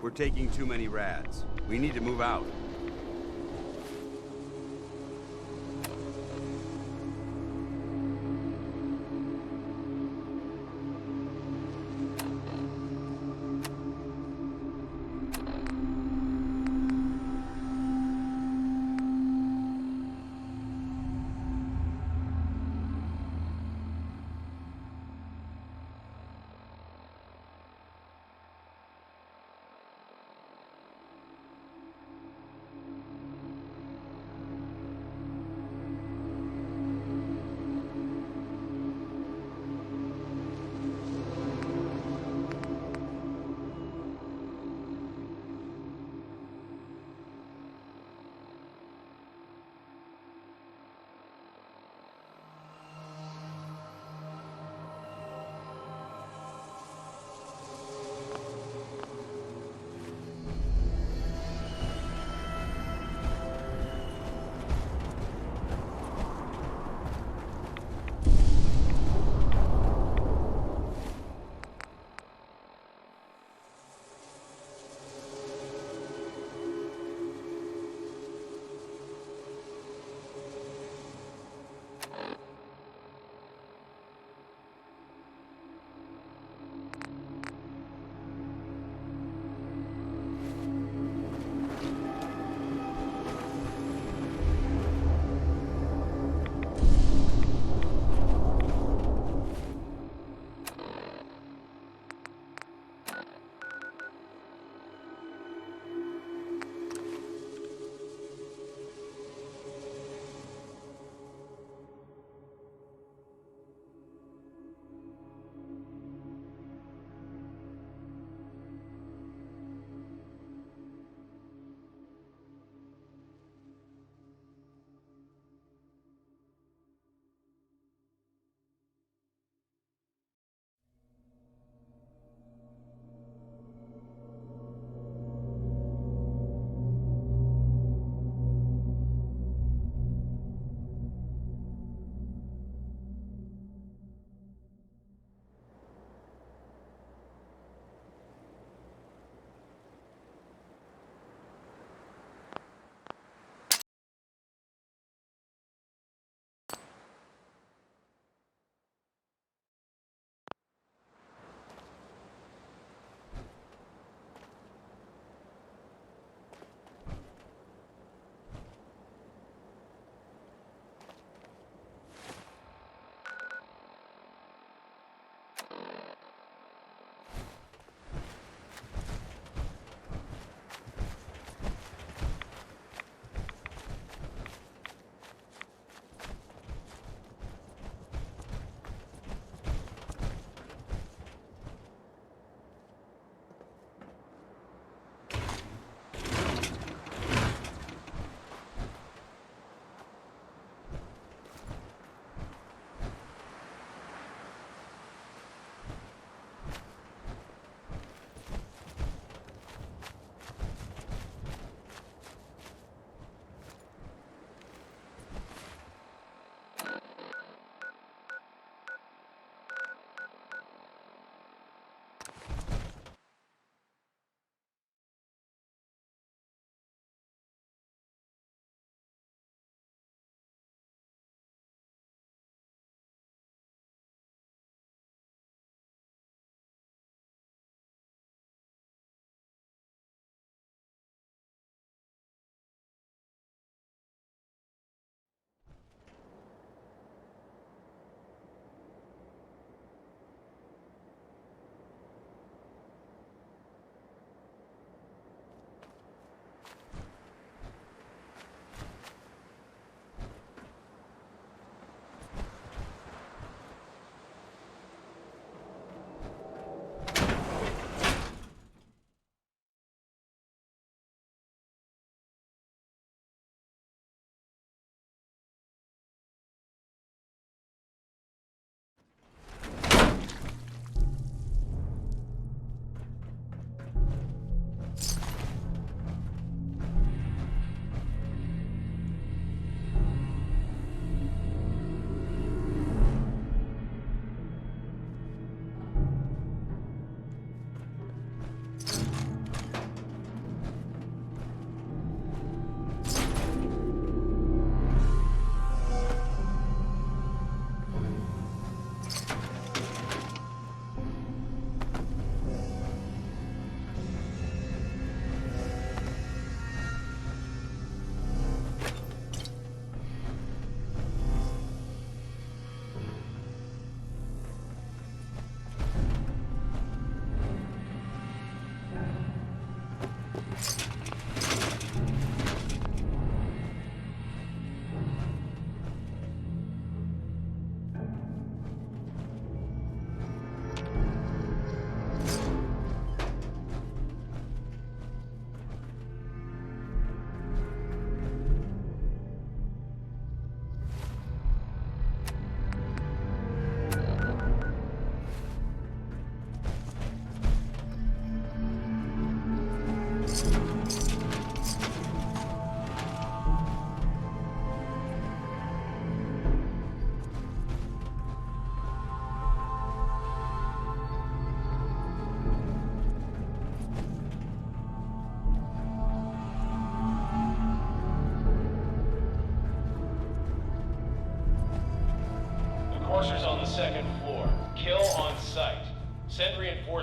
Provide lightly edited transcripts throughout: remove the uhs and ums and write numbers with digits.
We're taking too many rads. We need to move out.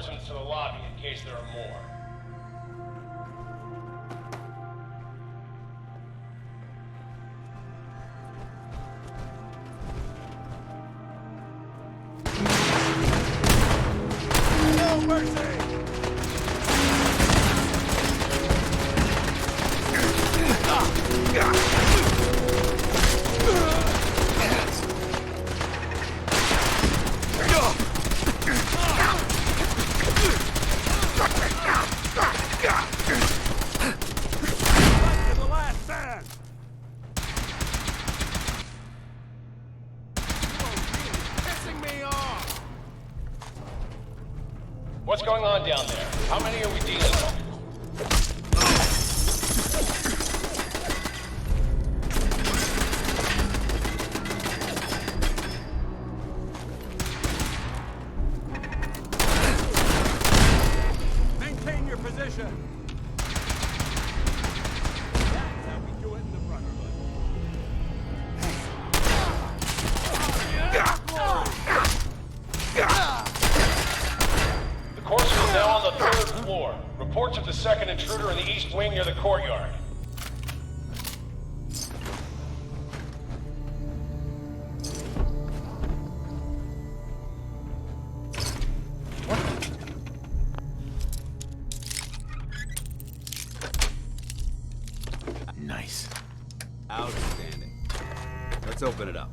reinforcements to the lobby in case there are more. No mercy! What's going on down there? How many are we dealing with? Maintain your position! That's how we do it in the Brotherhood. The course is now on the 3rd floor. Reports of the second intruder in the east wing near the courtyard. Nice. Outstanding. Let's open it up.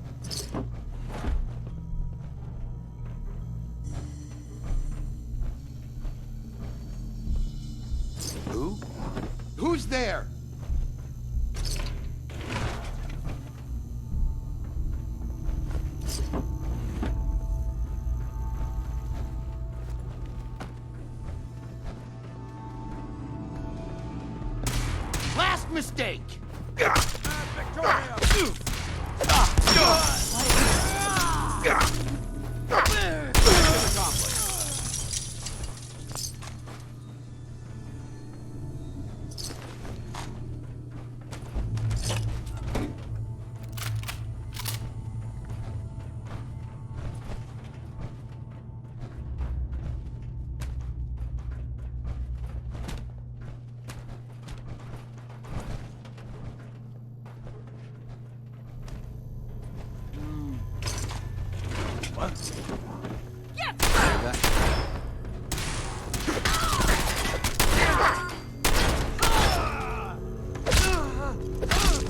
Who? Who's there? Last mistake! Victoria!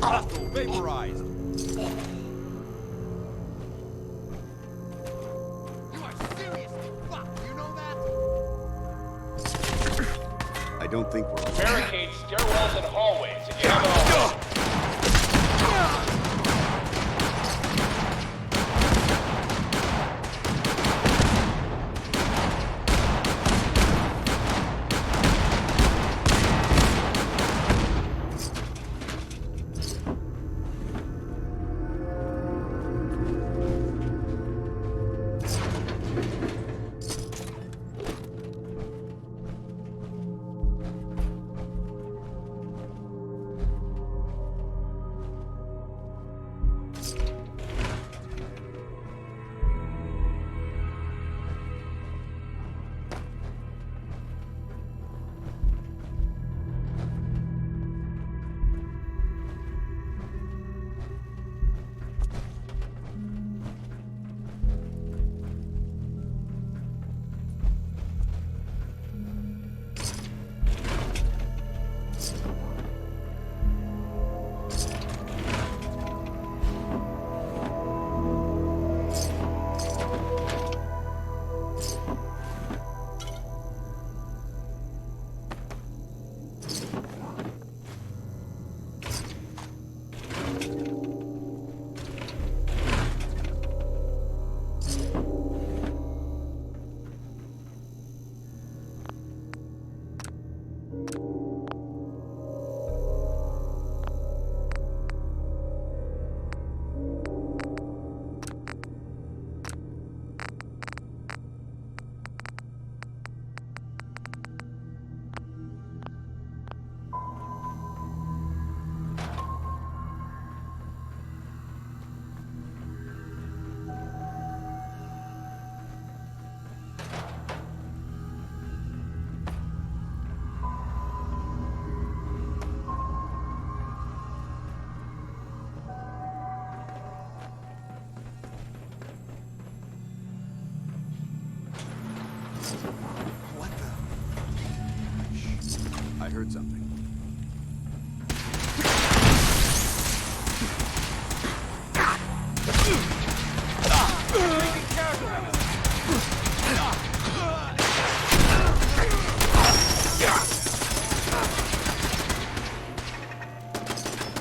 Hostile vaporized. You are seriously fucked, you know that? I don't think we're all... Barricades, stairwells, and hallways if you haven't already. something.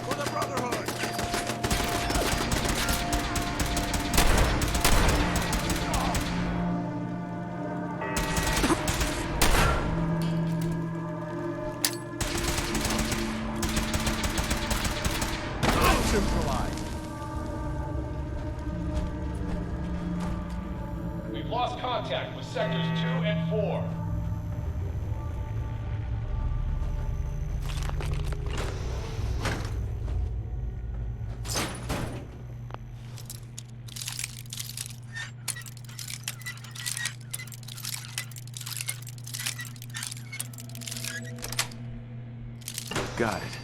For the Brotherhood! We've lost contact with sectors 2 and 4. Got it.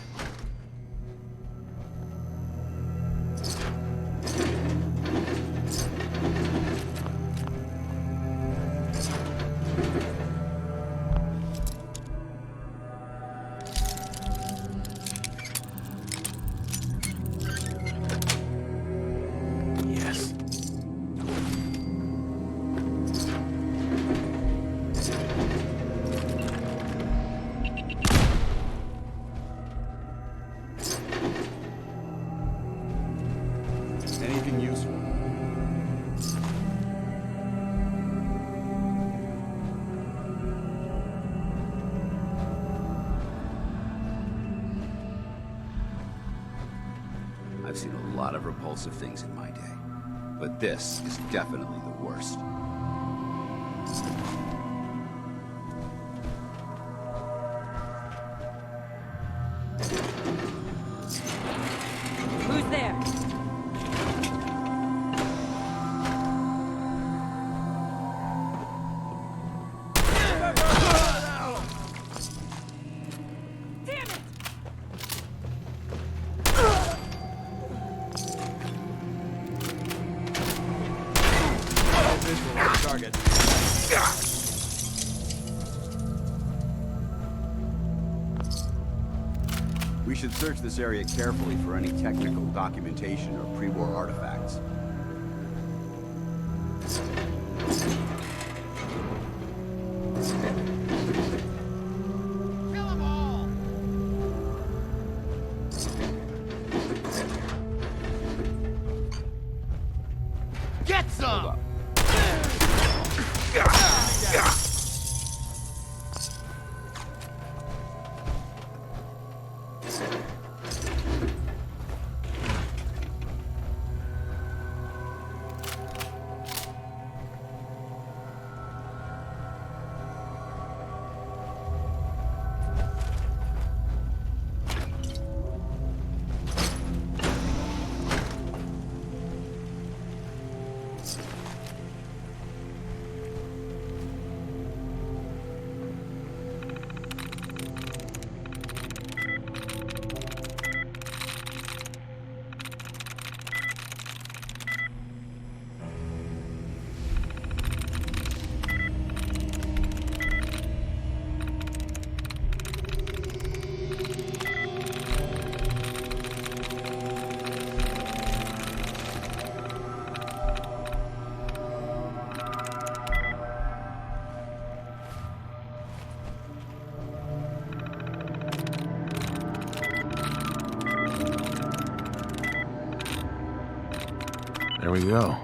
Yes. Anything useful? I've seen a lot of repulsive things in my day, but this is definitely the worst. Who's there? Damn it! Visual on target. We should search this area carefully for any technical documentation or pre-war artifacts. Kill them all! Get some! Hold up. There we go.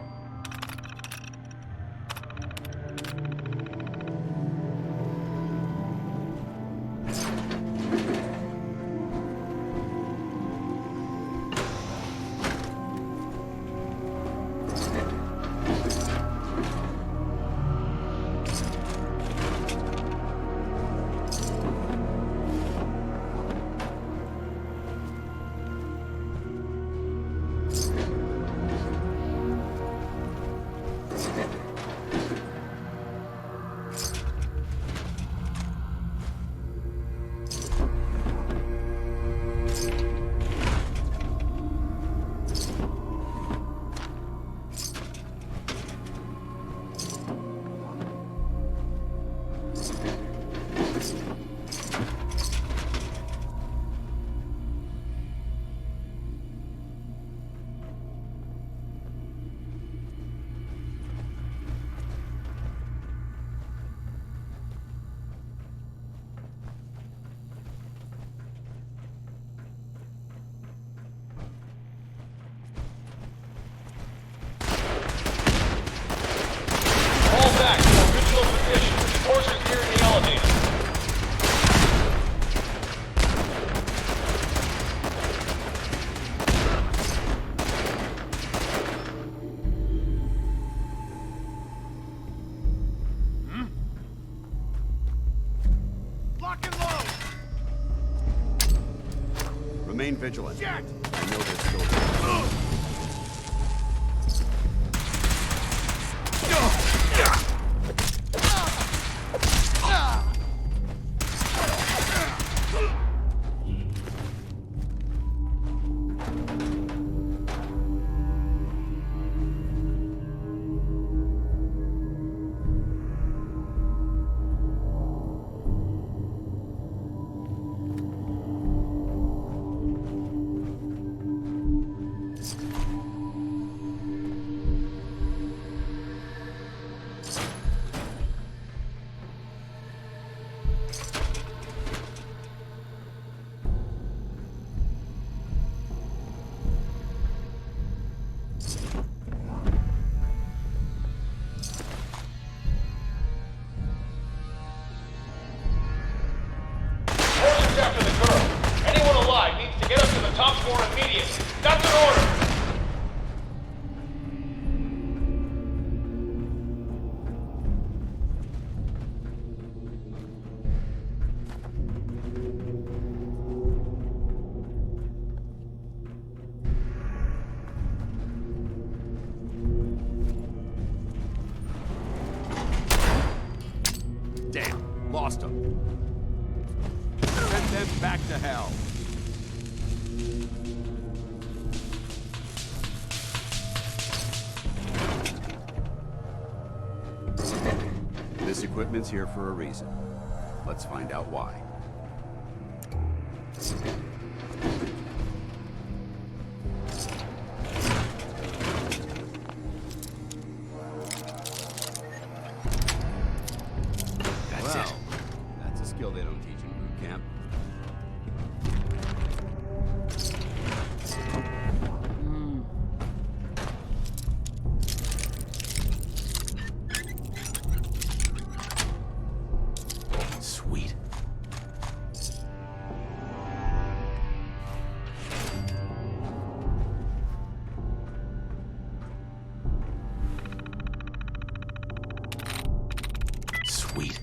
Remain vigilant. Jet! I know they're still there. After the girl. Anyone alive needs to get up to the top floor immediately. That's an order! Damn, lost them. Send them back to hell. This equipment's here for a reason. Let's find out why. That's it. That's a skill they don't teach in boot camp. Sweet. Sweet.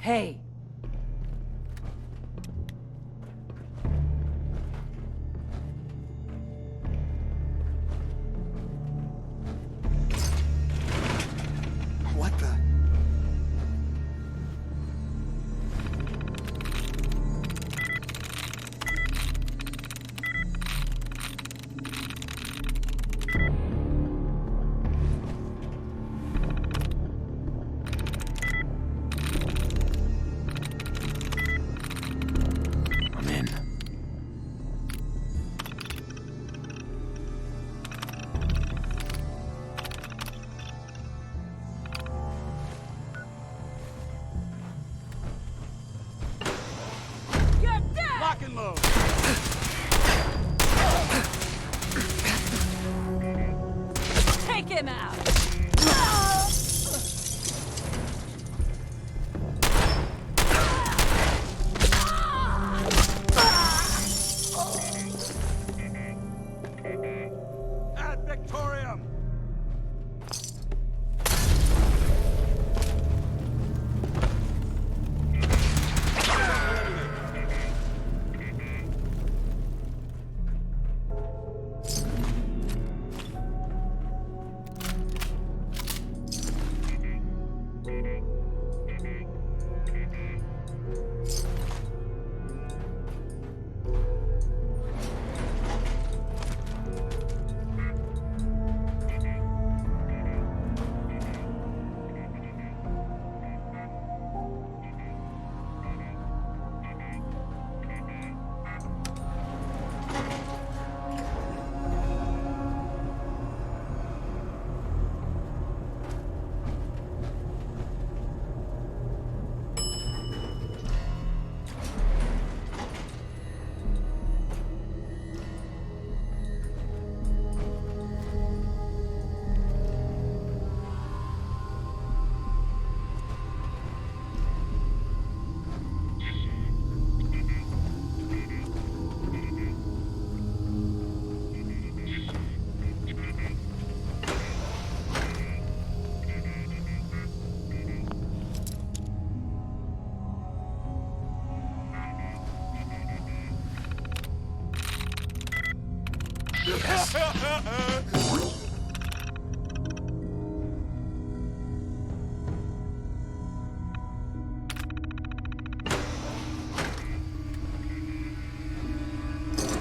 Hey. What the?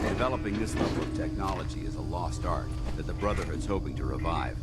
Developing this level of technology is a lost art that the Brotherhood's hoping to revive.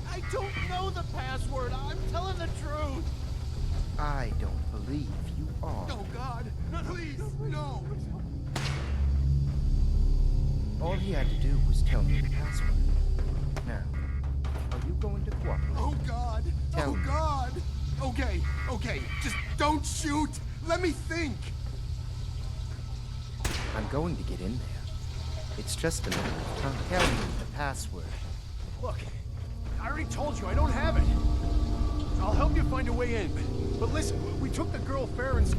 I don't know the password. I'm telling the truth. I don't believe you are. Oh, God. No, please. No. All he had to do was tell me the password. Now, are you going to cooperate? Oh, God. Tell Oh, me. God. Okay. Just don't shoot. Let me think. I'm going to get in there. It's just a matter of time. Tell me the password. Look, I already told you I don't have it. I'll help you find a way in. But listen, we took the girl Farron's...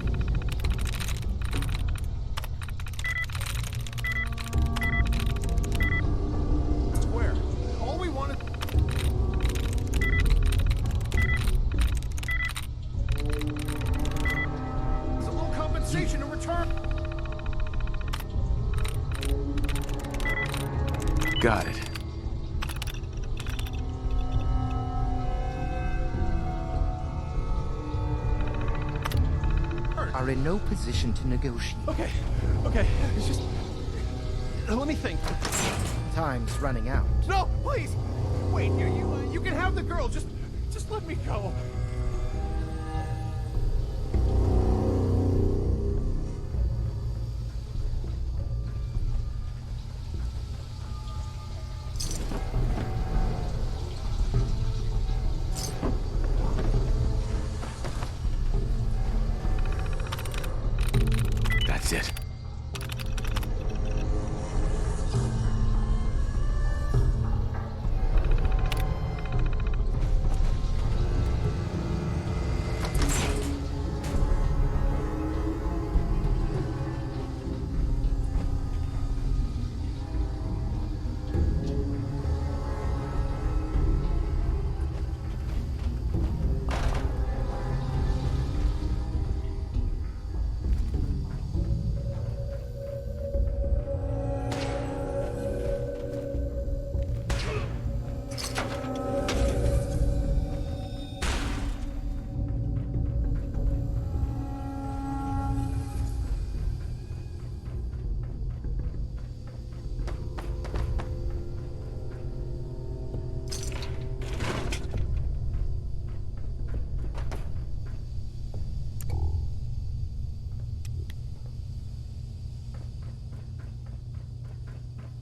Where? All we wanted... is a little compensation in return. Got it. Are in no position to negotiate. Okay. It's just... let me think. Time's running out. No, please! Wait, you can have the girl. Just let me go. That's it.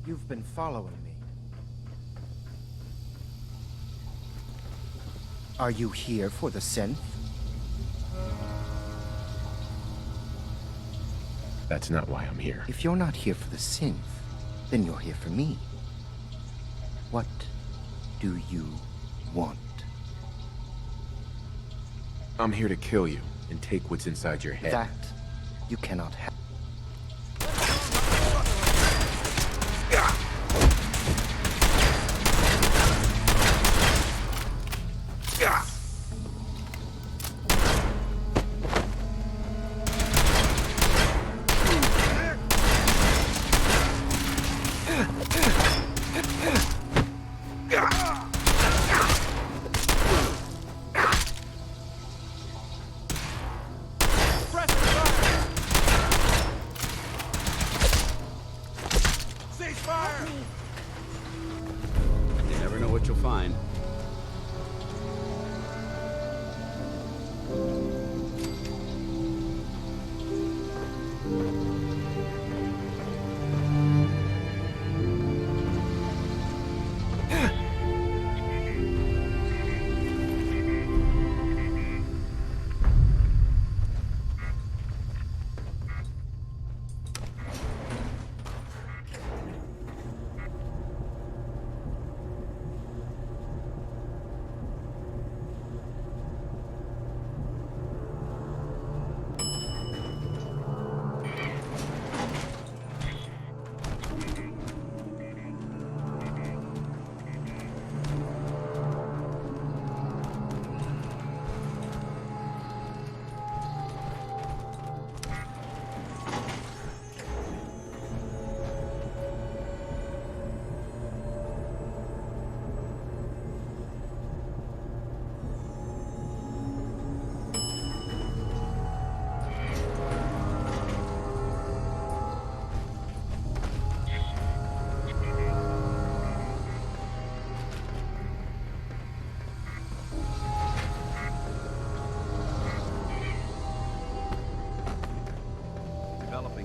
You've been following me. Are you here for the synth? That's not why I'm here. If you're not here for the synth, then you're here for me. What do you want? I'm here to kill you and take what's inside your head. That you cannot have.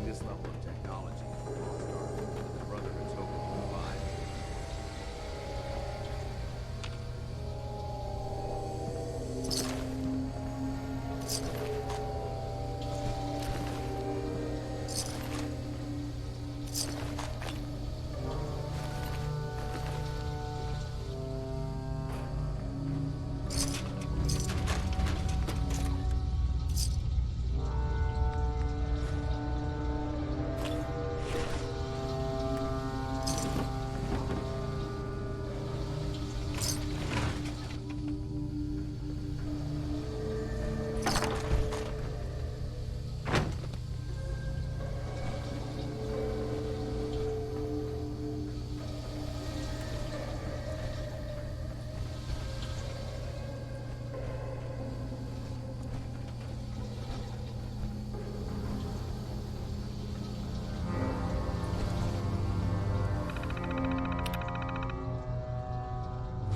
this level of technology is a lost art that the Brotherhood's hoping to provide.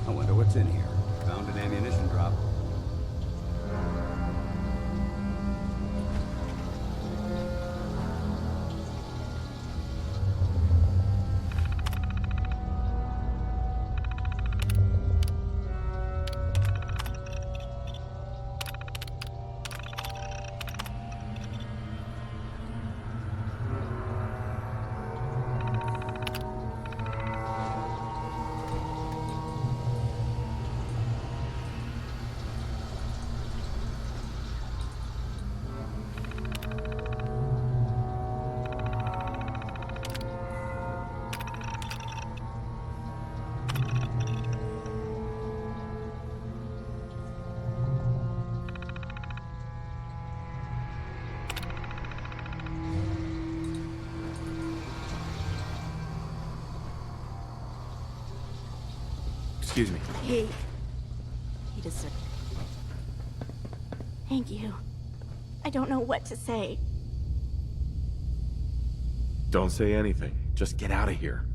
I wonder what's in here. Found an ammunition drop. Excuse me. He deserved it. Thank you. I don't know what to say. Don't say anything. Just get out of here.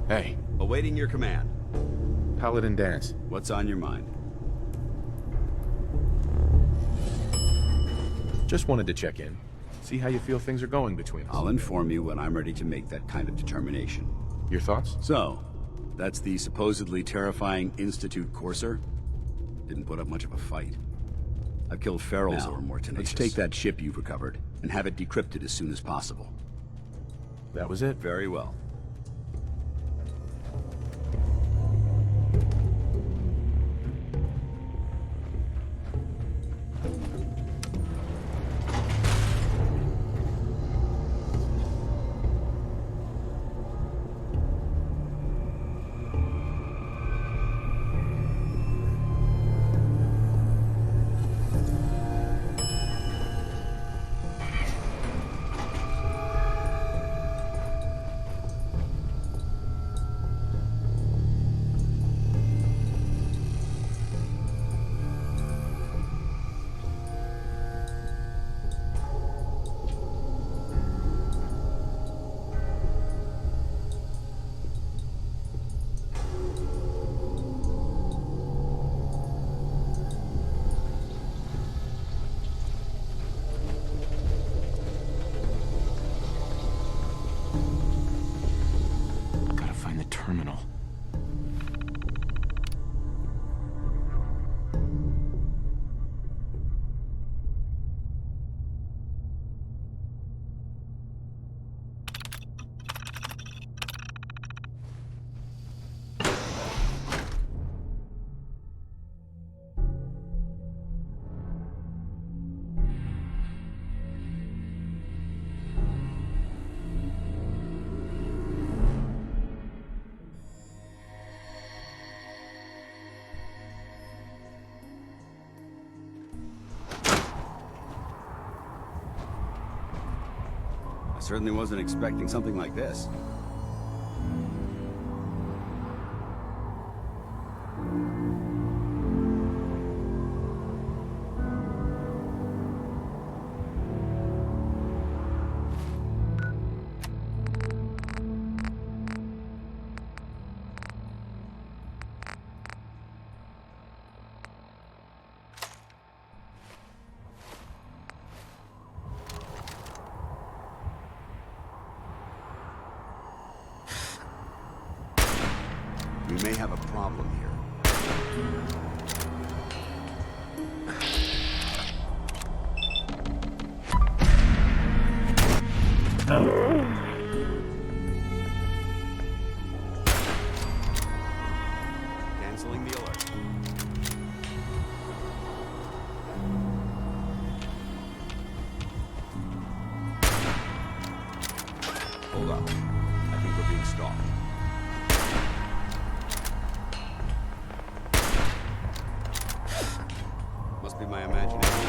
Hey, Awaiting your command. Paladin Danse. What's on your mind? Just wanted to check in. See how you feel things are going between us. I'll inform you when I'm ready to make that kind of determination. Your thoughts? So, that's the supposedly terrifying Institute Courser? Didn't put up much of a fight. I've killed ferals or more tenacious. Let's take that ship you've recovered and have it decrypted as soon as possible. That was it? Very well. Gotta find the terminal. Certainly wasn't expecting something like this. We may have a problem here. Canceling the alert. Hold up. I think we're being stalked. Must be my imagination.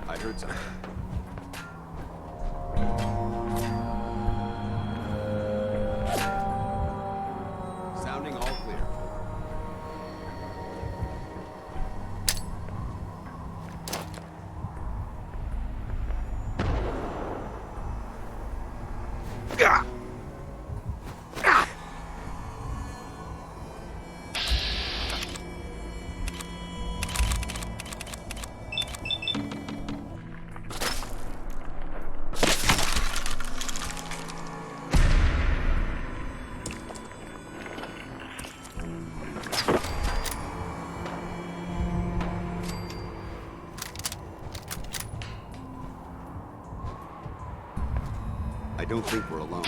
I heard something. Sounding all clear. I don't think we're alone.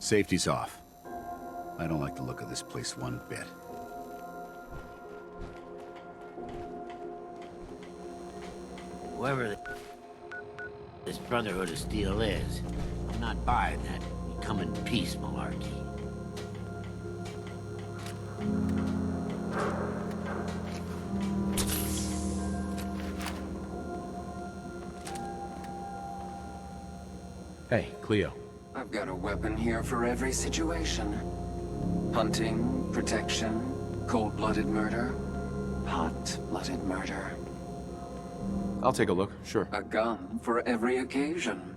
Safety's off. I don't like the look of this place one bit. Whoever this Brotherhood of Steel is, I'm not buying that we come in peace malarkey. Hey, Cleo. I've got a weapon here for every situation. Hunting, protection, cold-blooded murder, hot-blooded murder. I'll take a look, sure. A gun for every occasion.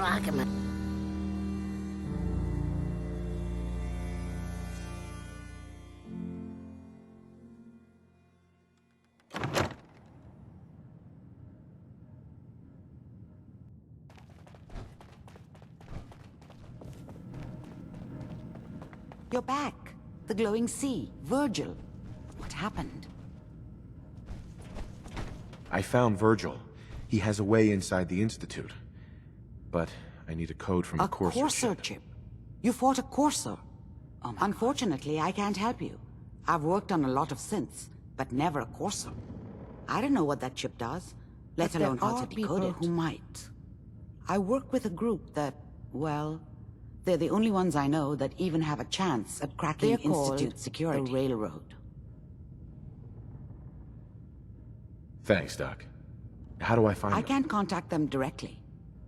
blocking me. You're back. The glowing sea. Virgil. What happened? I found Virgil. He has a way inside the Institute. But I need a code from the Courser Courser chip. chip? You fought a Courser? Unfortunately, I can't help you. I've worked on a lot of synths, but never a Courser. I don't know what that chip does, let alone how to decode it. Who might. I work with a group that, well, they're the only ones I know that even have a chance at cracking Institute security. The Railroad. Thanks, Doc. How do I find them? I can't contact them directly.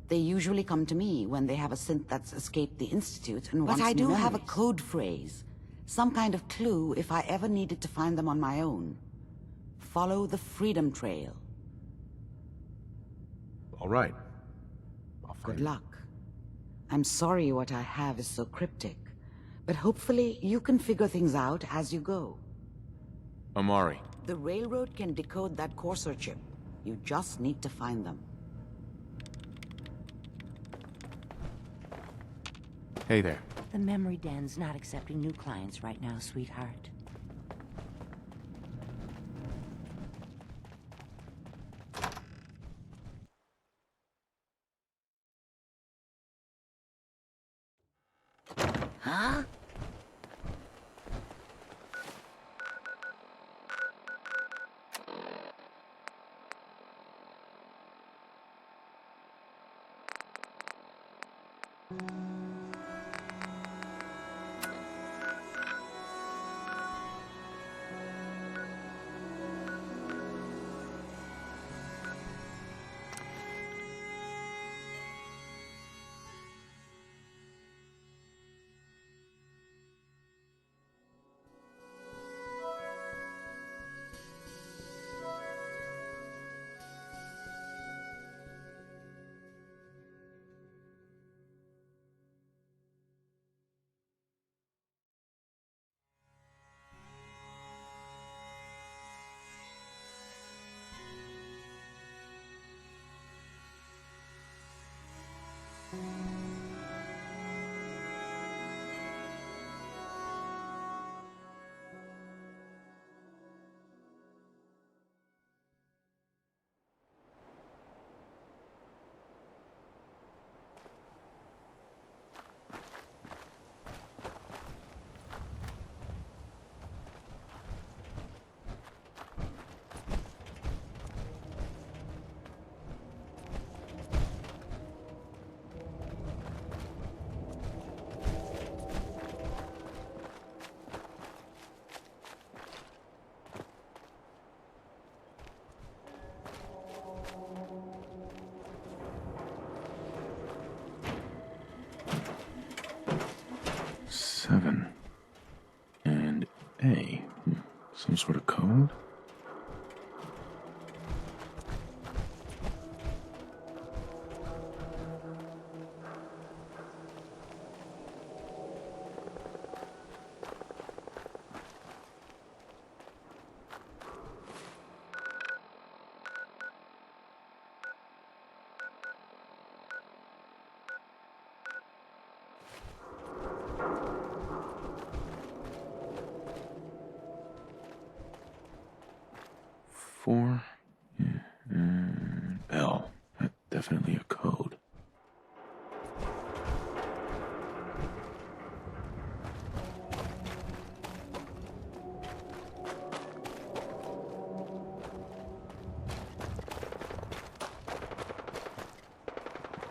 They usually come to me when they have a synth that's escaped the Institute and wants new memories. But I do have a code phrase. Some kind of clue if I ever needed to find them on my own. Follow the Freedom Trail. All right. I'll find Good it. luck. I'm sorry what I have is so cryptic, but hopefully you can figure things out as you go. Amari. The Railroad can decode that Courser chip. You just need to find them. Hey there. The memory den's not accepting new clients right now, sweetheart. Huh? And A. Some sort of code? Four. Yeah. L. That's definitely a code.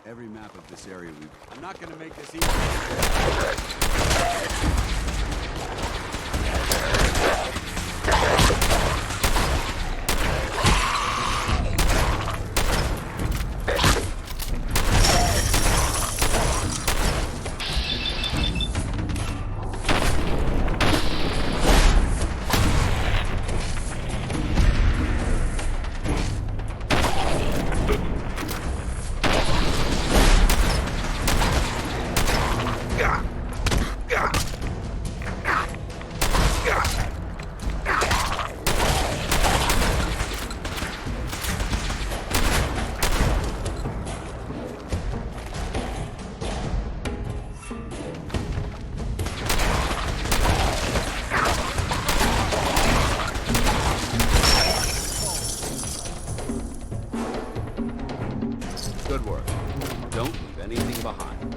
Every map of this area I'm not gonna make this easy. you behind.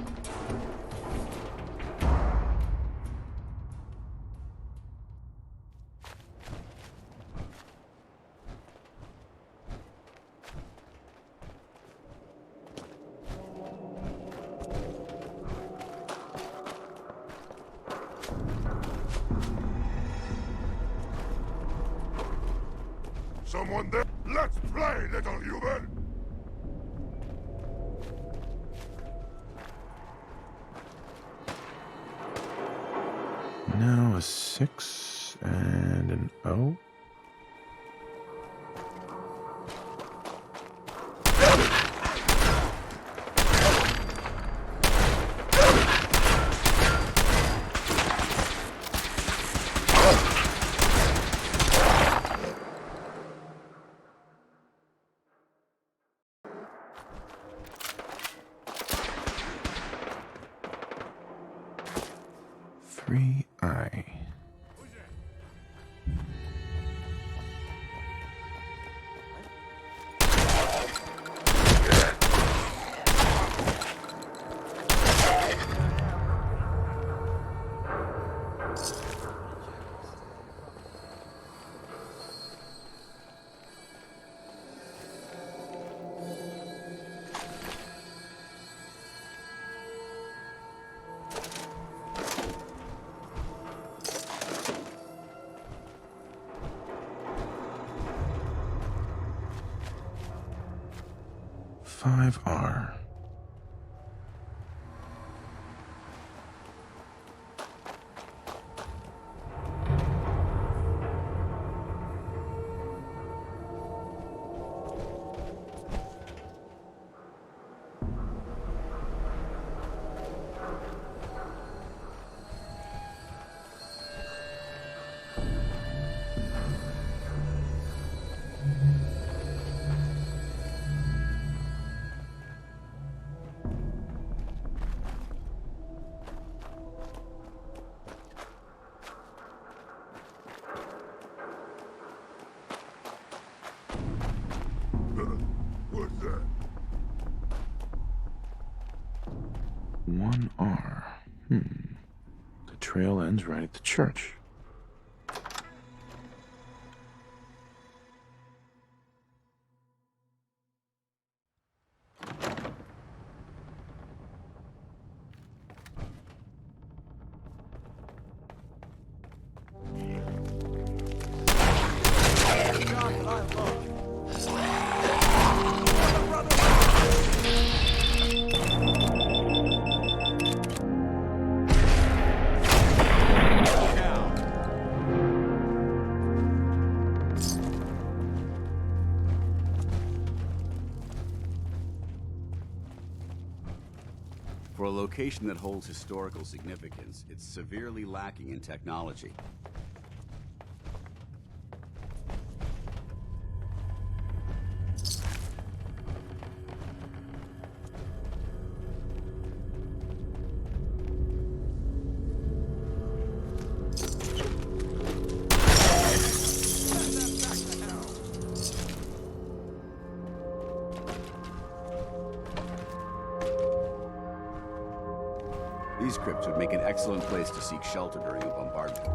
Someone there? Let's play, little human! Now a 6 and an O. I. R. What's that? 1R. The trail ends right at the church. For a location that holds historical significance, it's severely lacking in technology. These crypts would make an excellent place to seek shelter during a bombardment.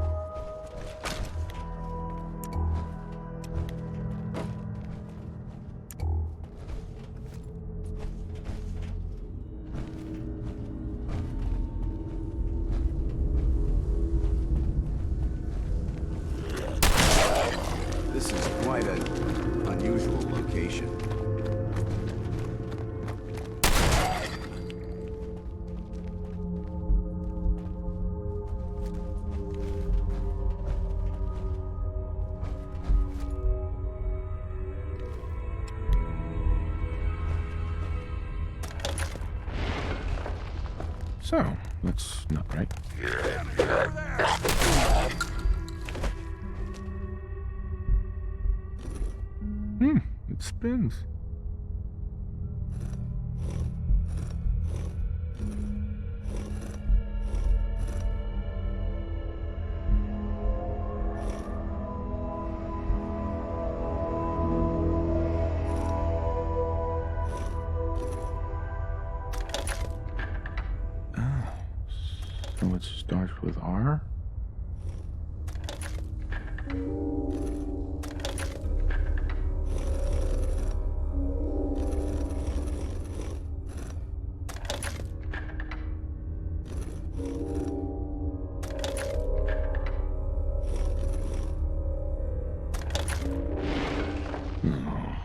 This is quite an unusual location. So, that's not right. It spins. what starts with R? No.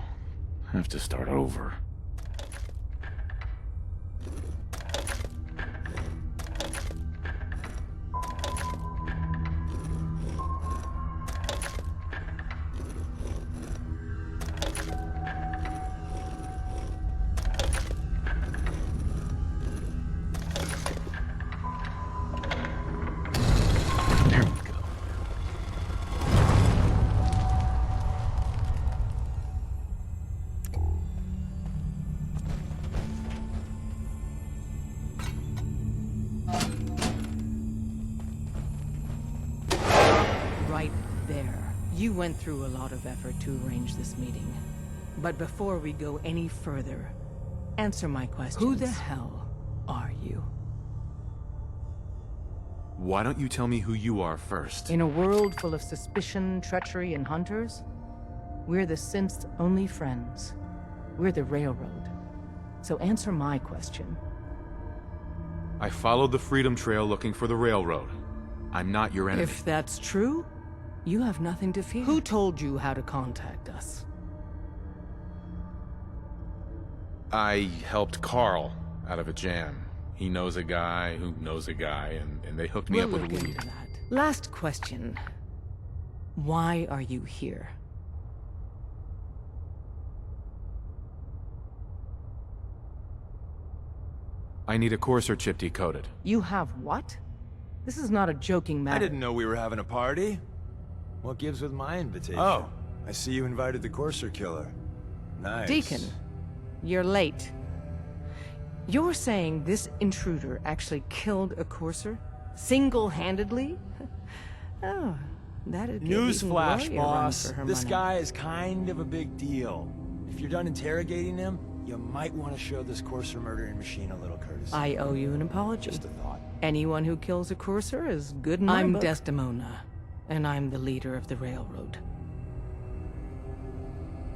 Have to start over. Right there. You went through a lot of effort to arrange this meeting. But before we go any further, answer my question. Who the hell are you? Why don't you tell me who you are first? In a world full of suspicion, treachery, and hunters, we're the synth's only friends. We're the Railroad. So answer my question. I followed the Freedom Trail looking for the Railroad. I'm not your enemy. If that's true, you have nothing to fear. Who told you how to contact us? I helped Carl out of a jam. He knows a guy who knows a guy, and they hooked me up with a lead. Last question. Why are you here? I need a Courser chip decoded. You have what? This is not a joking matter. I didn't know we were having a party. What gives with my invitation? Oh, I see you invited the Courser killer. Nice. Deacon, you're late. You're saying this intruder actually killed a Courser? Single-handedly? Oh, that'd give Newsflash, Gloria a run boss. for her This money. guy is kind of a big deal. If you're done interrogating him, you might want to show this Courser murdering machine a little courtesy. I owe you an apology. Just a thought. Anyone who kills a Courser is good in my book. I'm Desdemona, and I'm the leader of the Railroad.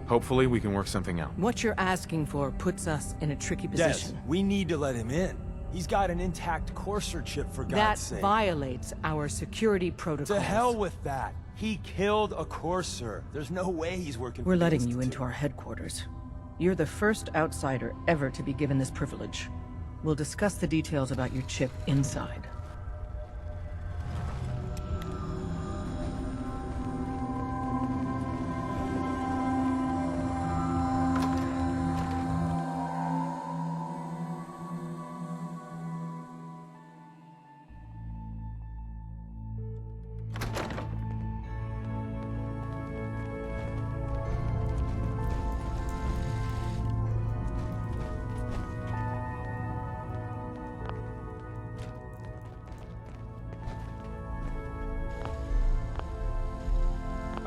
Hopefully we can work something out. What you're asking for puts us in a tricky position. Des, we need to let him in. He's got an intact Courser chip, for God's sake. That violates our security protocols. To hell with that. He killed a Courser. There's no way he's working for We're the letting you Institute. into our headquarters. You're the first outsider ever to be given this privilege. We'll discuss the details about your chip inside.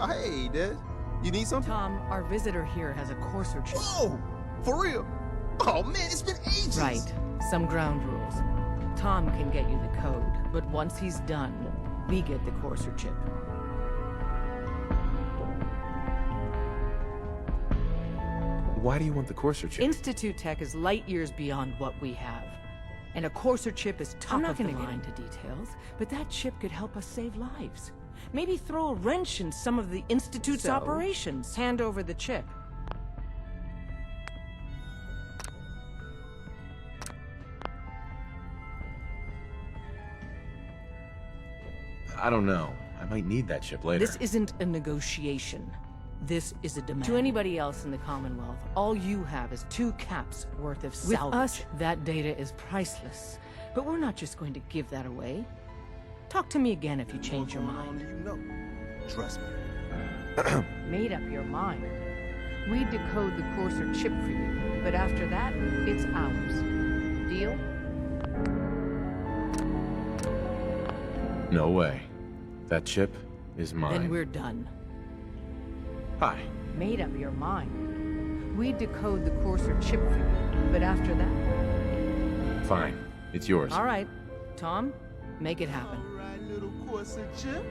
Hey, Des. You need something? Tom, our visitor here has a Courser chip. Whoa! For real? Oh, man, it's been ages! Right. Some ground rules. Tom can get you the code, but once he's done, we get the Courser chip. Why do you want the Courser chip? Institute tech is light years beyond what we have. And a Courser chip is top of the line. I'm not going to get into details, but that chip could help us save lives. Maybe throw a wrench in some of the Institute's operations. Hand over the chip. I don't know. I might need that chip later. This isn't a negotiation. This is a demand. To anybody else in the Commonwealth, all you have is 2 caps worth of salvage. With us, that data is priceless. But we're not just going to give that away. Talk to me again if you change your mind. You know. Trust me. Made up your mind. We decode the Courser chip for you, but after that, it's ours. Deal? No way. That chip is mine. Then we're done. Hi. Made up your mind. We decode the Courser chip for you, but after that... Fine. It's yours. All right. Tom, Make it happen. All right, little Corsair chip.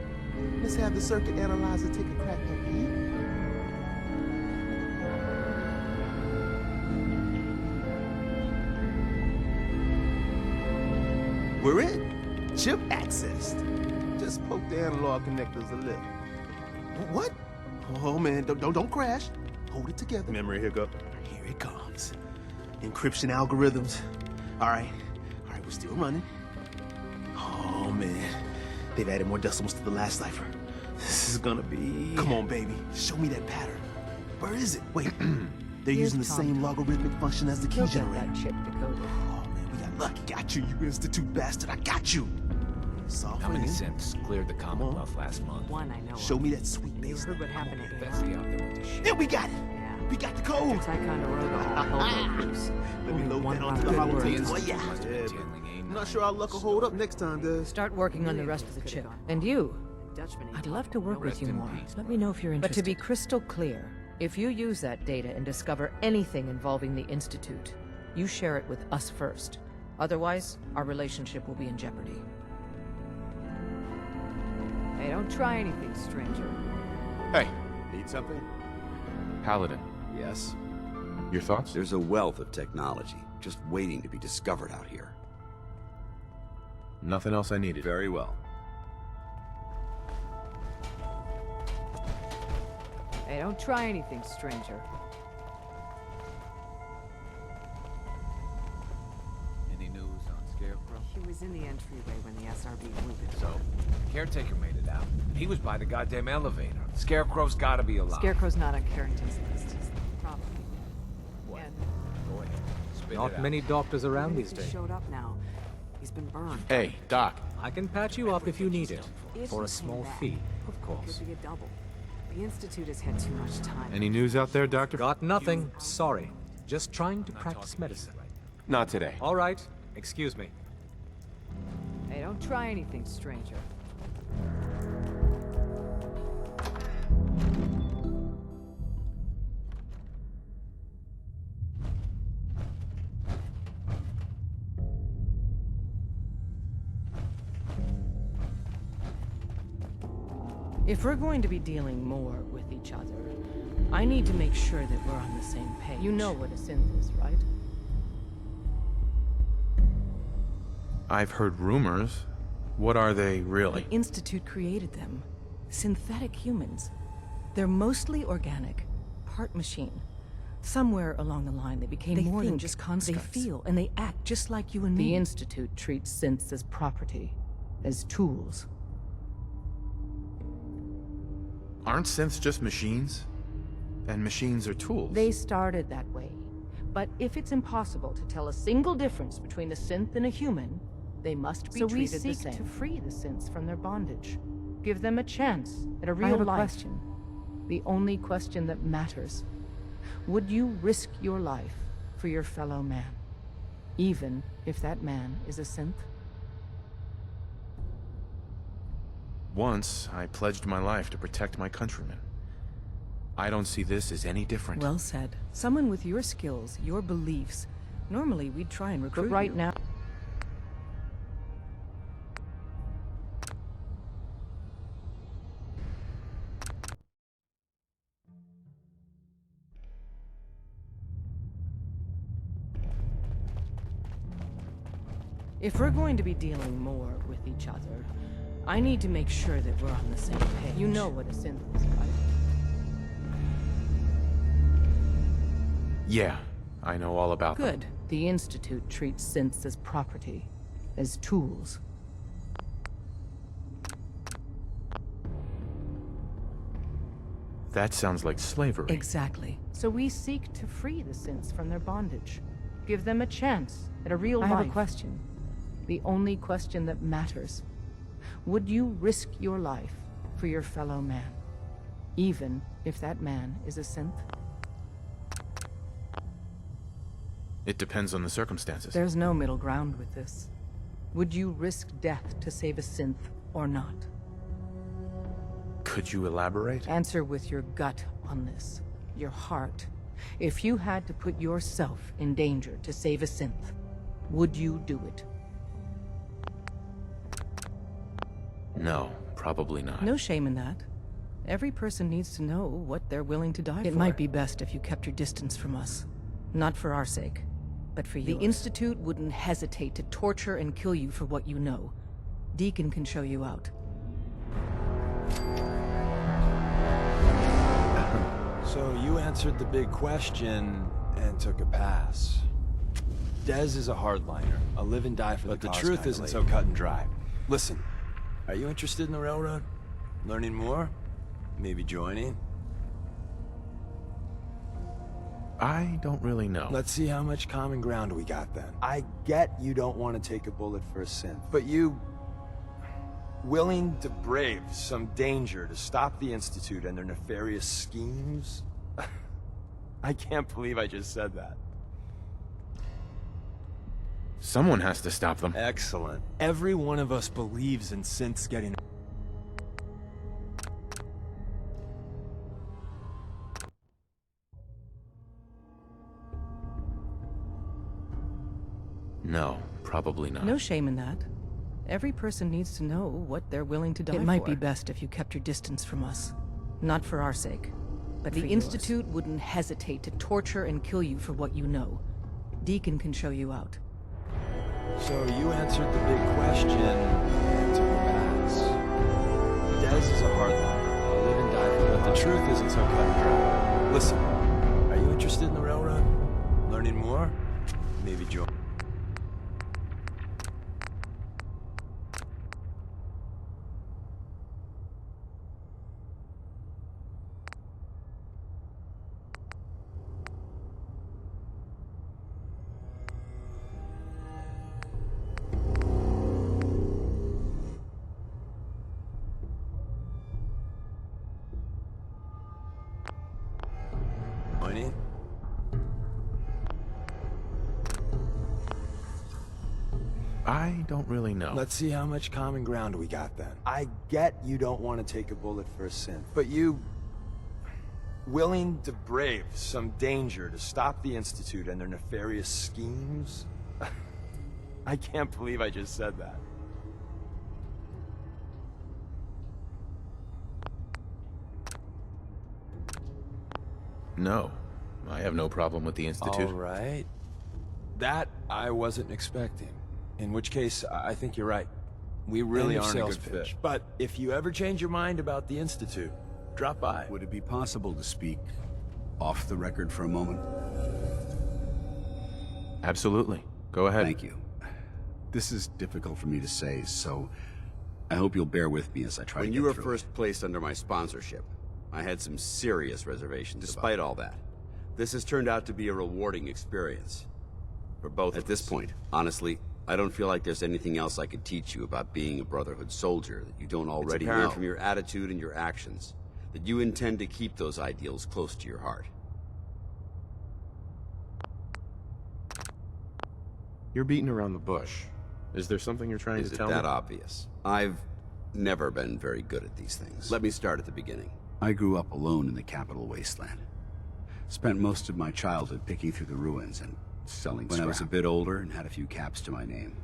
Let's have the circuit analyzer take a crack at you. We're in. Chip accessed. Just poke the analog connectors a little. What? Oh man, don't crash. Hold it together. Memory hiccup. Here it comes. Encryption algorithms. All right, we're still running. Oh man, they've added more decimals to the last cipher. This is gonna be... Come on, baby, show me that pattern. Where is it? Wait, they're using the same logarithmic function as the key generator. That chip decoded. Oh man, we got lucky. Got you, you institute bastard. I got you. How many synths cleared the Commonwealth last month? One I know. Show me that sweet base. You heard what happened at That's the out there with this shit. Yeah, we got it. We got the code. I kind of wrote a whole loose. Let me load that onto the holotape. Oh yeah. I'm not sure our luck will hold up next time, Des. Start working on the rest of the chip. And you, I'd love to work with you more. Let me know if you're interested. But to be crystal clear, if you use that data and discover anything involving the Institute, you share it with us first. Otherwise, our relationship will be in jeopardy. Hey, don't try anything, stranger. Hey, Need something? Paladin. Yes? Your thoughts? There's a wealth of technology just waiting to be discovered out here. Nothing else I needed. Very well. Hey, don't try anything, stranger. Any news on Scarecrow? He was in the entryway when the SRB moved it. So, caretaker made it out. He was by the goddamn elevator. Scarecrow's gotta be alive. Scarecrow's not on Carrington's list. He's probably... What? And Go ahead. Spit it Not out. many doctors around these he days. showed up now. He's been burned. Hey, Doc. I can patch you up if you need it. If For he a came small back, fee, of course. Could be a double. The Institute has had too much time. Any news out there, Doctor? Got nothing. Sorry. Just trying to practice medicine. Not today. All right. Excuse me. Hey, don't try anything, stranger. If we're going to be dealing more with each other, I need to make sure that we're on the same page. You know what a synth is, right? I've heard rumors. What are they, really? The Institute created them. Synthetic humans. They're mostly organic, part machine. Somewhere along the line, they became more than just constructs. They feel, and they act just like you and me. The Institute treats synths as property, as tools. Aren't synths just machines? And machines are tools. They started that way. But if it's impossible to tell a single difference between a synth and a human, they must be treated the same. So we seek to free the synths from their bondage. Give them a chance at a real life. I have a question. The only question that matters. Would you risk your life for your fellow man? Even if that man is a synth? Once, I pledged my life to protect my countrymen. I don't see this as any different. Well said. Someone with your skills, your beliefs. Normally, we'd try and recruit you. But right now... If we're going to be dealing more with each other, I need to make sure that we're on the same page. You know what a synth is, right? Yeah, I know all about them. Good. The Institute treats synths as property, as tools. That sounds like slavery. Exactly. So we seek to free the synths from their bondage. Give them a chance at a real life. I have a question. The only question that matters. Would you risk your life for your fellow man? Even if that man is a synth? It depends on the circumstances. There's no middle ground with this. Would you risk death to save a synth or not? Could you elaborate? Answer with your gut on this. Your heart. If you had to put yourself in danger to save a synth, would you do it? No, probably not. No shame in that. Every person needs to know what they're willing to die for. It might be best if you kept your distance from us. Not for our sake, but for yours. The Institute wouldn't hesitate to torture and kill you for what you know. Deacon can show you out. So you answered the big question and took a pass. Dez is a hardliner, a live and die for the cause. But the truth isn't so cut and dry. Listen, are you interested in the railroad? Learning more? Maybe joining? I don't really know. Let's see how much common ground we got then. I get you don't want to take a bullet for a synth, but you... willing to brave some danger to stop the Institute and their nefarious schemes? I can't believe I just said that. Someone has to stop them. Excellent. Every one of us believes in synths getting... No, probably not. No shame in that. Every person needs to know what they're willing to die for. It might be best if you kept your distance from us. Not for our sake, but the Institute wouldn't hesitate to torture and kill you for what you know. Deacon can show you out. So you answered the big question and took a pass. Dez is a hardliner, a live and die for, but the truth isn't so cut and dry. Listen, are you interested in the railroad? Learning more? Maybe join. I don't really know. Let's see how much common ground we got then. I get you don't want to take a bullet for a synth, but you... willing to brave some danger to stop the Institute and their nefarious schemes? I can't believe I just said that. No, I have no problem with the Institute. All right. That I wasn't expecting. In which case, I think you're right. We really aren't a good fit. But if you ever change your mind about the Institute, drop by. Would it be possible to speak off the record for a moment? Absolutely. Go ahead. Thank you. This is difficult for me to say, so I hope you'll bear with me as I try to get through. When you were first placed under my sponsorship, I had some serious reservations. Despite all that, this has turned out to be a rewarding experience. For both of us. At this point, honestly, I don't feel like there's anything else I could teach you about being a Brotherhood soldier that you don't already know. It's apparent from your attitude and your actions that you intend to keep those ideals close to your heart. You're beating around the bush. Is there something you're trying to tell me? Is it that obvious? I've never been very good at these things. Let me start at the beginning. I grew up alone in the capital wasteland. Spent most of my childhood picking through the ruins and selling scrap. When I was a bit older and had a few caps to my name,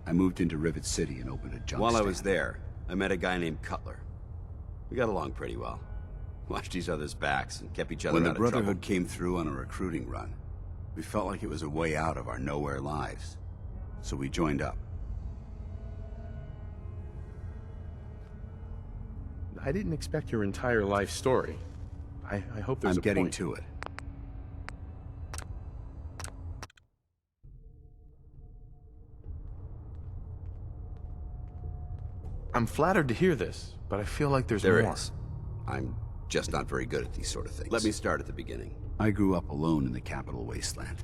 I moved into Rivet City and opened a junk While stand. I was there, I met a guy named Cutler. We got along pretty well. Watched each other's backs and kept each other out of trouble. When the Brotherhood came through on a recruiting run, we felt like it was a way out of our nowhere lives. So we joined up. I didn't expect your entire life story. I hope there's a point. I'm getting to it. I'm flattered to hear this, but I feel like there's more. There is. I'm just not very good at these sort of things. Let me start at the beginning. I grew up alone in the capital wasteland.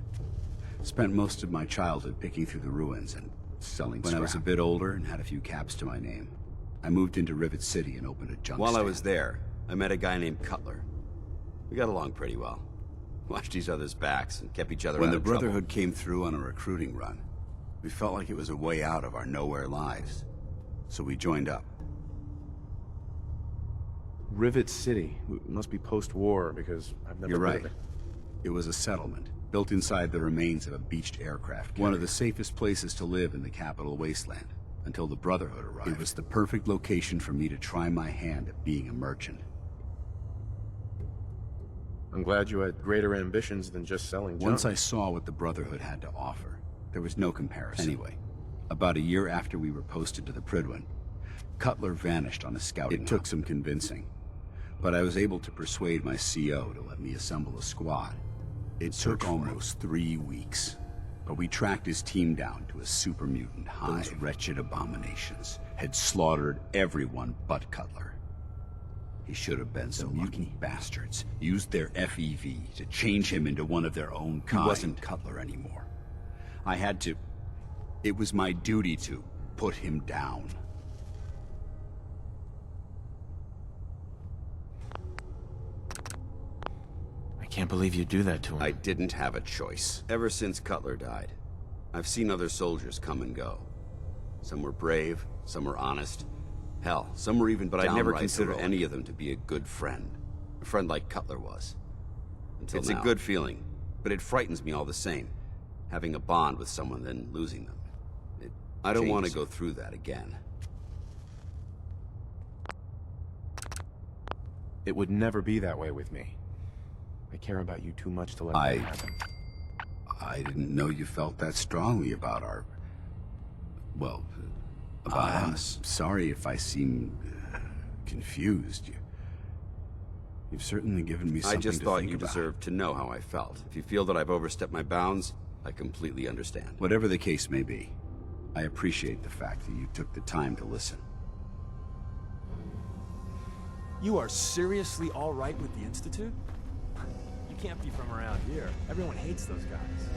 Spent most of my childhood picking through the ruins and selling scrap. When I was a bit older and had a few caps to my name, I moved into Rivet City and opened a junk stand. While I was there, I met a guy named Cutler. We got along pretty well. Watched each other's backs and kept each other out of trouble. When the Brotherhood came through on a recruiting run, we felt like it was a way out of our nowhere lives. So we joined up. Rivet City. Must be post-war, because I've never You're been right. there. It was a settlement, built inside the remains of a beached aircraft carrier. One of the safest places to live in the capital wasteland. until the Brotherhood arrived. It was the perfect location for me to try my hand at being a merchant. I'm glad you had greater ambitions than just selling junk. Once I saw what the Brotherhood had to offer, there was no comparison. Anyway, about a year after we were posted to the Prydwen, Cutler vanished on a scouting hunt. It took some convincing, but I was able to persuade my CO to let me assemble a squad. It took almost 3 weeks, but we tracked his team down to a super mutant hive. Those wretched abominations had slaughtered everyone but Cutler. He should have been so lucky. Bastards used their FEV to change him into one of their own kind. He wasn't Cutler anymore. I had to... It was my duty to put him down. I can't believe you do that to him. I didn't have a choice. Ever since Cutler died, I've seen other soldiers come and go. Some were brave, some were honest. Hell, some were even downright. But I never considered any of them to be a good friend. A friend like Cutler was. Until now. It's a good feeling, but it frightens me all the same. Having a bond with someone, then losing them. I don't want to go through that again. It would never be that way with me. I care about you too much to let that happen. I didn't know you felt that strongly about our... Well, about us. Sorry if I seem confused. You've certainly given me something to think about. I just thought you deserved to know how I felt. If you feel that I've overstepped my bounds, I completely understand. Whatever the case may be, I appreciate the fact that you took the time to listen. You are seriously all right with the Institute? You can't be from around here. Everyone hates those guys.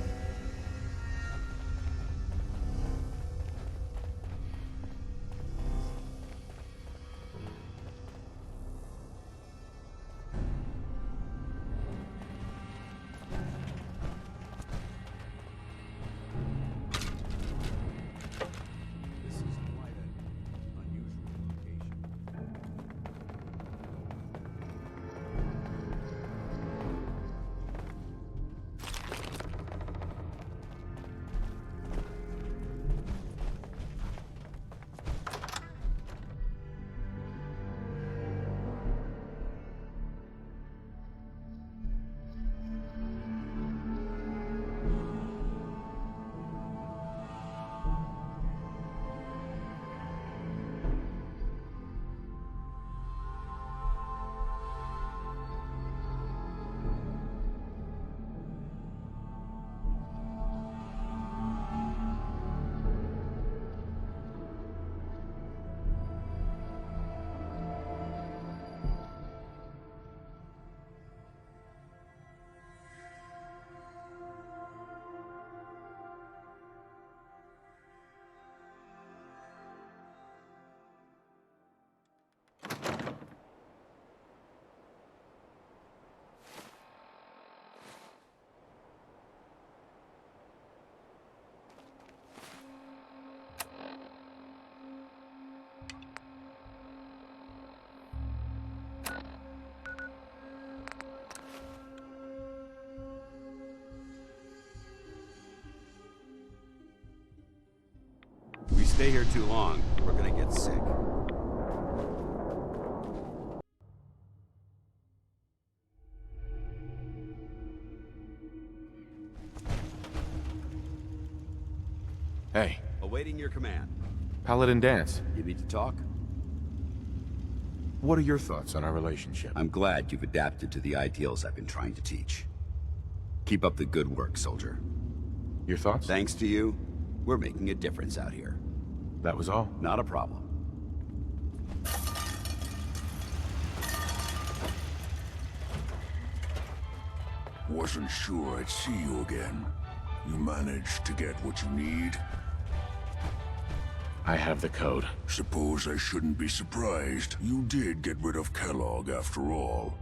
If we stay here too long, we're gonna get sick. Hey. Awaiting your command. Paladin Danse. You need to talk? What are your thoughts on our relationship? I'm glad you've adapted to the ideals I've been trying to teach. Keep up the good work, soldier. Your thoughts? Thanks to you, we're making a difference out here. That was all? Not a problem. Wasn't sure I'd see you again. You managed to get what you need? I have the code. Suppose I shouldn't be surprised. You did get rid of Kellogg after all.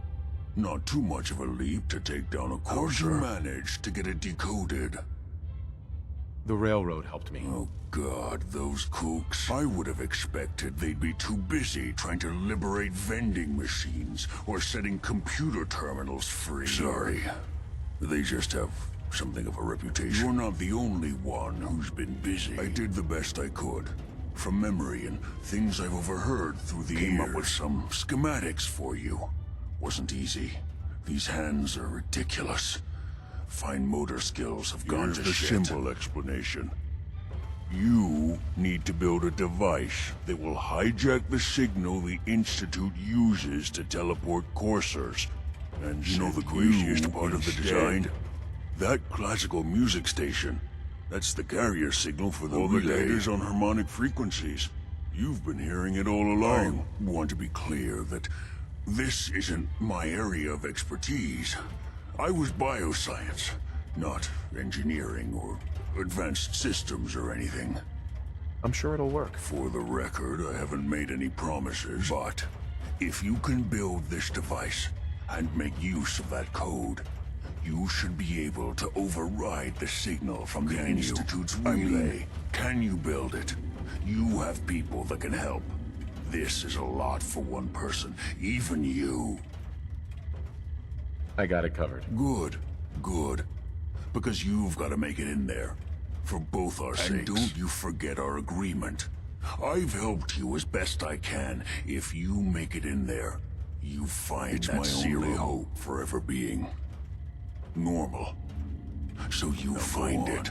Not too much of a leap to take down a courser. How'd you manage to get it decoded? The railroad helped me. Oh God, those kooks. I would have expected they'd be too busy trying to liberate vending machines or setting computer terminals free. Sorry. They just have something of a reputation. You're not the only one who's been busy. I did the best I could. From memory and things I've overheard through the years. Came up with some schematics for you. Wasn't easy. These hands are ridiculous. Fine motor skills have gone to shit. Here's the simple explanation. You need to build a device that will hijack the signal the Institute uses to teleport coursers. And you know the craziest part of the design? That classical music station. That's the carrier signal for the relay. The data's on harmonic frequencies. You've been hearing it all along. I want to be clear that this isn't my area of expertise. I was bioscience, not engineering or advanced systems or anything. I'm sure it'll work. For the record, I haven't made any promises, but if you can build this device and make use of that code, you should be able to override the signal from the Institute's relay. Can you build it? You have people that can help. This is a lot for one person, even you. I got it covered. Good, good. Because you've got to make it in there. For both our sakes. And don't you forget our agreement. I've helped you as best I can. If you make it in there, you find it's my only hope for ever being normal. So you find it.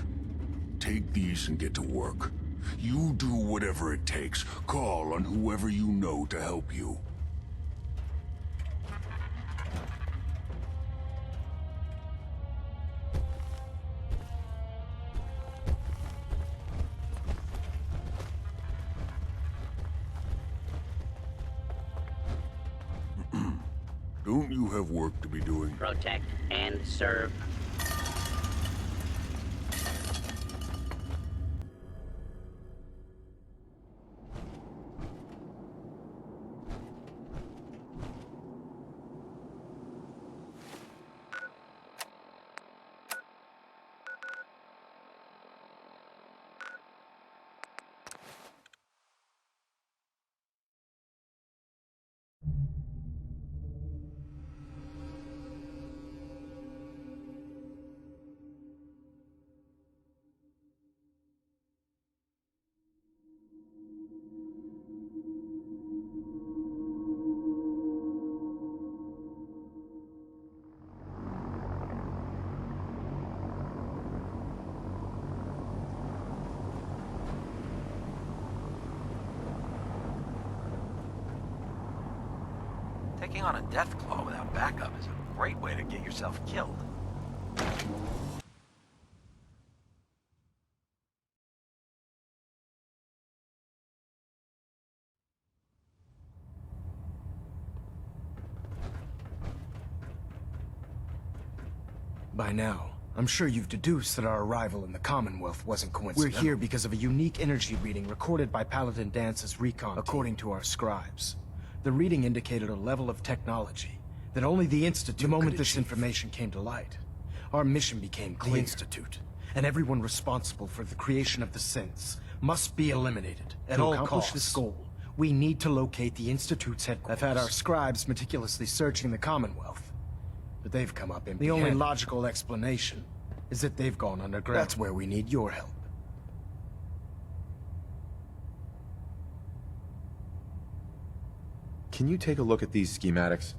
Take these and get to work. You do whatever it takes. Call on whoever you know to help you. Don't you have work to be doing? Protect and serve. Taking on a death claw without backup is a great way to get yourself killed. By now, I'm sure you've deduced that our arrival in the Commonwealth wasn't coincidental. We're here because of a unique energy reading recorded by Paladin Danse's recon according to our scribes. The reading indicated a level of technology that only the Institute could achieve. The moment this information came to light, our mission became clear. The Institute, and everyone responsible for the creation of the synths, must be eliminated. At all costs. To accomplish this goal, we need to locate the Institute's headquarters. I've had our scribes meticulously searching the Commonwealth, but they've come up empty-handed. The only logical explanation is that they've gone underground. That's where we need your help. Can you take a look at these schematics?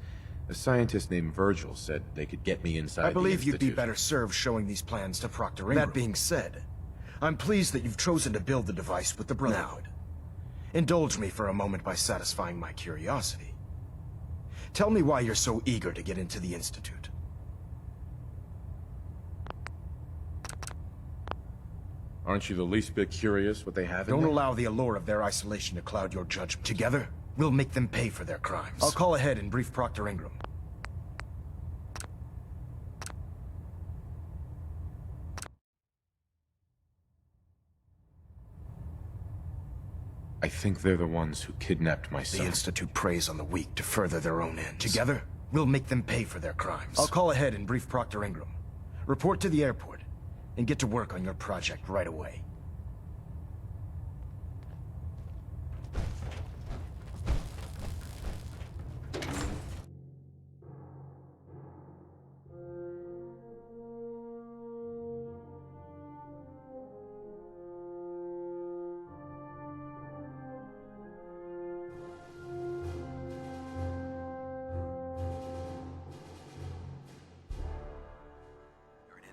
A scientist named Virgil said they could get me inside the Institute. I believe you'd be better served showing these plans to Proctor Ingram. That being said, I'm pleased that you've chosen to build the device with the Brotherhood. Now, indulge me for a moment by satisfying my curiosity. Tell me why you're so eager to get into the Institute. Aren't you the least bit curious what they have in there? Don't allow the allure of their isolation to cloud your judgment. Together, we'll make them pay for their crimes. I'll call ahead and brief Proctor Ingram. I think they're the ones who kidnapped my son. The Institute preys on the weak to further their own ends. Together, we'll make them pay for their crimes. I'll call ahead and brief Proctor Ingram. Report to the airport, and get to work on your project right away.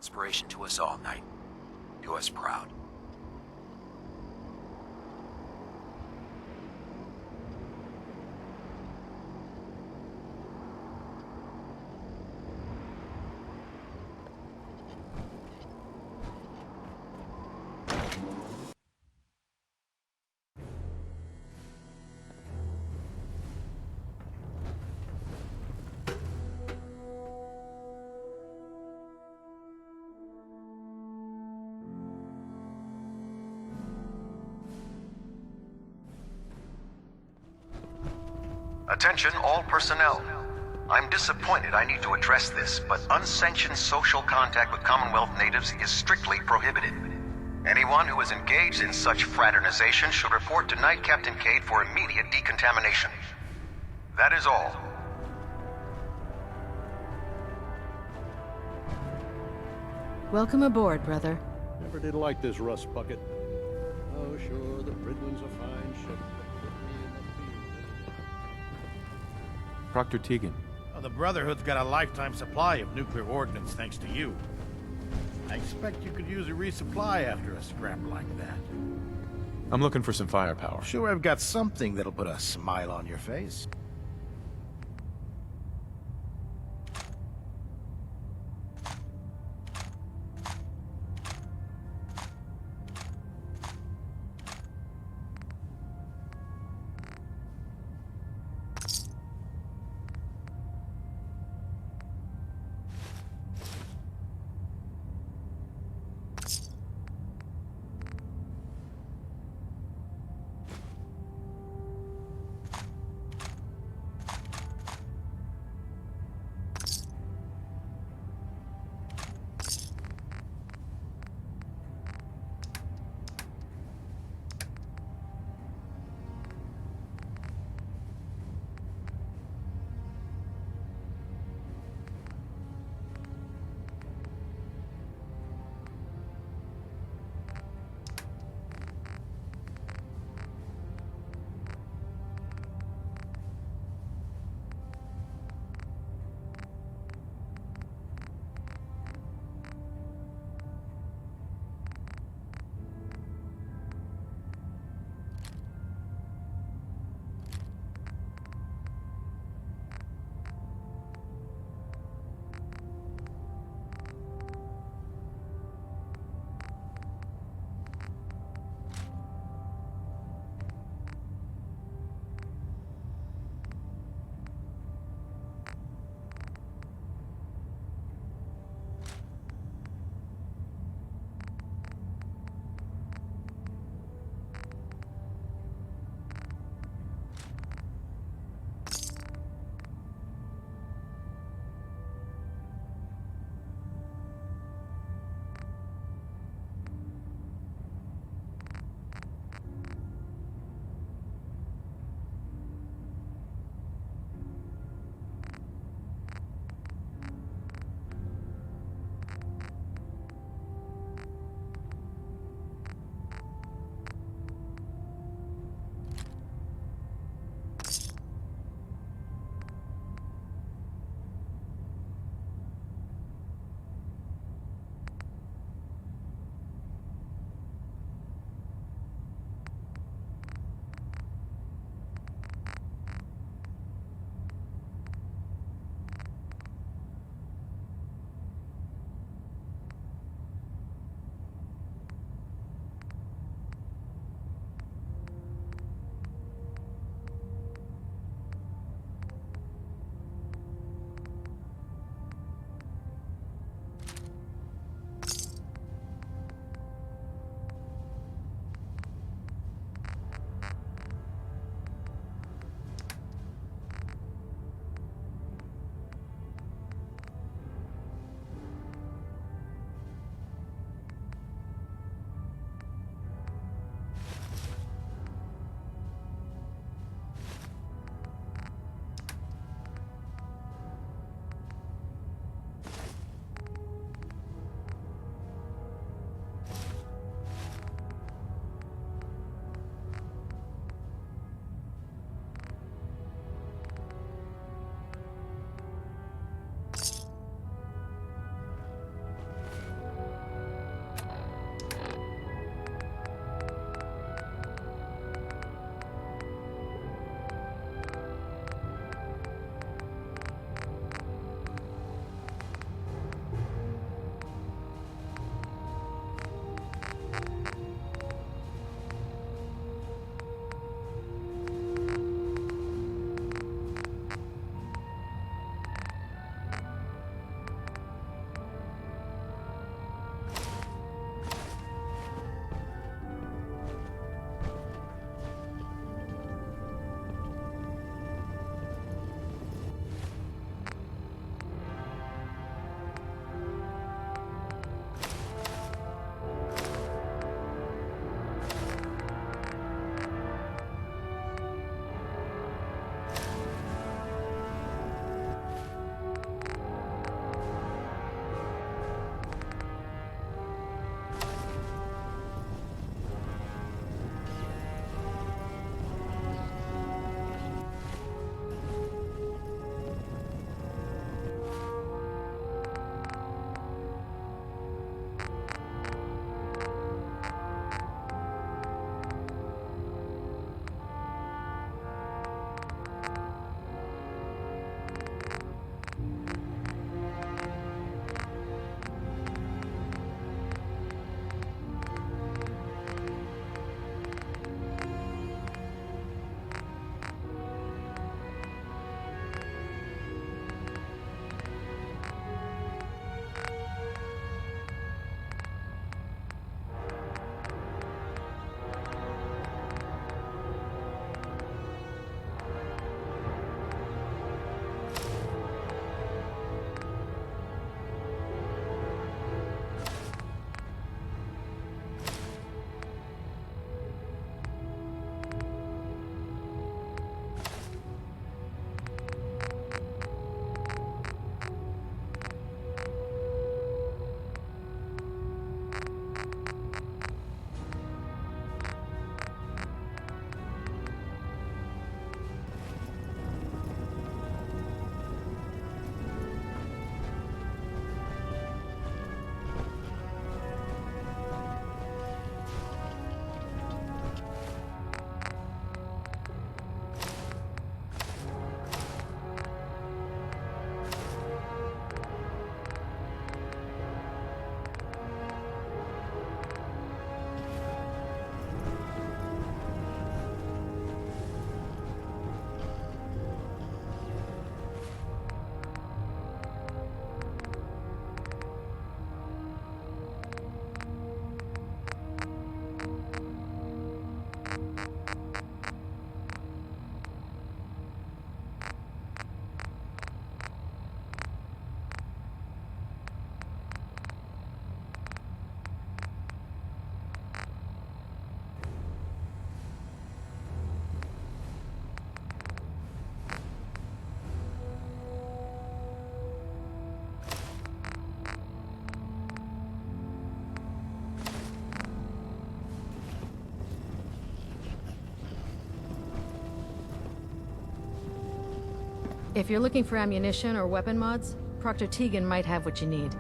Inspiration to us all, Knight. Do us proud. Attention all personnel. I'm disappointed I need to address this, but unsanctioned social contact with Commonwealth natives is strictly prohibited. Anyone who is engaged in such fraternization should report to Knight Captain Cade for immediate decontamination. That is all. Welcome aboard, brother. Never did like this rust bucket. Oh, sure, the Bridwin's a fine ship. Proctor Tegan. Well, the Brotherhood's got a lifetime supply of nuclear ordnance thanks to you. I expect you could use a resupply after a scrap like that. I'm looking for some firepower. Sure, I've got something that'll put a smile on your face. If you're looking for ammunition or weapon mods, Proctor Tegan might have what you need.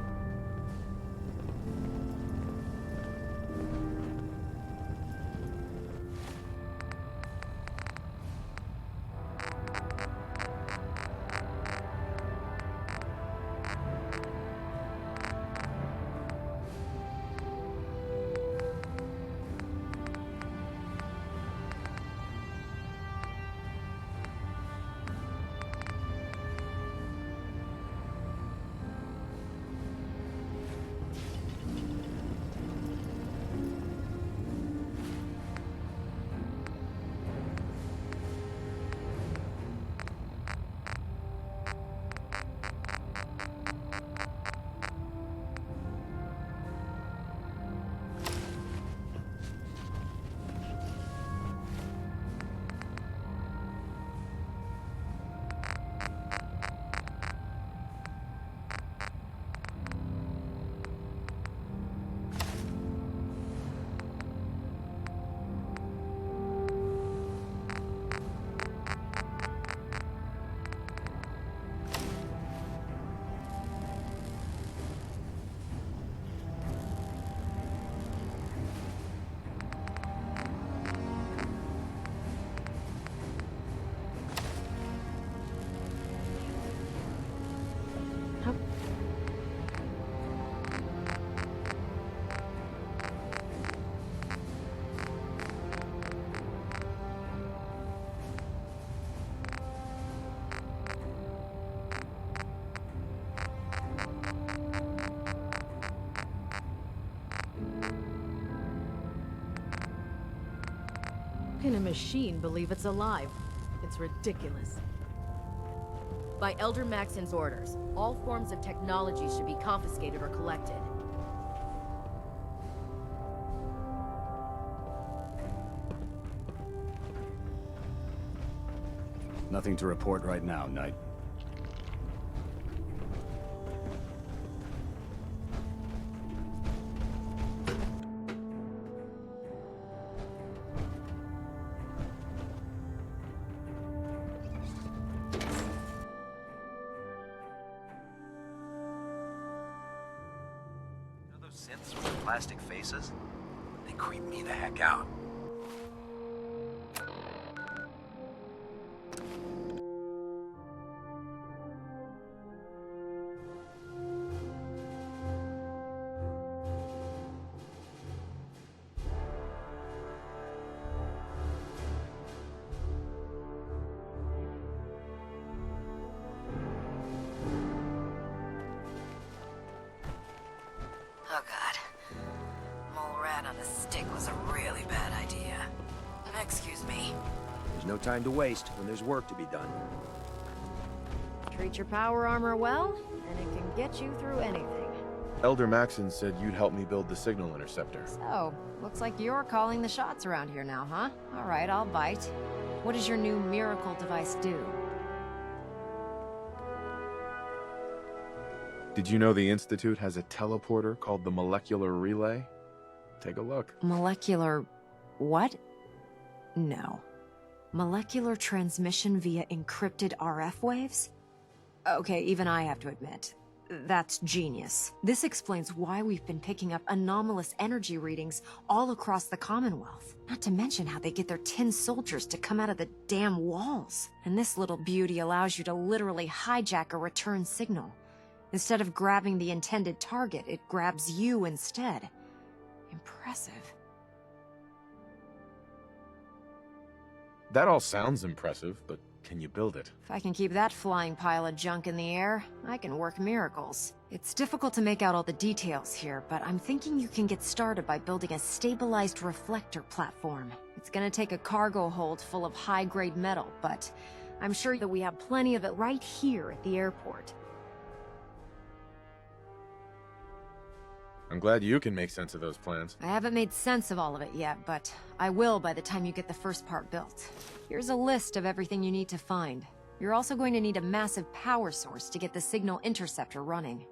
Can a machine believe it's alive? It's ridiculous. By Elder Maxon's orders, all forms of technology should be confiscated or collected. Nothing to report right now, Knight. Synths with plastic faces? They creep me the heck out. Oh god. Mole rat on a stick was a really bad idea. Excuse me. There's no time to waste when there's work to be done. Treat your power armor well, and it can get you through anything. Elder Maxon said you'd help me build the signal interceptor. So, looks like you're calling the shots around here now, huh? Alright, I'll bite. What does your new miracle device do? Did you know the Institute has a teleporter called the Molecular Relay? Take a look. Molecular... what? No. Molecular transmission via encrypted RF waves? Okay, even I have to admit, that's genius. This explains why we've been picking up anomalous energy readings all across the Commonwealth. Not to mention how they get their tin soldiers to come out of the damn walls. And this little beauty allows you to literally hijack a return signal. Instead of grabbing the intended target, it grabs you instead. Impressive. That all sounds impressive, but can you build it? If I can keep that flying pile of junk in the air, I can work miracles. It's difficult to make out all the details here, but I'm thinking you can get started by building a stabilized reflector platform. It's gonna take a cargo hold full of high-grade metal, but I'm sure that we have plenty of it right here at the airport. I'm glad you can make sense of those plans. I haven't made sense of all of it yet, but I will by the time you get the first part built. Here's a list of everything you need to find. You're also going to need a massive power source to get the signal interceptor running.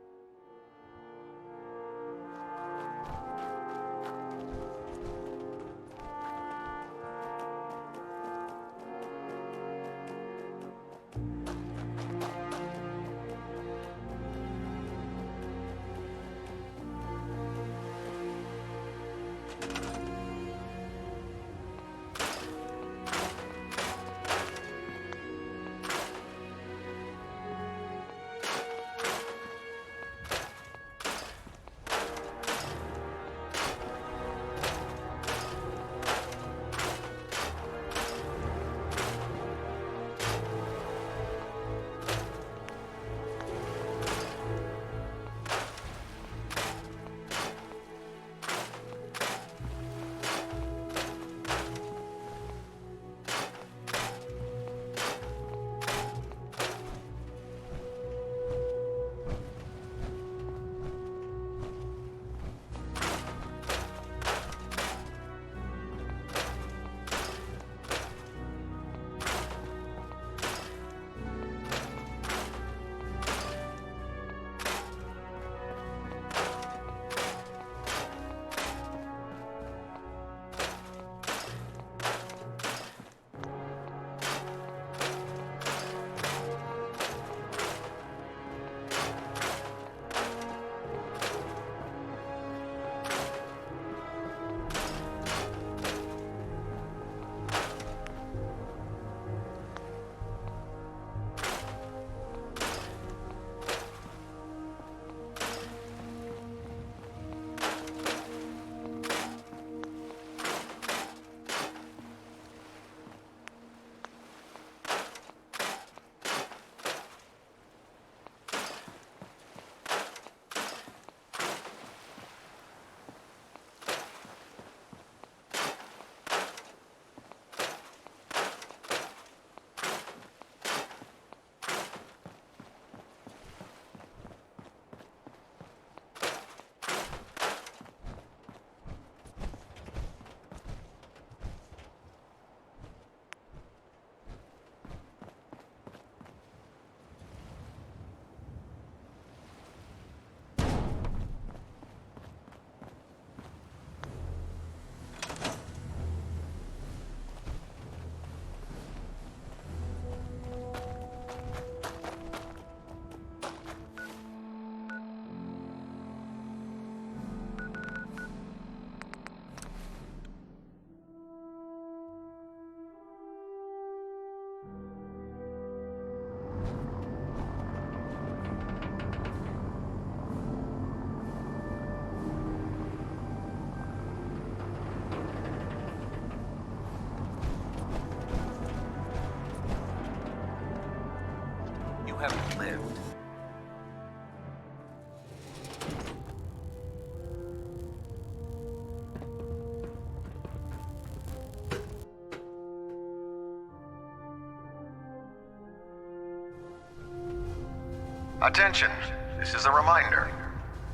Attention, this is a reminder.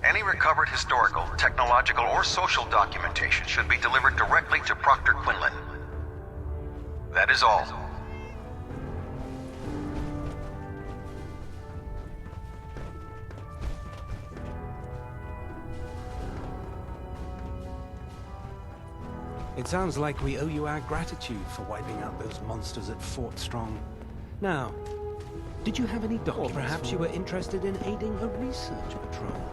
Any recovered historical, technological, or social documentation should be delivered directly to Proctor Quinlan. That is all. It sounds like we owe you our gratitude for wiping out those monsters at Fort Strong. Now, did you have any documents? Or perhaps you were interested in aiding a research patrol?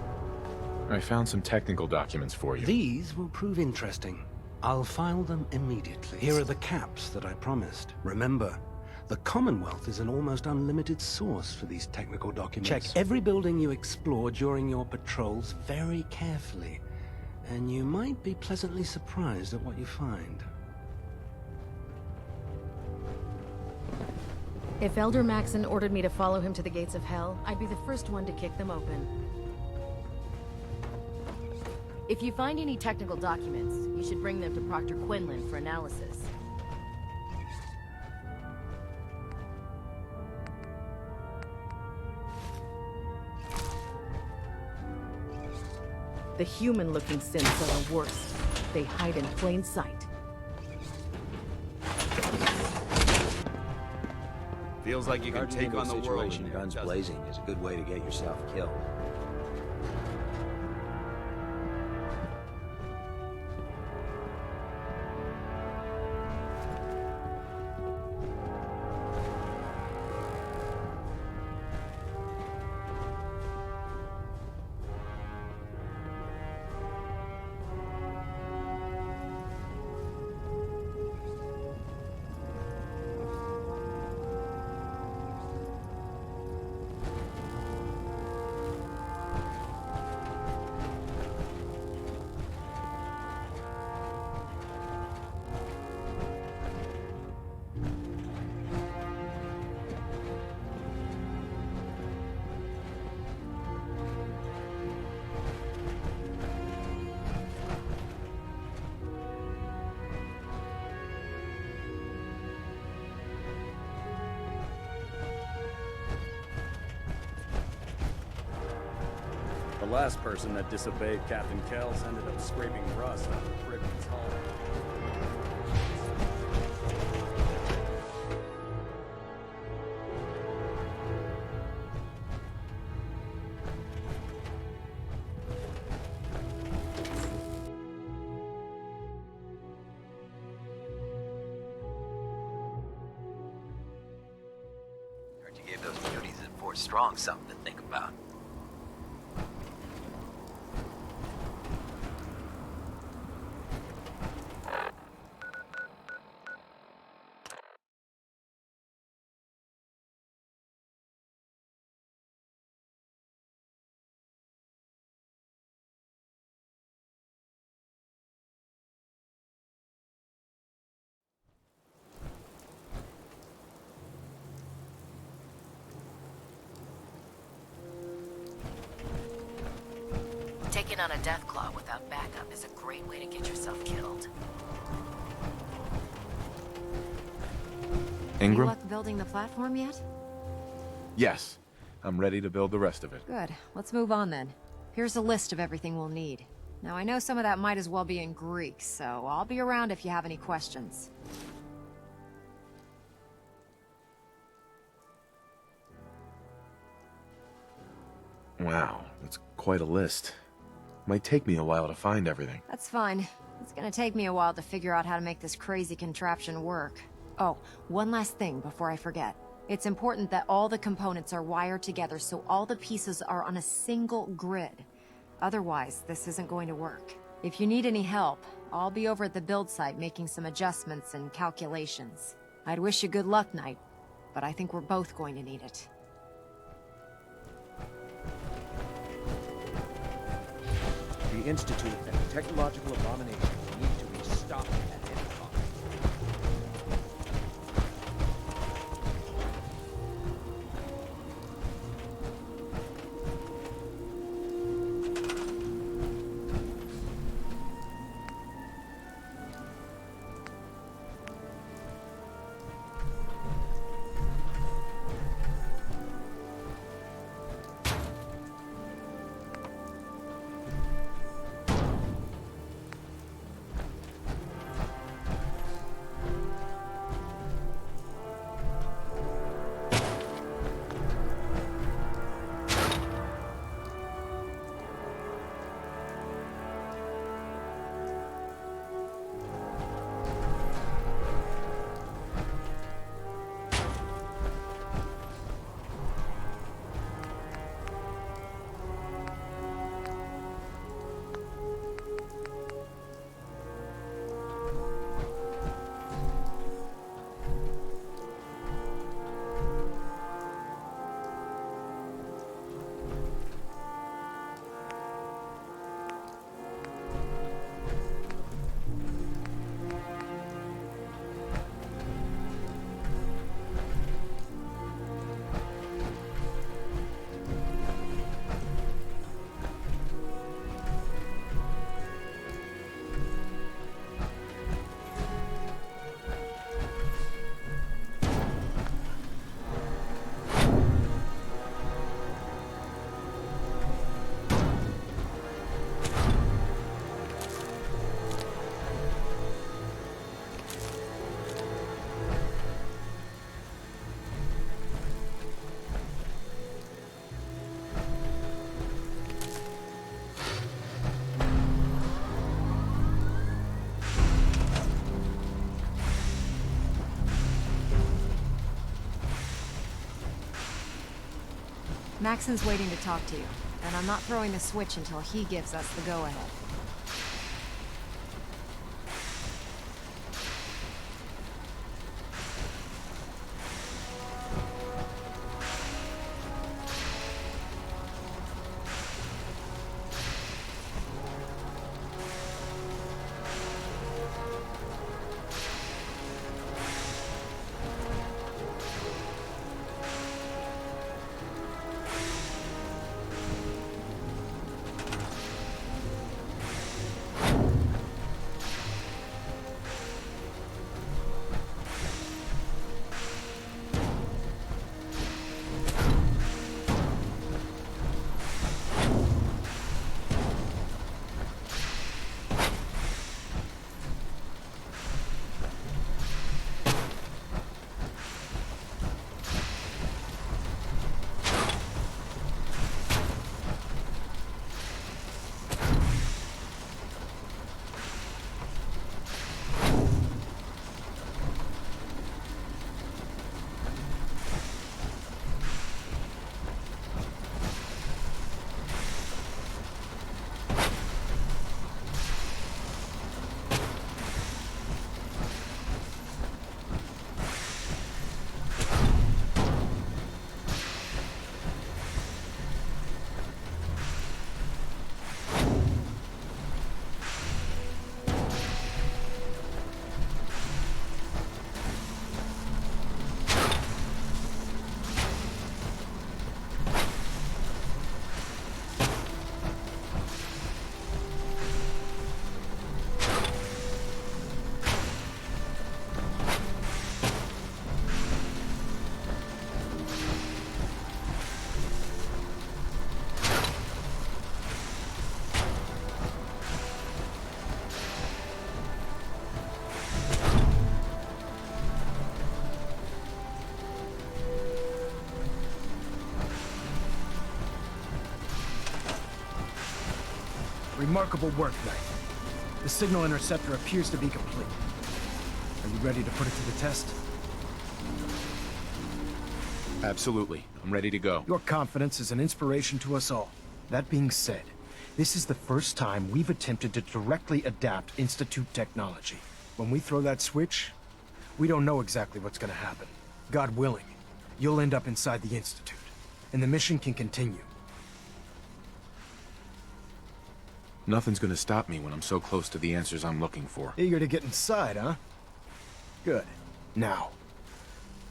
I found some technical documents for you. These will prove interesting. I'll file them immediately. Here are the caps that I promised. Remember, the Commonwealth is an almost unlimited source for these technical documents. Check every building you explore during your patrols very carefully, and you might be pleasantly surprised at what you find. If Elder Maxon ordered me to follow him to the gates of hell, I'd be the first one to kick them open. If you find any technical documents, you should bring them to Proctor Quinlan for analysis. The human-looking synths are the worst. They hide in plain sight. Feels like you can take on the world. Guns blazing is a good way to get yourself killed. The last person that disobeyed Captain Kells ended up scraping rust out of Brigman's hull. Heard you gave those beauties at Fort Strong something to think about. Taking on a Deathclaw without backup is a great way to get yourself killed. Ingram? Any luck building the platform yet? Yes. I'm ready to build the rest of it. Good. Let's move on then. Here's a list of everything we'll need. Now, I know some of that might as well be in Greek, so I'll be around if you have any questions. Wow, that's quite a list. Might take me a while to find everything. That's fine. It's gonna take me a while to figure out how to make this crazy contraption work. Oh, one last thing before I forget. It's important that all the components are wired together so all the pieces are on a single grid. Otherwise, this isn't going to work. If you need any help, I'll be over at the build site making some adjustments and calculations. I'd wish you good luck, Knight, but I think we're both going to need it. The Institute and the technological abominations need to be stopped at any cost. Maxon's waiting to talk to you, and I'm not throwing the switch until he gives us the go-ahead. Remarkable work, Knight. The signal interceptor appears to be complete. Are you ready to put it to the test? Absolutely. I'm ready to go. Your confidence is an inspiration to us all. That being said, this is the first time we've attempted to directly adapt Institute technology. When we throw that switch, we don't know exactly what's gonna happen. God willing, you'll end up inside the Institute, and the mission can continue. Nothing's gonna stop me when I'm so close to the answers I'm looking for. Eager to get inside, huh? Good. Now,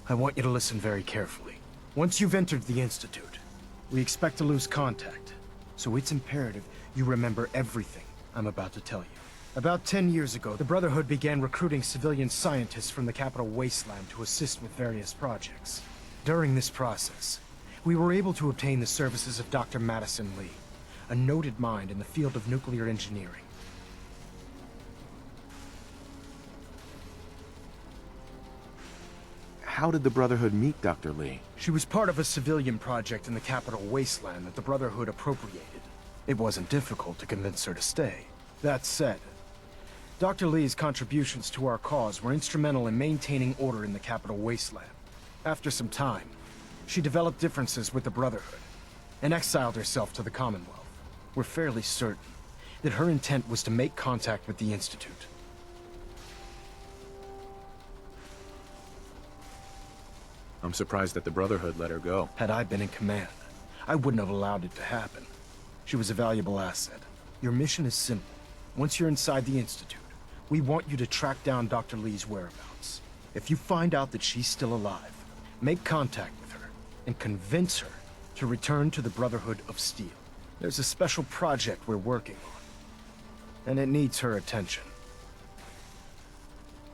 I want you to listen very carefully. Once you've entered the Institute, we expect to lose contact, so it's imperative you remember everything I'm about to tell you. About 10 years ago, the Brotherhood began recruiting civilian scientists from the capital wasteland to assist with various projects. During this process, we were able to obtain the services of Dr. Madison Lee, a noted mind in the field of nuclear engineering. How did the Brotherhood meet Dr. Lee? She was part of a civilian project in the capital wasteland that the Brotherhood appropriated. It wasn't difficult to convince her to stay. That said, Dr. Lee's contributions to our cause were instrumental in maintaining order in the capital wasteland. After some time, she developed differences with the Brotherhood and exiled herself to the Commonwealth. We're fairly certain that her intent was to make contact with the Institute. I'm surprised that the Brotherhood let her go. Had I been in command, I wouldn't have allowed it to happen. She was a valuable asset. Your mission is simple. Once you're inside the Institute, we want you to track down Dr. Lee's whereabouts. If you find out that she's still alive, make contact with her and convince her to return to the Brotherhood of Steel. There's a special project we're working on, and it needs her attention.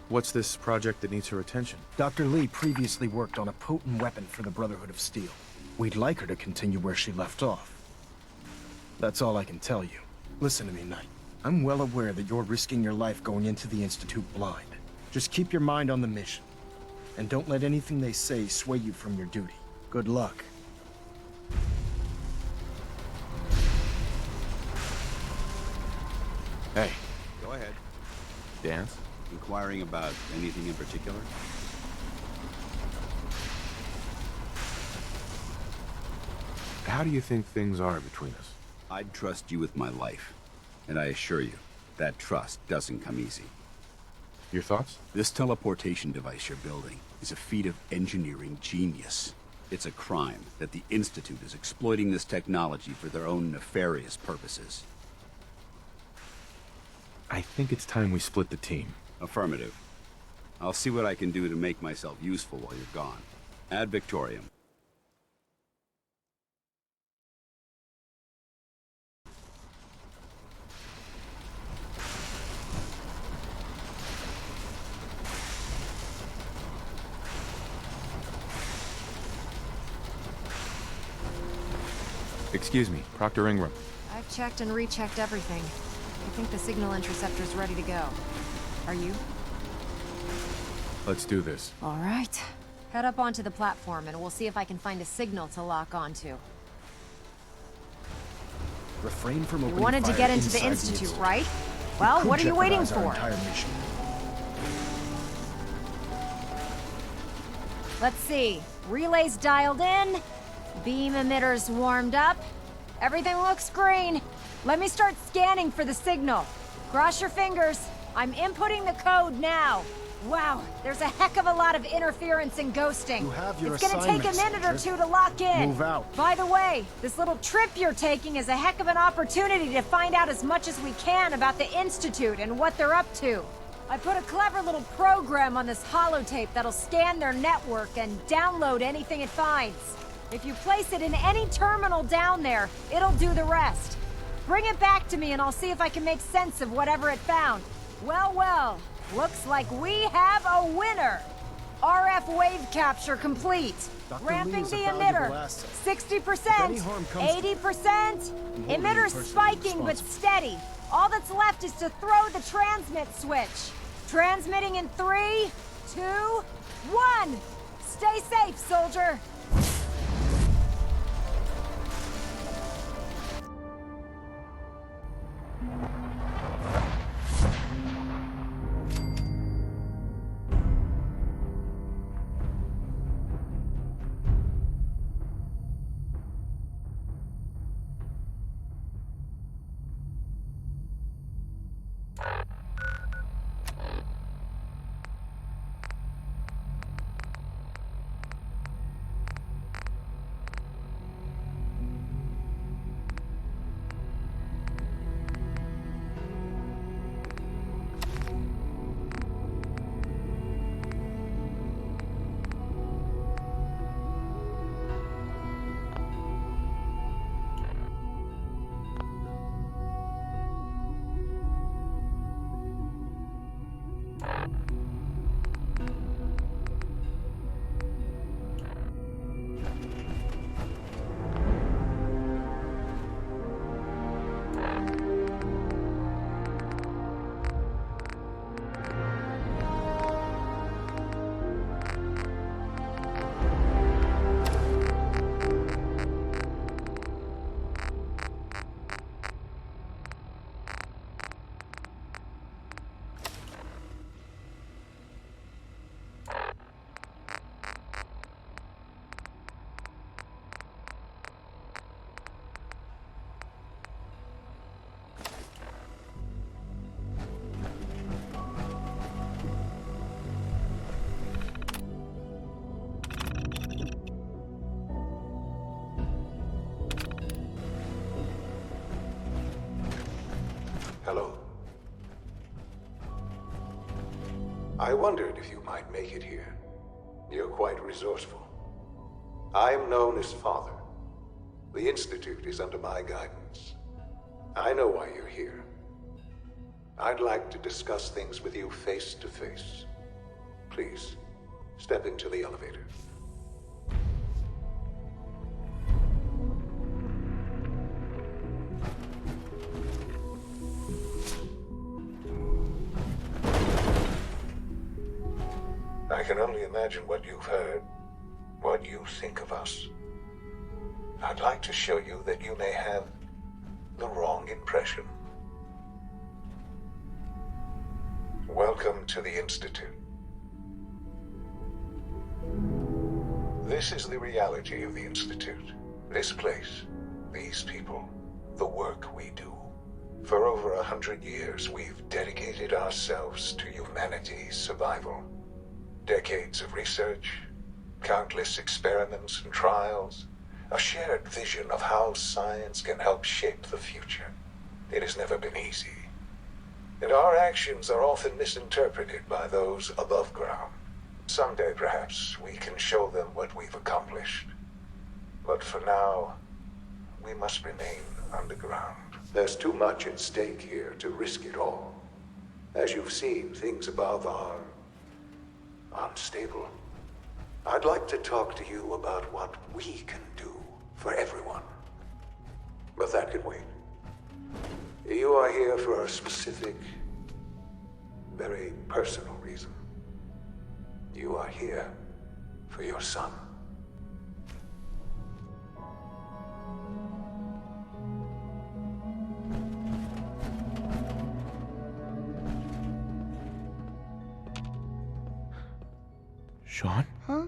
What's this project that needs her attention? Dr. Lee previously worked on a potent weapon for the Brotherhood of Steel. We'd like her to continue where she left off. That's all I can tell you. Listen to me, Knight. I'm well aware that you're risking your life going into the Institute blind. Just keep your mind on the mission, and don't let anything they say sway you from your duty. Good luck. Hey. Go ahead. Danse? Inquiring about anything in particular? How do you think things are between us? I'd trust you with my life. And I assure you, that trust doesn't come easy. Your thoughts? This teleportation device you're building is a feat of engineering genius. It's a crime that the Institute is exploiting this technology for their own nefarious purposes. I think it's time we split the team. Affirmative. I'll see what I can do to make myself useful while you're gone. Ad Victoriam. Excuse me, Proctor Ingram. I've checked and rechecked everything. I think the signal interceptor's ready to go. Are you? Let's do this. All right. Head up onto the platform and we'll see if I can find a signal to lock onto. Refrain from opening You wanted to fire get into the inside Institute, right? Well, what are you waiting jeopardize our for? entire mission. Let's see. Relays dialed in. Beam emitters warmed up. Everything looks green. Let me start scanning for the signal. Cross your fingers. I'm inputting the code now. Wow, there's a heck of a lot of interference and ghosting. You have your It's gonna take a minute or two to lock in. Move out. By the way, this little trip you're taking is a heck of an opportunity to find out as much as we can about the Institute and what they're up to. I put a clever little program on this holotape that'll scan their network and download anything it finds. If you place it in any terminal down there, it'll do the rest. Bring it back to me and I'll see if I can make sense of whatever it found. Well, well, looks like we have a winner. RF wave capture complete. Dr. Ramping Lee the is a valuable emitter. asset. 60%, any harm comes to 80%. Emitter spiking but steady. All that's left is to throw the transmit switch. Transmitting in 3, 2, 1. Stay safe, soldier. Hello. I wondered if you might make it here. You're quite resourceful. I am known as Father. The Institute is under my guidance. I know why you're here. I'd like to discuss things with you face to face. Please, step into the elevator. I can only imagine what you've heard, what you think of us. I'd like to show you that you may have the wrong impression. Welcome to the Institute. This is the reality of the Institute. This place, these people, the work we do. For over 100 years, we've dedicated ourselves to humanity's survival. Decades of research, countless experiments and trials, a shared vision of how science can help shape the future. It has never been easy. And our actions are often misinterpreted by those above ground. Someday, perhaps, we can show them what we've accomplished. But for now, we must remain underground. There's too much at stake here to risk it all. As you've seen, things above are unstable. I'd like to talk to you about what we can do for everyone. But that can wait. You are here for a specific, very personal reason. You are here for your son. Sean? Huh?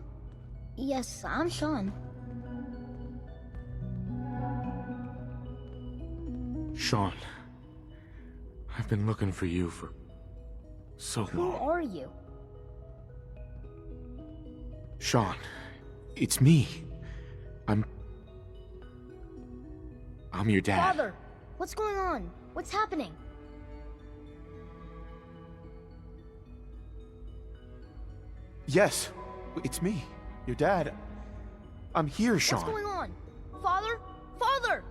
Yes, I'm Sean. Sean. I've been looking for you for so long. Who are you? Sean, it's me. I'm your dad. Father, what's going on? What's happening? Yes, it's me, your dad. I'm here, Sean. What's going on? Father? Father!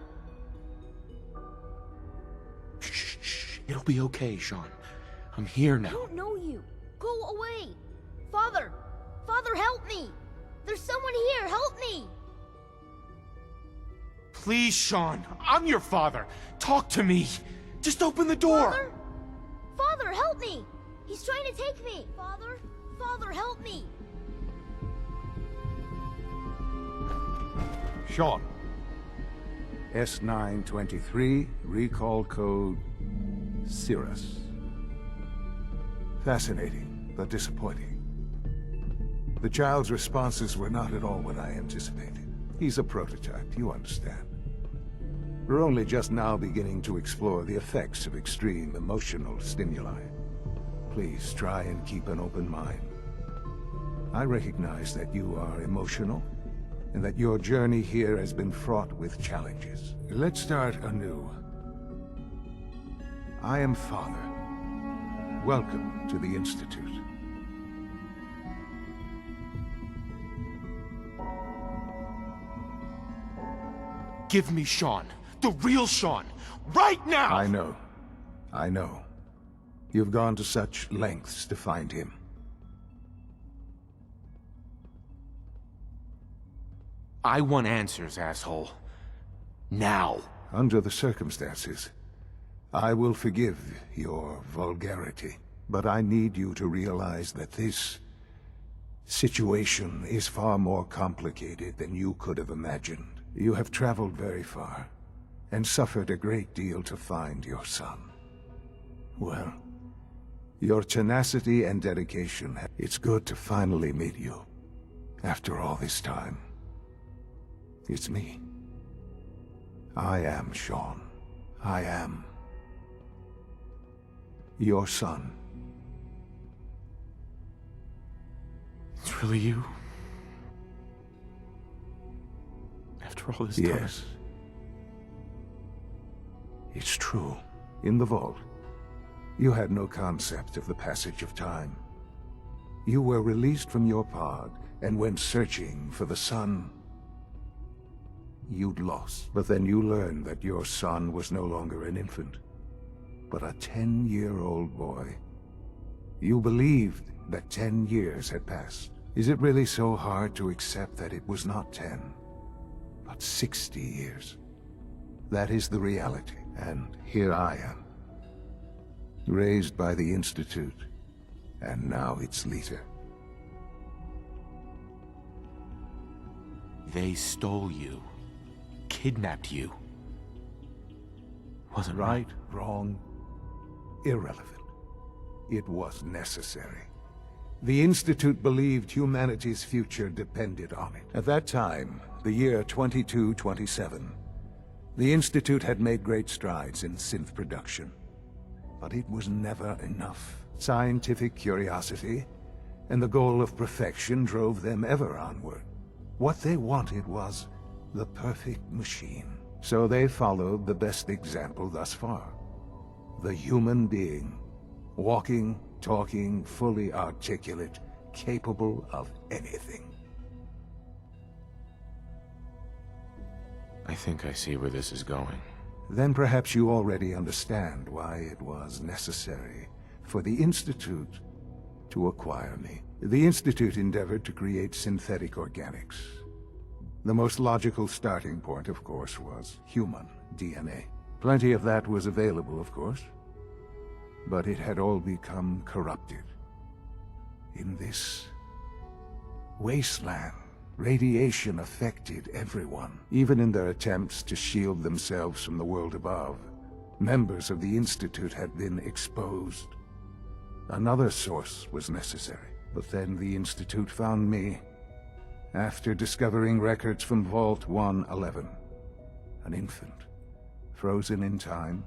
Shh, it'll be okay, Sean. I'm here now. I don't know you. Go away. Father! Father, help me! There's someone here, help me! Please, Sean, I'm your father. Talk to me. Just open the door. Father? Father, help me! He's trying to take me! Father? Father, help me! Sean. S923, recall code Cirrus. Fascinating, but disappointing. The child's responses were not at all what I anticipated. He's a prototype, you understand. We're only just now beginning to explore the effects of extreme emotional stimuli. Please try and keep an open mind. I recognize that you are emotional, and that your journey here has been fraught with challenges. Let's start anew. I am Father. Welcome to the Institute. Give me Sean. The real Sean. Right now! I know. I know. You've gone to such lengths to find him. I want answers, asshole. Now. Under the circumstances, I will forgive your vulgarity. But I need you to realize that this situation is far more complicated than you could have imagined. You have traveled very far, and suffered a great deal to find your son. Well, your tenacity and dedication, it's good to finally meet you. After all this time. It's me. I am Sean. I am your son. It's really you? After all this time? Yes. It's true. In the vault, you had no concept of the passage of time. You were released from your pod and went searching for the sun you'd lost. But then you learned that your son was no longer an infant, but a 10-year-old boy. You believed that 10 years had passed. Is it really so hard to accept that it was not 10, but 60 years? That is the reality, and here I am. Raised by the Institute, and now its leader. They stole you. Kidnapped you. Wasn't right, wrong, irrelevant. It was necessary. The Institute believed humanity's future depended on it. At that time, the year 2227. The Institute had made great strides in synth production, but it was never enough. Scientific curiosity and the goal of perfection drove them ever onward. What they wanted was the perfect machine. So they followed the best example thus far. The human being. Walking, talking, fully articulate, capable of anything. I think I see where this is going. Then perhaps you already understand why it was necessary for the Institute to acquire me. The Institute endeavored to create synthetic organics. The most logical starting point, of course, was human DNA. Plenty of that was available, of course, but it had all become corrupted. In this wasteland, radiation affected everyone, even in their attempts to shield themselves from the world above. Members of the Institute had been exposed. Another source was necessary, but then the Institute found me after discovering records from Vault 111. An infant, frozen in time,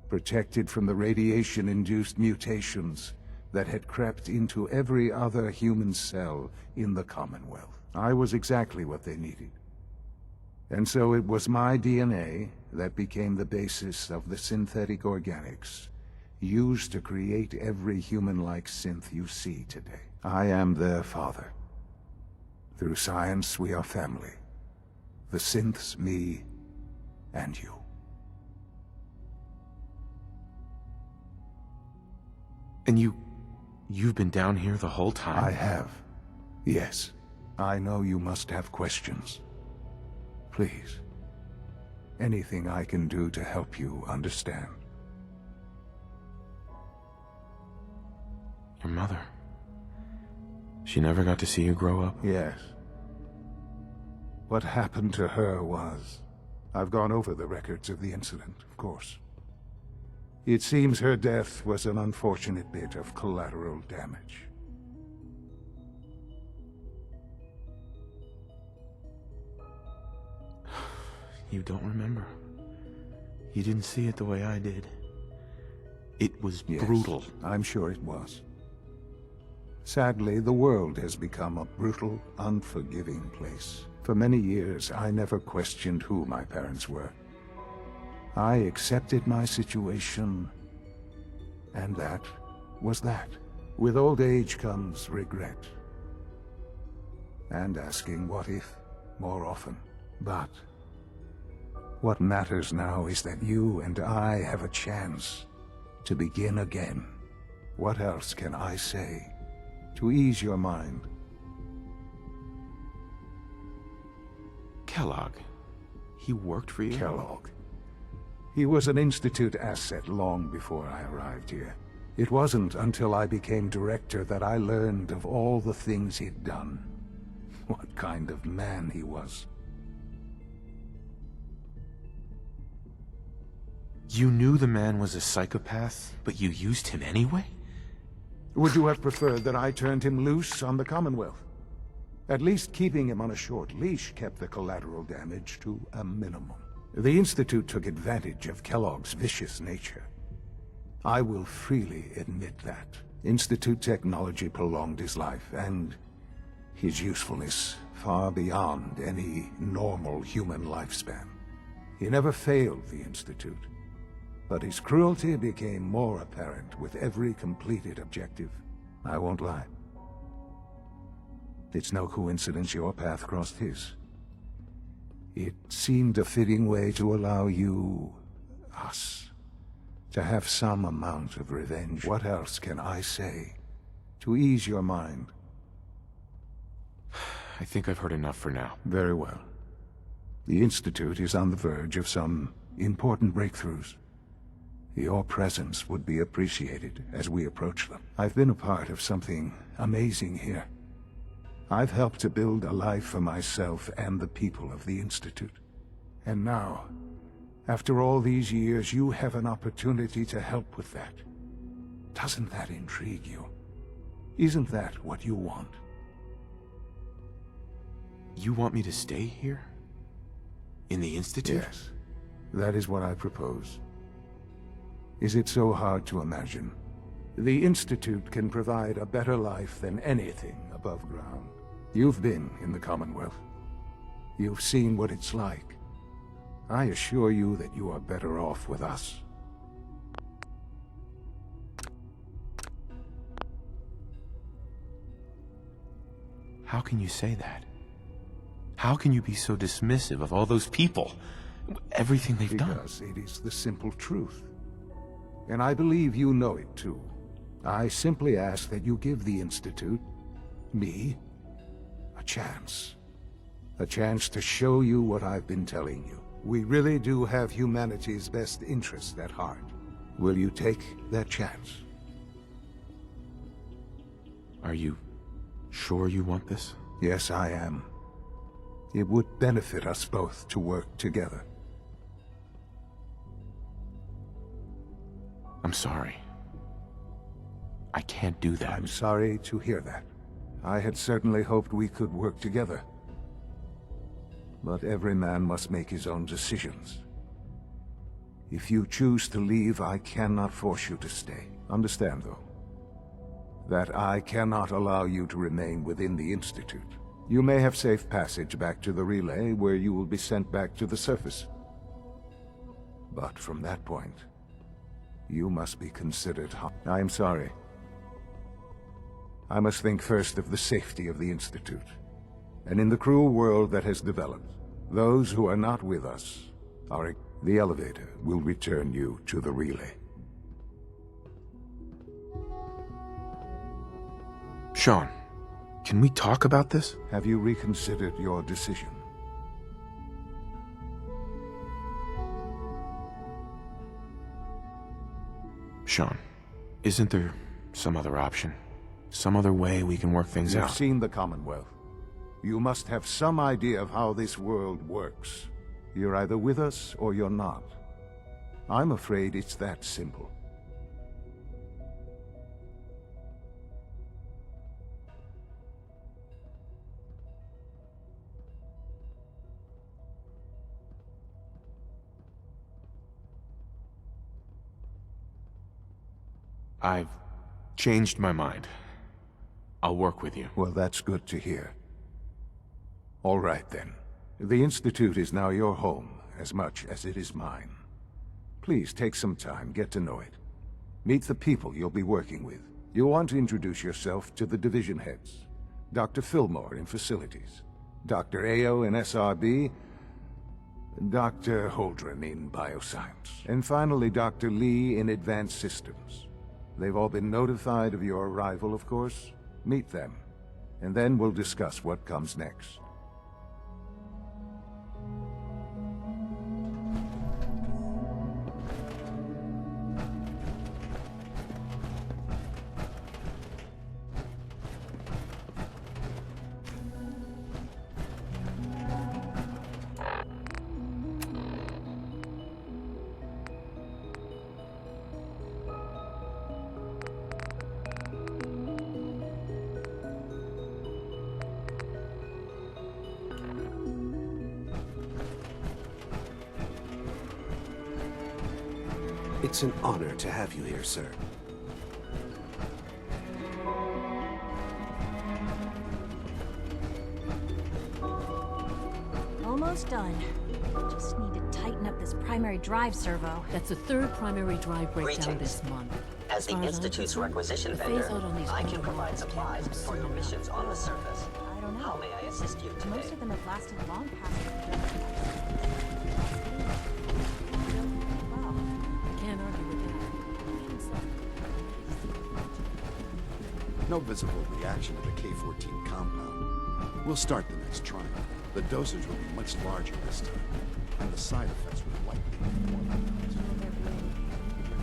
protected from the radiation-induced mutations that had crept into every other human cell in the Commonwealth. I was exactly what they needed. And so it was my DNA that became the basis of the synthetic organics used to create every human-like synth you see today. I am their father. Through science, we are family. The synths, me, and you. And you've been down here the whole time? I have. Yes. I know you must have questions. Please. Anything I can do to help you understand. Your mother. She never got to see you grow up? Yes. What happened to her was... I've gone over the records of the incident, of course. It seems her death was an unfortunate bit of collateral damage. You don't remember. You didn't see it the way I did. It was brutal. I'm sure it was. Sadly, the world has become a brutal, unforgiving place. For many years, I never questioned who my parents were. I accepted my situation, and that was that. With old age comes regret. And asking what if more often. But what matters now is that you and I have a chance to begin again. What else can I say to ease your mind? Kellogg. He worked for you? Kellogg. He was an Institute asset long before I arrived here. It wasn't until I became director that I learned of all the things he'd done. What kind of man he was. You knew the man was a psychopath, but you used him anyway? Would you have preferred that I turned him loose on the Commonwealth? At least keeping him on a short leash kept the collateral damage to a minimum. The Institute took advantage of Kellogg's vicious nature. I will freely admit that. Institute technology prolonged his life, and his usefulness far beyond any normal human lifespan. He never failed the Institute, but his cruelty became more apparent with every completed objective. I won't lie. It's no coincidence your path crossed his. It seemed a fitting way to allow you, us, to have some amount of revenge. What else can I say to ease your mind? I think I've heard enough for now. Very well. The Institute is on the verge of some important breakthroughs. Your presence would be appreciated as we approach them. I've been a part of something amazing here. I've helped to build a life for myself and the people of the Institute. And now, after all these years, you have an opportunity to help with that. Doesn't that intrigue you? Isn't that what you want? You want me to stay here? In the Institute? Yes. That is what I propose. Is it so hard to imagine? The Institute can provide a better life than anything above ground. You've been in the Commonwealth. You've seen what it's like. I assure you that you are better off with us. How can you say that? How can you be so dismissive of all those people? Everything they've done? Because it is the simple truth. And I believe you know it too. I simply ask that you give the Institute, me, a chance. A chance to show you what I've been telling you. We really do have humanity's best interest at heart. Will you take that chance? Are you sure you want this? Yes, I am. It would benefit us both to work together. I'm sorry. I can't do that. I'm sorry to hear that. I had certainly hoped we could work together. But every man must make his own decisions. If you choose to leave, I cannot force you to stay. Understand, though, that I cannot allow you to remain within the Institute. You may have safe passage back to the relay, where you will be sent back to the surface. But from that point, you must be considered I am sorry. I must think first of the safety of the Institute. And in the cruel world that has developed, those who are not with us are... The elevator will return you to the relay. Sean, can we talk about this? Have you reconsidered your decision? Sean, isn't there some other option? Some other way we can work things out? You've seen the Commonwealth. You must have some idea of how this world works. You're either with us or you're not. I'm afraid it's that simple. I've changed my mind. I'll work with you. Well, that's good to hear. All right, then. The Institute is now your home, as much as it is mine. Please take some time, get to know it. Meet the people you'll be working with. You'll want to introduce yourself to the division heads. Dr. Fillmore in Facilities, Dr. Ayo in SRB, Dr. Holdren in Bioscience, and finally Dr. Lee in Advanced Systems. They've all been notified of your arrival, of course. Meet them, and then we'll discuss what comes next. It's an honor to have you here, sir. Almost done. Just need to tighten up this primary drive servo. That's the third primary drive breakdown this month. As the Institute's requisition vendor, I can provide supplies for your missions on the surface. I don't know. How may I assist you today? Most of them have lasted long past the Can't argue with that. No visible reaction to the K-14 compound. We'll start the next trial. The dosage will be much larger this time, and the side effects will likely be more pronounced.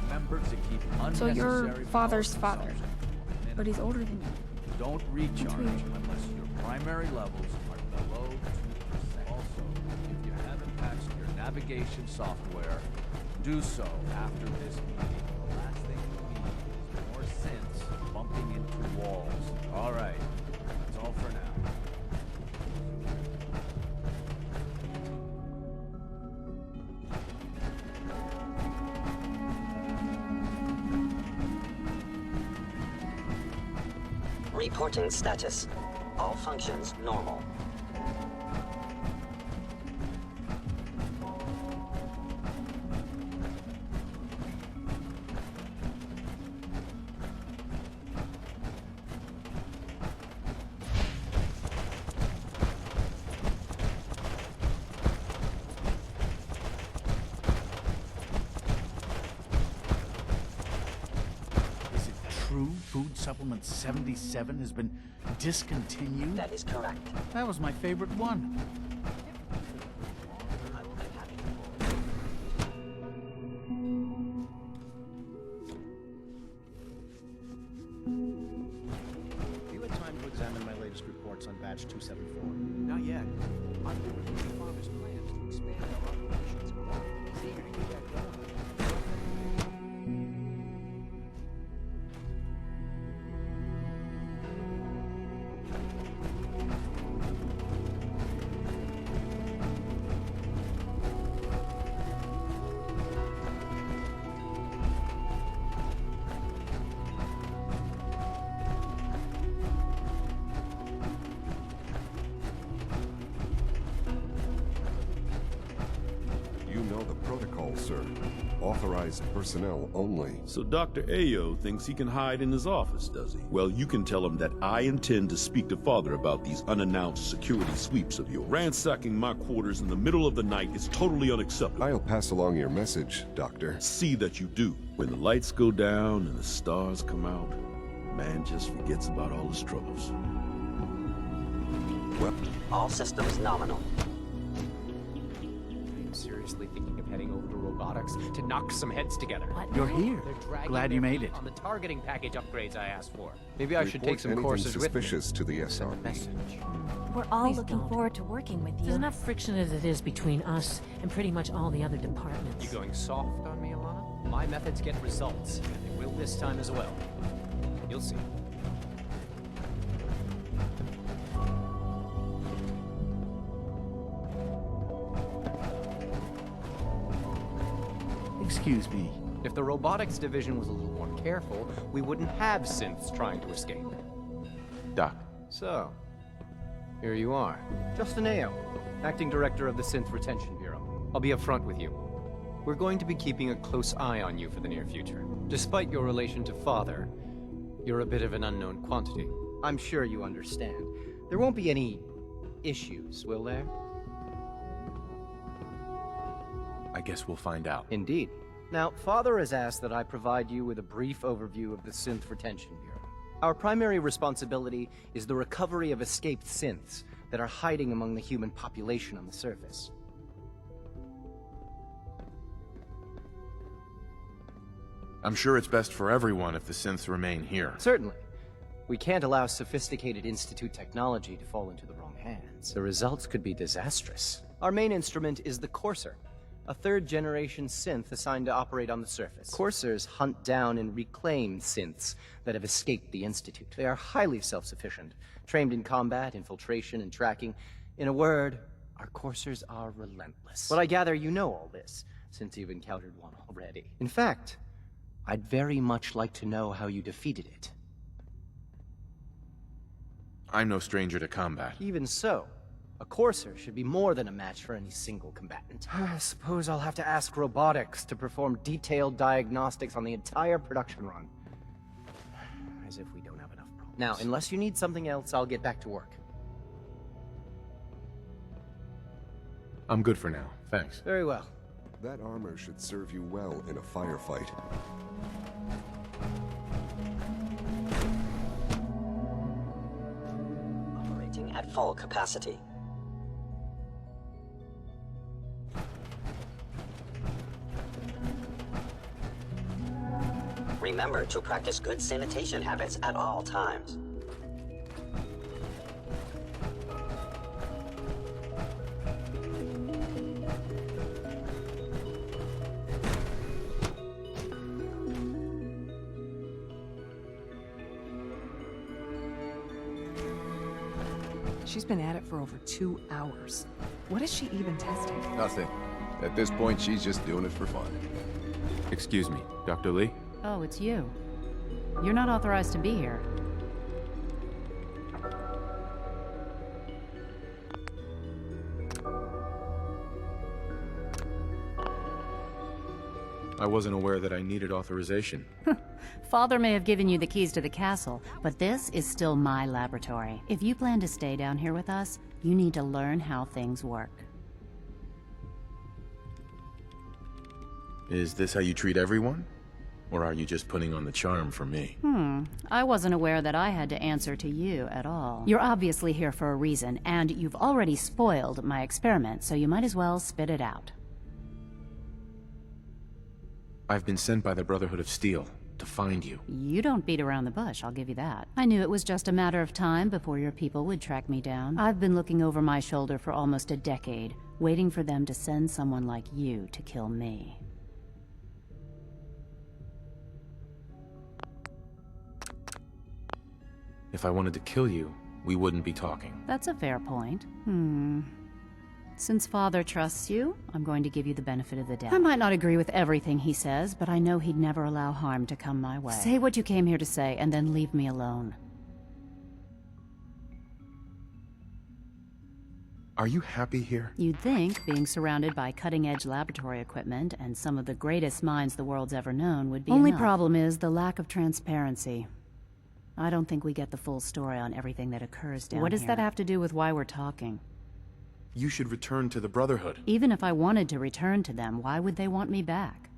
Remember to keep So your unnecessary father's power father, consumption but he's older than you. Don't recharge unless your primary levels are below 2%. Also, if you haven't patched your navigation software, do so after this meeting. The last thing we need is more synths bumping into walls. All right, that's all for now. Reporting status. All functions normal. Food Supplement 77 has been discontinued? That is correct. That was my favorite one. Have you had time to examine my latest reports on Batch 274? Not yet. I'm reviewing the Father's plans to expand our operations abroad. Is eager to get that going. You know the protocol, sir. Authorized personnel only. So Dr. Ayo thinks he can hide in his office, does he? Well, you can tell him that I intend to speak to Father about these unannounced security sweeps of yours. Ransacking my quarters in the middle of the night is totally unacceptable. I'll pass along your message, Doctor. See that you do. When the lights go down and the stars come out, man just forgets about all his troubles. Well, all systems nominal. Seriously thinking of heading over to robotics to knock some heads together. You're here. They're dragging Glad you made it. on the targeting package upgrades I asked for. Maybe I should report take some anything courses with me. suspicious to the SRB. We're all looking forward to working with you. There's enough friction as it is between us and pretty much all the other departments. You going soft on me, Alana? My methods get results, and they will this time as well. You'll see. Excuse me. If the robotics division was a little more careful, we wouldn't have synths trying to escape. Doc. So, here you are. Justin Ayo, Acting Director of the Synth Retention Bureau. I'll be upfront with you. We're going to be keeping a close eye on you for the near future. Despite your relation to Father, you're a bit of an unknown quantity. I'm sure you understand. There won't be any issues, will there? I guess we'll find out. Indeed. Now, Father has asked that I provide you with a brief overview of the Synth Retention Bureau. Our primary responsibility is the recovery of escaped synths that are hiding among the human population on the surface. I'm sure it's best for everyone if the synths remain here. Certainly. We can't allow sophisticated Institute technology to fall into the wrong hands. The results could be disastrous. Our main instrument is the Courser, a third-generation synth assigned to operate on the surface. Coursers hunt down and reclaim synths that have escaped the Institute. They are highly self-sufficient, trained in combat, infiltration, and tracking. In a word, our Coursers are relentless. But I gather you know all this, since you've encountered one already. In fact, I'd very much like to know how you defeated it. I'm no stranger to combat. Even so, a Courser should be more than a match for any single combatant. I suppose I'll have to ask robotics to perform detailed diagnostics on the entire production run. As if we don't have enough problems. Now, unless you need something else, I'll get back to work. I'm good for now, thanks. Very well. That armor should serve you well in a firefight. Operating at full capacity. Remember to practice good sanitation habits at all times. She's been at it for over 2 hours. What is she even testing? Nothing. At this point, she's just doing it for fun. Excuse me, Dr. Lee? Oh, it's you. You're not authorized to be here. I wasn't aware that I needed authorization. Father may have given you the keys to the castle, but this is still my laboratory. If you plan to stay down here with us, you need to learn how things work. Is this how you treat everyone? Or are you just putting on the charm for me? I wasn't aware that I had to answer to you at all. You're obviously here for a reason, and you've already spoiled my experiment, so you might as well spit it out. I've been sent by the Brotherhood of Steel to find you. You don't beat around the bush, I'll give you that. I knew it was just a matter of time before your people would track me down. I've been looking over my shoulder for almost a decade, waiting for them to send someone like you to kill me. If I wanted to kill you, we wouldn't be talking. That's a fair point. Since Father trusts you, I'm going to give you the benefit of the doubt. I might not agree with everything he says, but I know he'd never allow harm to come my way. Say what you came here to say, and then leave me alone. Are you happy here? You'd think being surrounded by cutting-edge laboratory equipment and some of the greatest minds the world's ever known would be enough. Only problem is the lack of transparency. I don't think we get the full story on everything that occurs down here. What does that have to do with why we're talking? You should return to the Brotherhood. Even if I wanted to return to them, why would they want me back?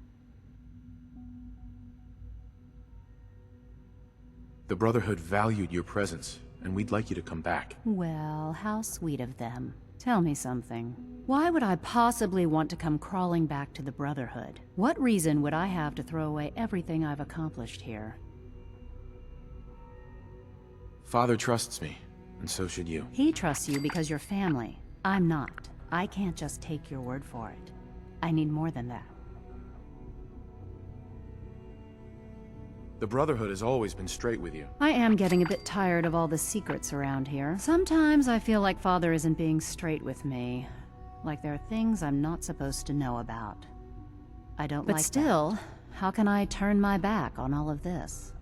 The Brotherhood valued your presence, and we'd like you to come back. Well, how sweet of them. Tell me something. Why would I possibly want to come crawling back to the Brotherhood? What reason would I have to throw away everything I've accomplished here? Father trusts me, and so should you. He trusts you because you're family. I'm not. I can't just take your word for it. I need more than that. The Brotherhood has always been straight with you. I am getting a bit tired of all the secrets around here. Sometimes I feel like Father isn't being straight with me. Like there are things I'm not supposed to know about. I don't like that. But still, how can I turn my back on all of this?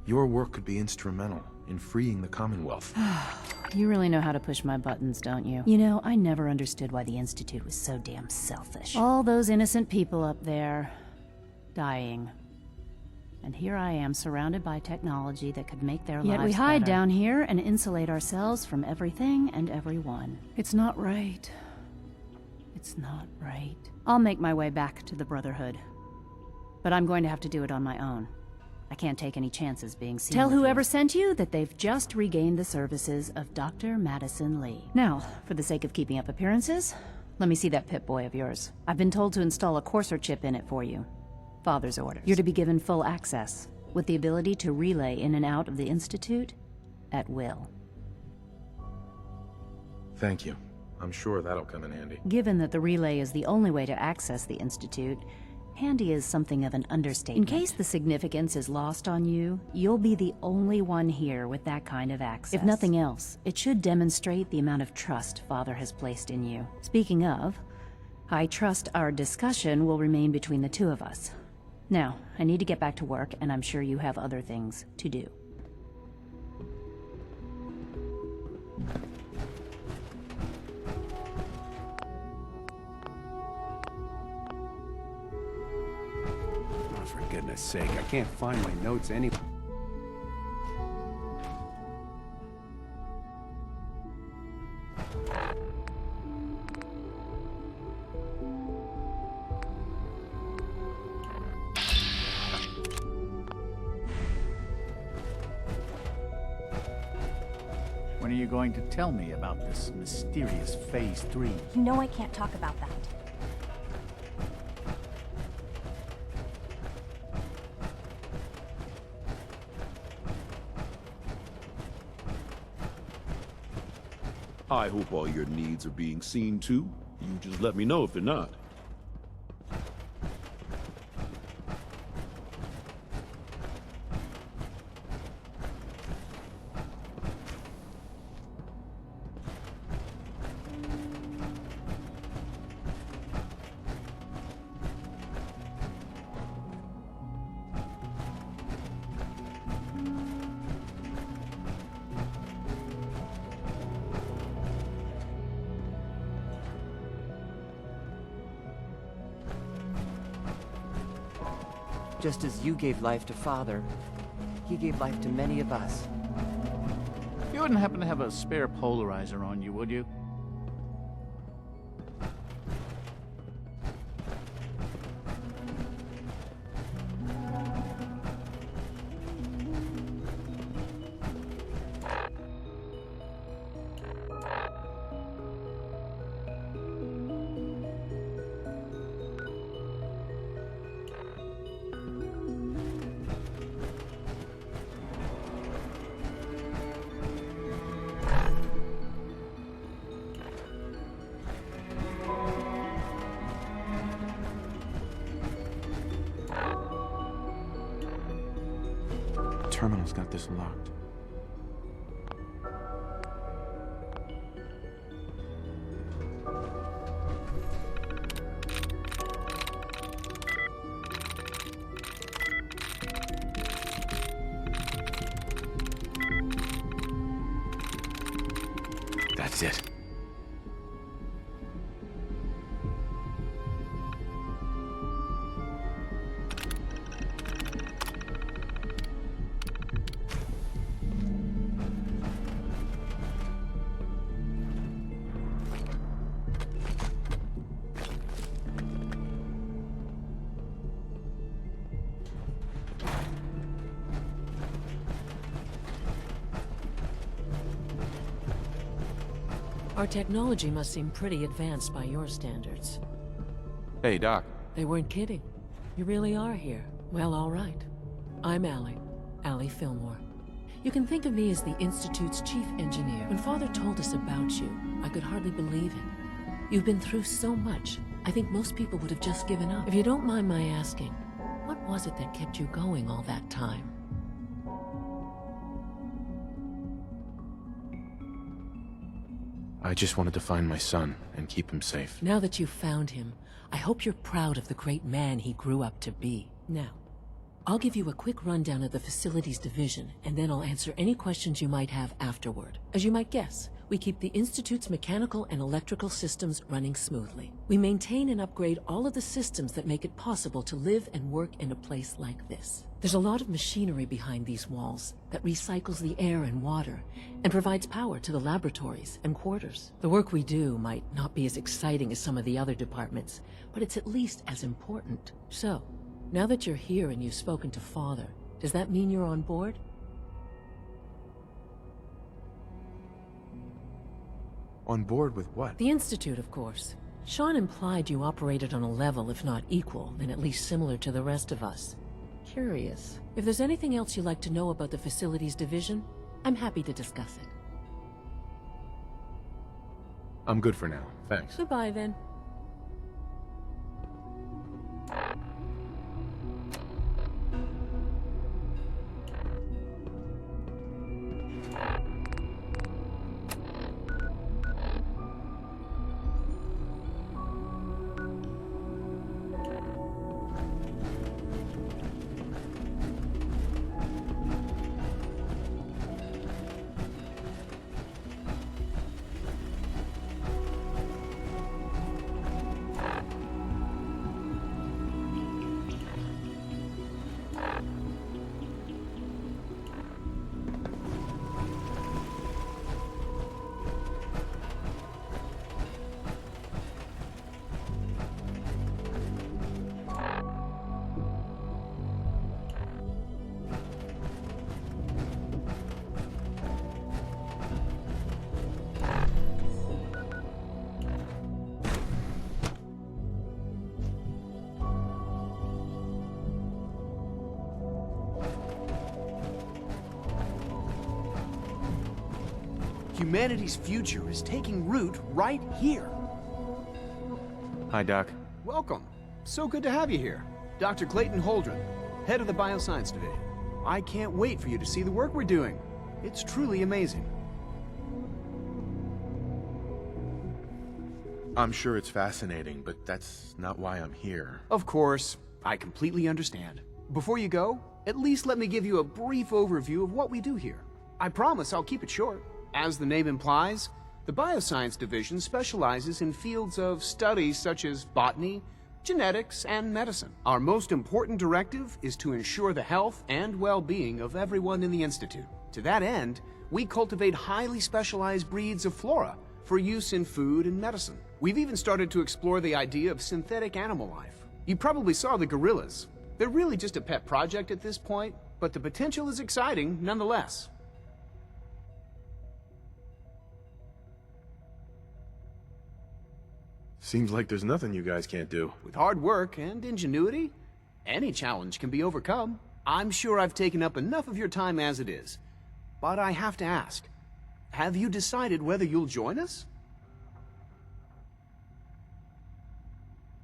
Your work could be instrumental in freeing the Commonwealth. You really know how to push my buttons, don't you? You know, I never understood why the Institute was so damn selfish. All those innocent people up there, dying. And here I am, surrounded by technology that could make their lives better. Yet we hide down here and insulate ourselves from everything and everyone. It's not right. It's not right. I'll make my way back to the Brotherhood. But I'm going to have to do it on my own. I can't take any chances being seen. Tell whoever sent you that they've just regained the services of Dr. Madison Lee. Now, for the sake of keeping up appearances, let me see that Pip-Boy of yours. I've been told to install a Courser chip in it for you. Father's orders. You're to be given full access, with the ability to relay in and out of the Institute at will. Thank you. I'm sure that'll come in handy. Given that the relay is the only way to access the Institute, handy is something of an understatement. In case the significance is lost on you, you'll be the only one here with that kind of access. If nothing else, it should demonstrate the amount of trust Father has placed in you. Speaking of, I trust our discussion will remain between the two of us. Now, I need to get back to work, and I'm sure you have other things to do. For goodness sake, I can't find my notes anywhere. When are you going to tell me about this mysterious Phase 3? You know I can't talk about that. I hope all your needs are being seen to. You just let me know if they're not. Just as you gave life to Father, he gave life to many of us. You wouldn't happen to have a spare polarizer on you, would you? Terminal's got this locked. That's it. Our technology must seem pretty advanced by your standards. Hey, Doc. They weren't kidding. You really are here. Well, all right. I'm Allie Fillmore. You can think of me as the Institute's chief engineer. When Father told us about you, I could hardly believe it. You've been through so much, I think most people would have just given up. If you don't mind my asking, what was it that kept you going all that time? I just wanted to find my son and keep him safe. Now that you've found him, I hope you're proud of the great man he grew up to be. Now, I'll give you a quick rundown of the facilities division, and then I'll answer any questions you might have afterward. As you might guess, we keep the Institute's mechanical and electrical systems running smoothly. We maintain and upgrade all of the systems that make it possible to live and work in a place like this. There's a lot of machinery behind these walls that recycles the air and water and provides power to the laboratories and quarters. The work we do might not be as exciting as some of the other departments, but it's at least as important. So, now that you're here and you've spoken to Father, does that mean you're on board? On board with what? The Institute, of course. Sean implied you operated on a level, if not equal, then at least similar to the rest of us. Curious. If there's anything else you'd like to know about the Facilities Division, I'm happy to discuss it. I'm good for now, thanks. Goodbye, then. Humanity's future is taking root right here. Hi, Doc. Welcome. So good to have you here. Dr. Clayton Holdren, head of the Bioscience Division. I can't wait for you to see the work we're doing. It's truly amazing. I'm sure it's fascinating, but that's not why I'm here. Of course, I completely understand. Before you go, at least let me give you a brief overview of what we do here. I promise I'll keep it short. As the name implies, the Bioscience Division specializes in fields of studies such as botany, genetics, and medicine. Our most important directive is to ensure the health and well-being of everyone in the Institute. To that end, we cultivate highly specialized breeds of flora for use in food and medicine. We've even started to explore the idea of synthetic animal life. You probably saw the gorillas. They're really just a pet project at this point, but the potential is exciting nonetheless. Seems like there's nothing you guys can't do. With hard work and ingenuity, any challenge can be overcome. I'm sure I've taken up enough of your time as it is, but I have to ask, have you decided whether you'll join us?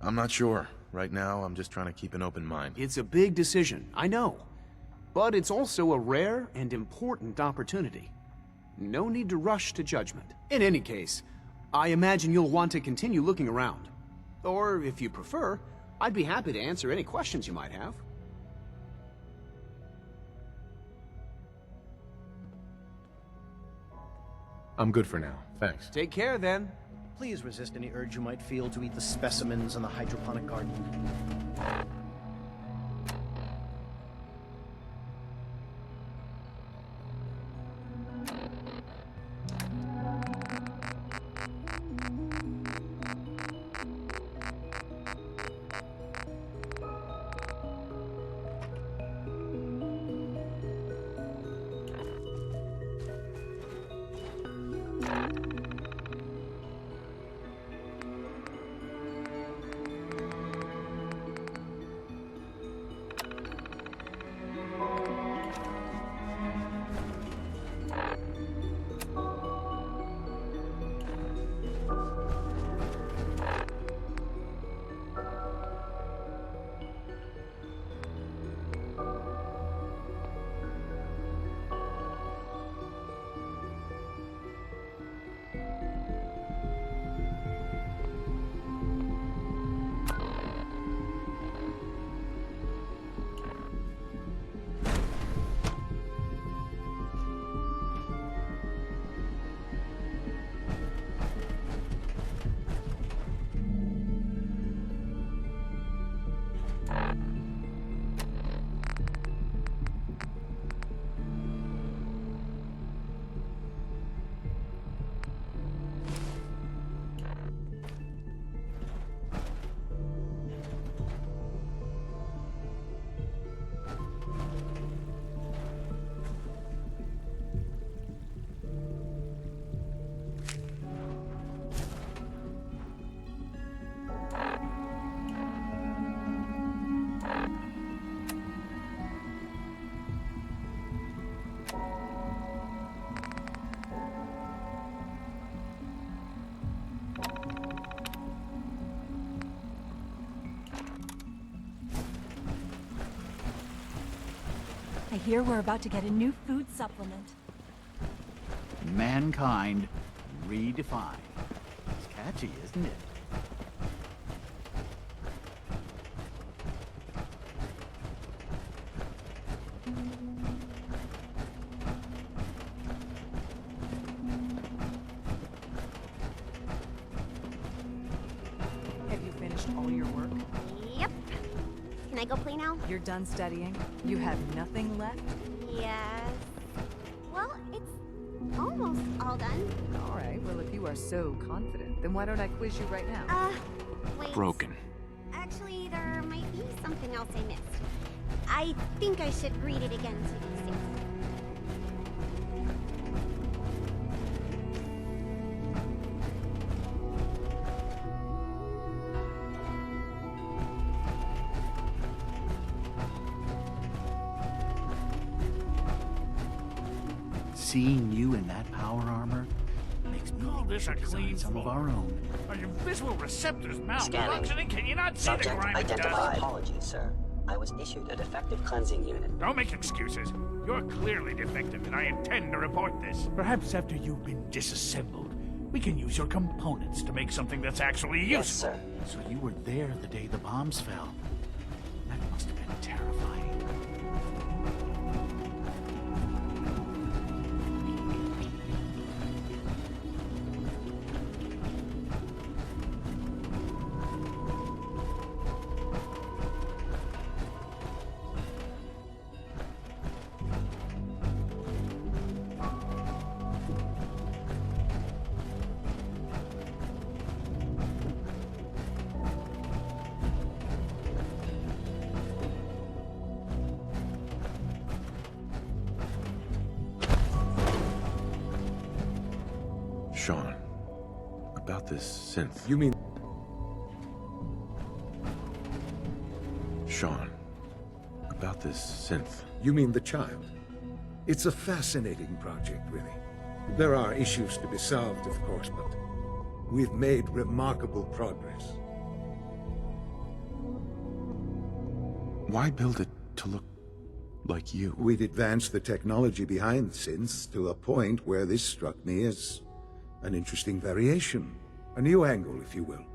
I'm not sure. Right now, I'm just trying to keep an open mind. It's a big decision, I know, but it's also a rare and important opportunity. No need to rush to judgment. In any case, I imagine you'll want to continue looking around. Or, if you prefer, I'd be happy to answer any questions you might have. I'm good for now, thanks. Take care, then. Please resist any urge you might feel to eat the specimens in the hydroponic garden. I hear we're about to get a new food supplement. Mankind redefined. It's catchy, isn't it? Have you finished all your work? Yep. Can I go play now? You're done studying? You have nothing left? Yes. Well, it's almost all done. All right, well, if you are so confident, then why don't I quiz you right now? Wait. Broken. Actually, there might be something else I missed. I think I should read it again to be safe. Seeing you in that power armor makes me think we should design some of our own. Are your visual receptors Scanning. malfunctioning? Can you not see the Subject grimy identified. dust? Apologies, sir. I was issued a defective cleansing unit. Don't make excuses. You're clearly defective, and I intend to report this. Perhaps after you've been disassembled, we can use your components to make something that's actually useful. Yes, sir. So you were there the day the bombs fell. That must have been terrifying. Sean, about this synth. You mean... Sean, about this synth. You mean the child? It's a fascinating project, really. There are issues to be solved, of course, but we've made remarkable progress. Why build it to look like you? We've advanced the technology behind synths to a point where this struck me as an interesting variation. A new angle, if you will.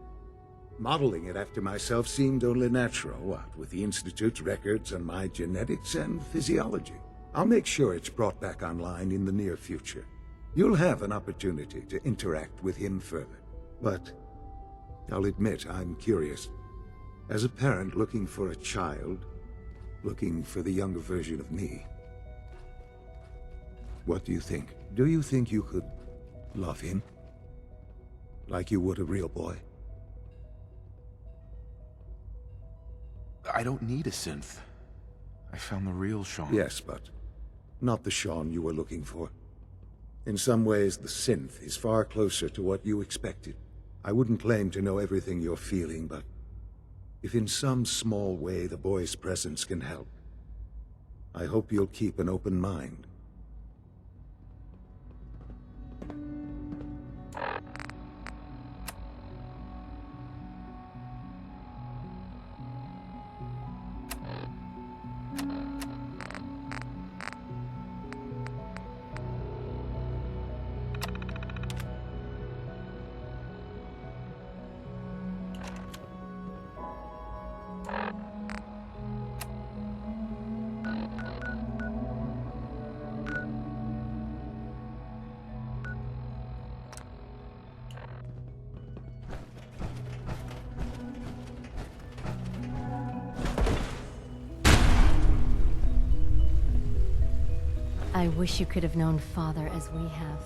Modeling it after myself seemed only natural, what with the Institute's records on my genetics and physiology. I'll make sure it's brought back online in the near future. You'll have an opportunity to interact with him further. But I'll admit I'm curious. As a parent looking for a child, looking for the younger version of me, what do you think? Do you think you could love him? Like you would a real boy? I don't need a synth. I found the real Sean. Yes, but not the Sean you were looking for. In some ways, the synth is far closer to what you expected. I wouldn't claim to know everything you're feeling, but if in some small way the boy's presence can help, I hope you'll keep an open mind. I wish you could have known Father as we have.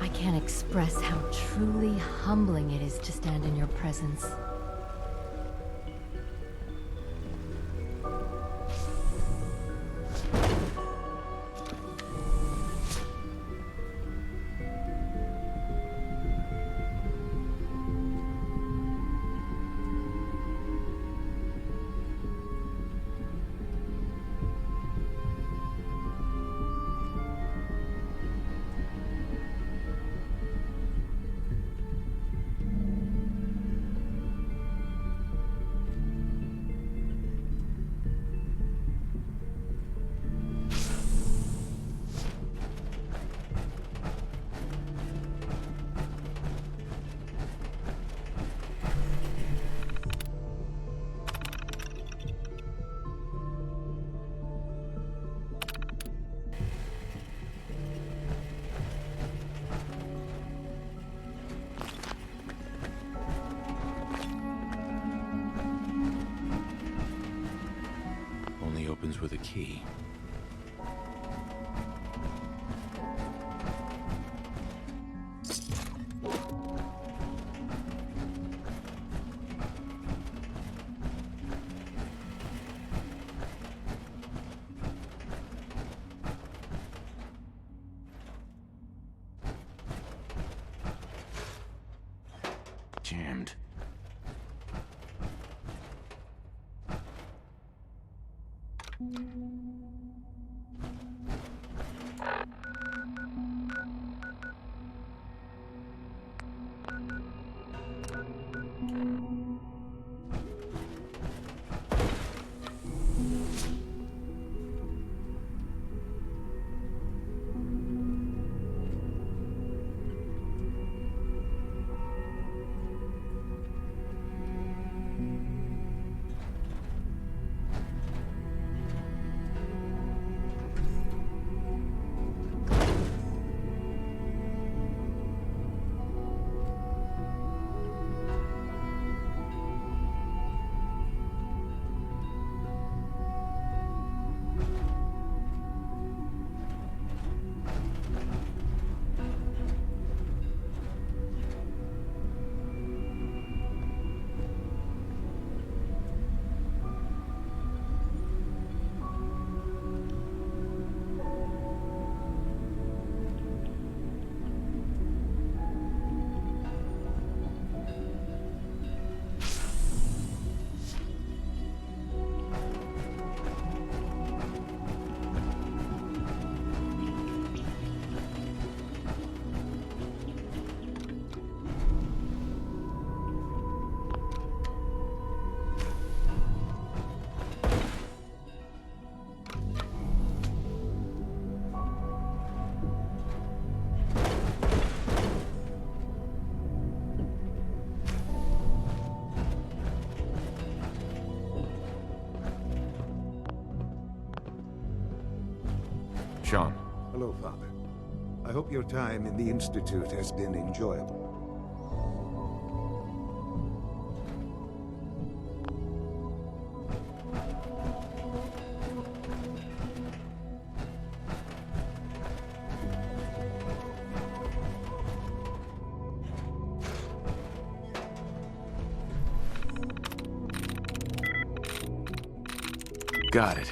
I can't express how truly humbling it is to stand in your presence. Opens with a key. Jammed. Sean. Hello, Father. I hope your time in the Institute has been enjoyable. Got it.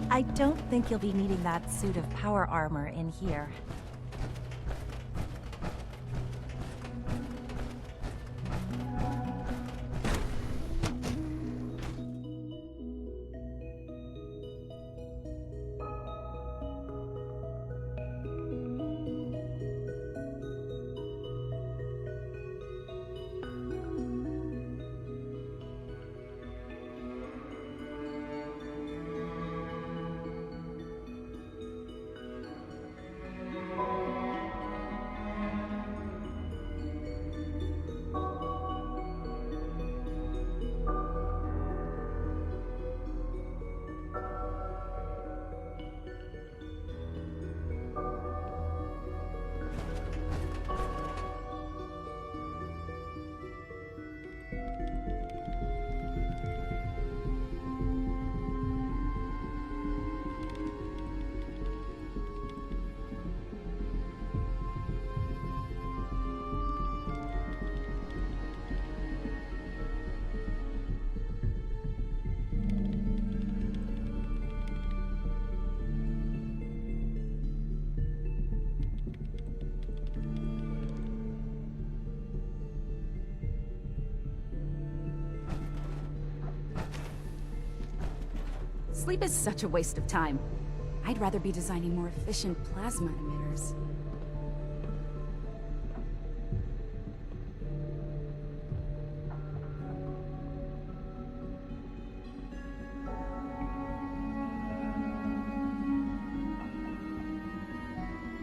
I don't think you'll be needing that suit of power armor in here. Sleep is such a waste of time. I'd rather be designing more efficient plasma emitters.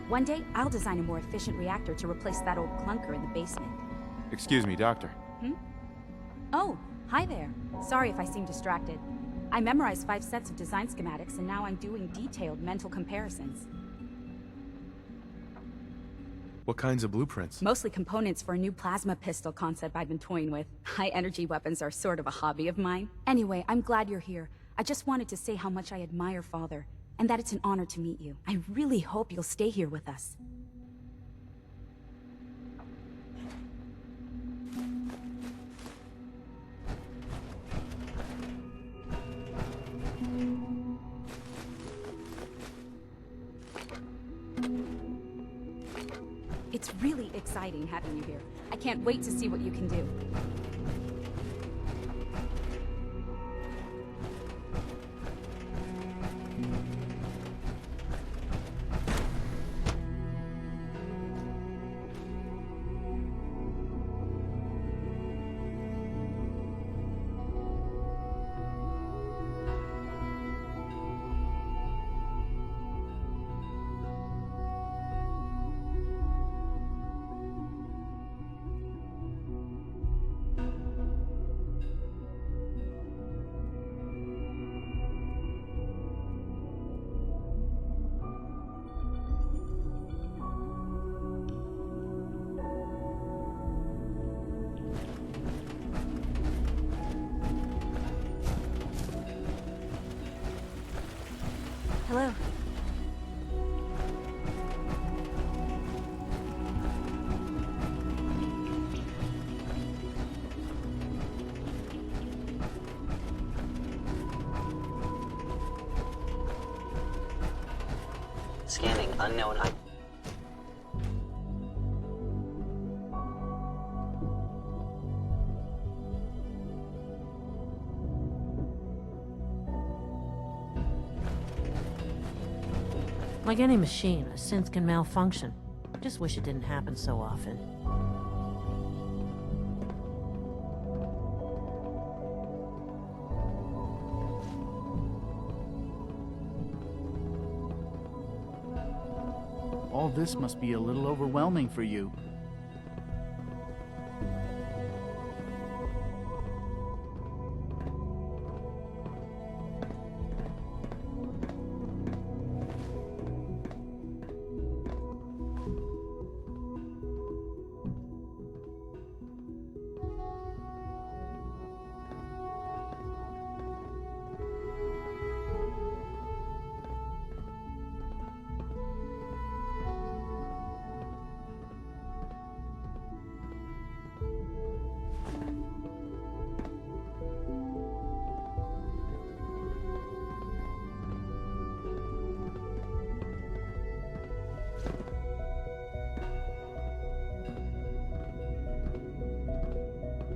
One day, I'll design a more efficient reactor to replace that old clunker in the basement. Excuse me, Doctor. Oh, hi there. Sorry if I seem distracted. I memorized 5 sets of design schematics, and now I'm doing detailed mental comparisons. What kinds of blueprints? Mostly components for a new plasma pistol concept I've been toying with. High-energy weapons are sort of a hobby of mine. Anyway, I'm glad you're here. I just wanted to say how much I admire Father, and that it's an honor to meet you. I really hope you'll stay here with us. It's really exciting having you here. I can't wait to see what you can do. Hello. Scanning unknown I... Like any machine, a synth can malfunction. Just wish it didn't happen so often. All this must be a little overwhelming for you.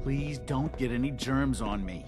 Please don't get any germs on me.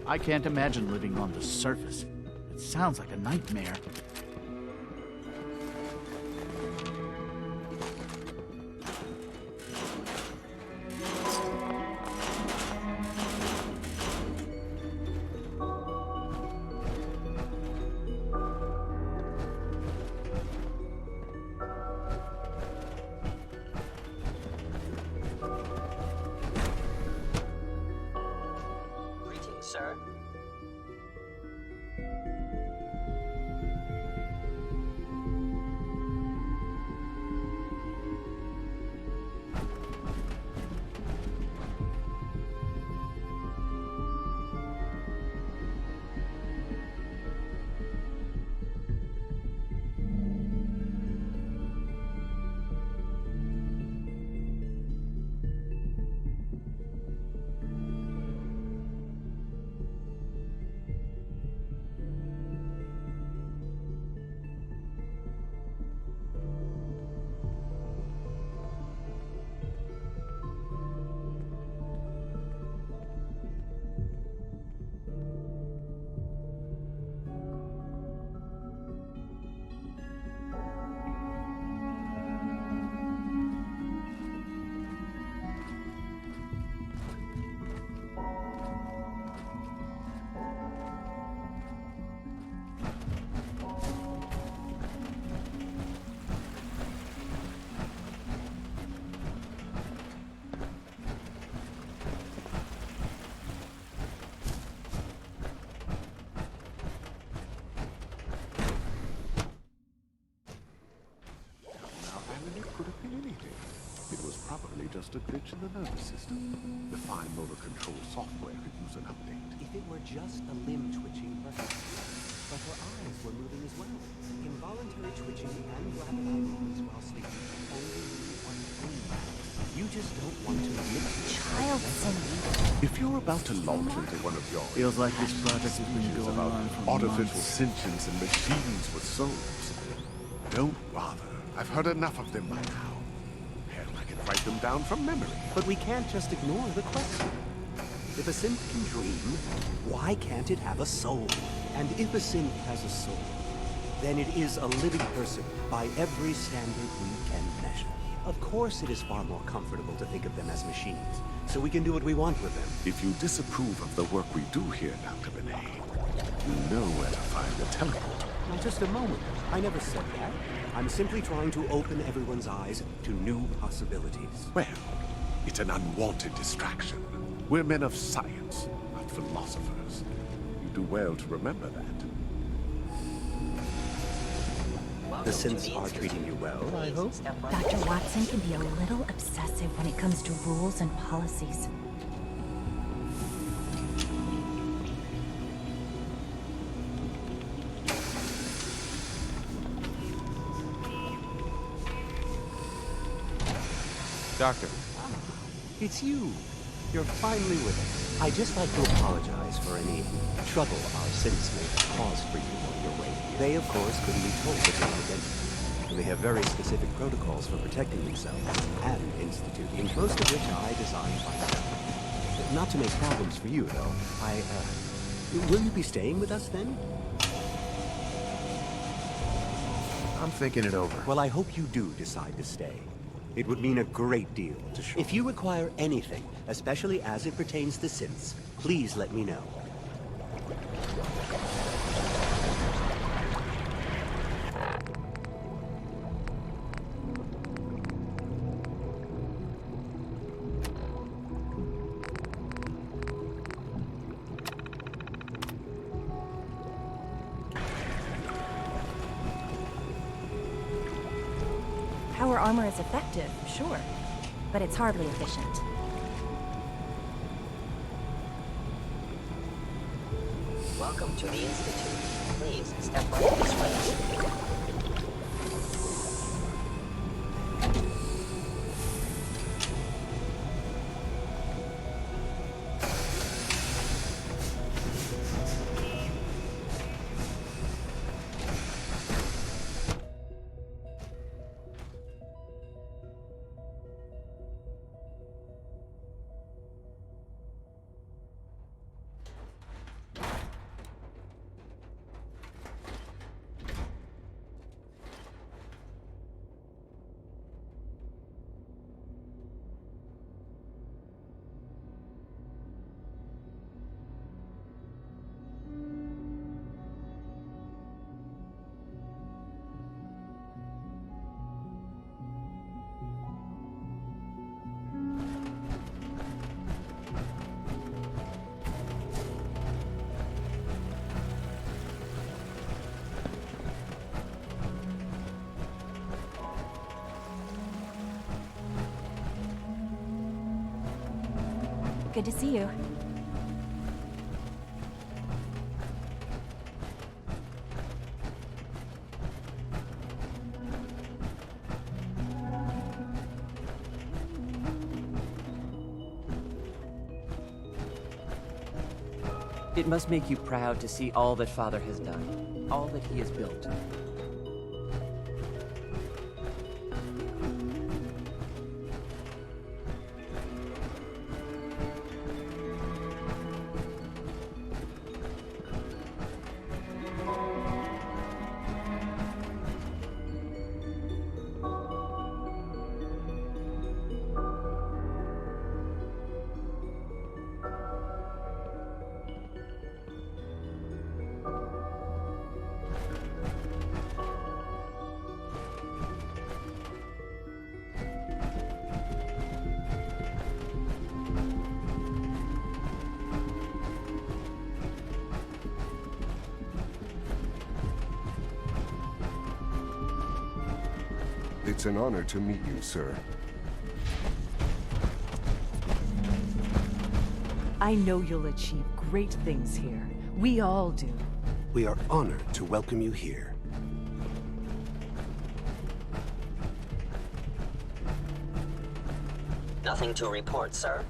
I can't imagine living on the surface. It sounds like a nightmare. Sir. Probably just a glitch in the nervous system. The fine motor control software could use an update. If it were just a limb twitching, perhaps. involuntary twitching and rapid eye movements while sleeping only when you want to dream. You just don't want to admit to Child syndrome. If you're about to launch into one of your Feels like this project has been going about on for artificial months. sentience and machines with souls, don't bother. I've heard enough of them by now. Hell, I can write them down from memory. But we can't just ignore the question. If a synth can dream, why can't it have a soul? And if a synth has a soul, then it is a living person by every standard we can measure. Of course it is far more comfortable to think of them as machines, so we can do what we want with them. If you disapprove of the work we do here, Dr. Benet, you know where to find the teleporter. Now just a moment. I never said that. I'm simply trying to open everyone's eyes to new possibilities. Well, it's an unwanted distraction. We're men of science, not philosophers. You do well to remember that. The synths are treating you well, I hope? Dr. Watson can be a little obsessive when it comes to rules and policies. Doctor. It's you. You're finally with us. I'd just like to apologize for any trouble our synths may have caused for you on your way. They, of course, couldn't be told of your identity. And they have very specific protocols for protecting themselves and instituting, most of which I designed myself. Not to make problems for you, though. Will you be staying with us then? I'm thinking it over. Well, I hope you do decide to stay. It would mean a great deal. If you require anything, especially as it pertains to synths, please let me know. Power armor is effective, sure, but it's hardly efficient. Welcome to the Institute. Please step right this way. Good to see you. It must make you proud to see all that Father has done, all that he has built. It's an honor to meet you, sir. I know you'll achieve great things here. We all do. We are honored to welcome you here. Nothing to report, sir.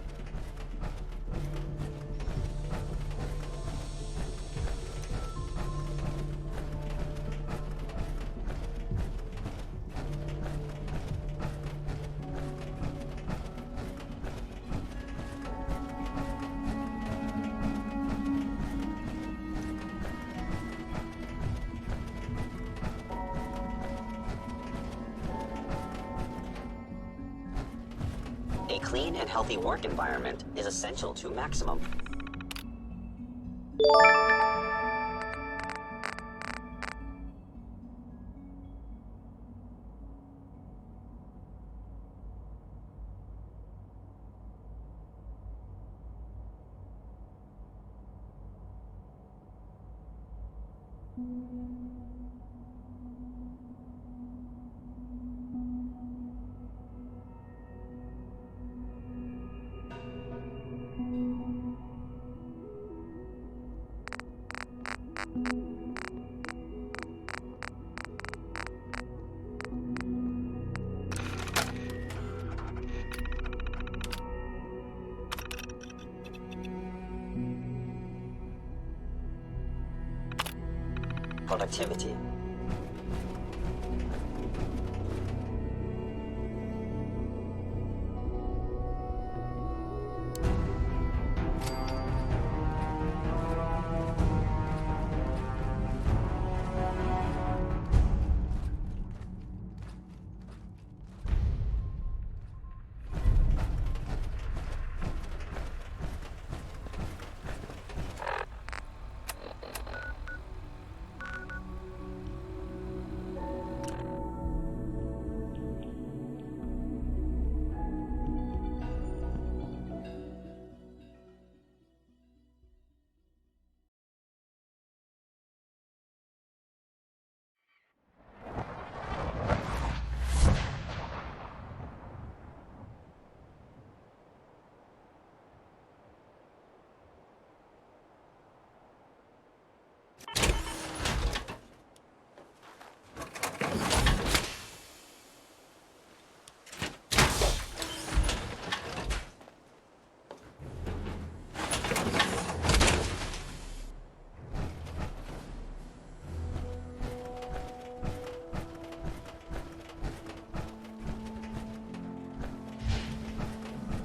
A clean and healthy work environment is essential to maximum. Productivity.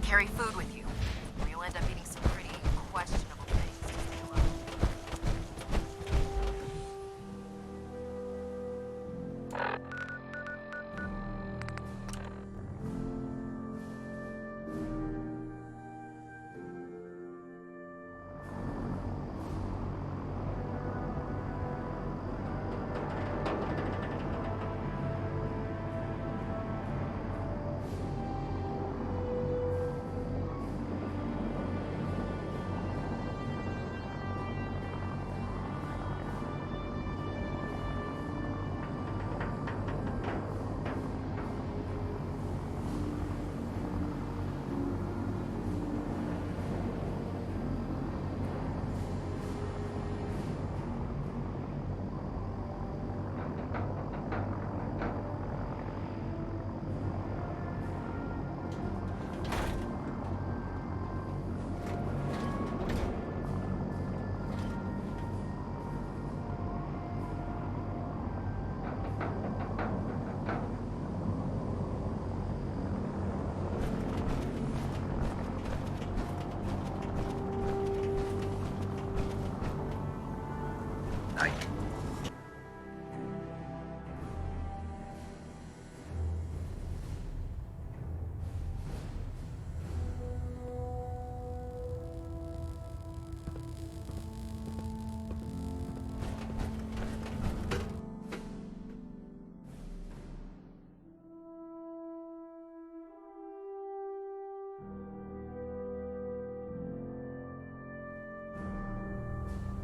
Carry food with you, or you'll end up eating some pretty questionable things to stay alive.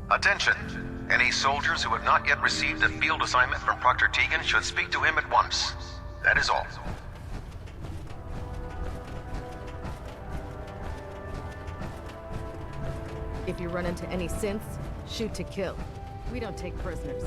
Attention! Any soldiers who have not yet received a field assignment from Proctor Tegan should speak to him at once. That is all. If you run into any synths, shoot to kill. We don't take prisoners.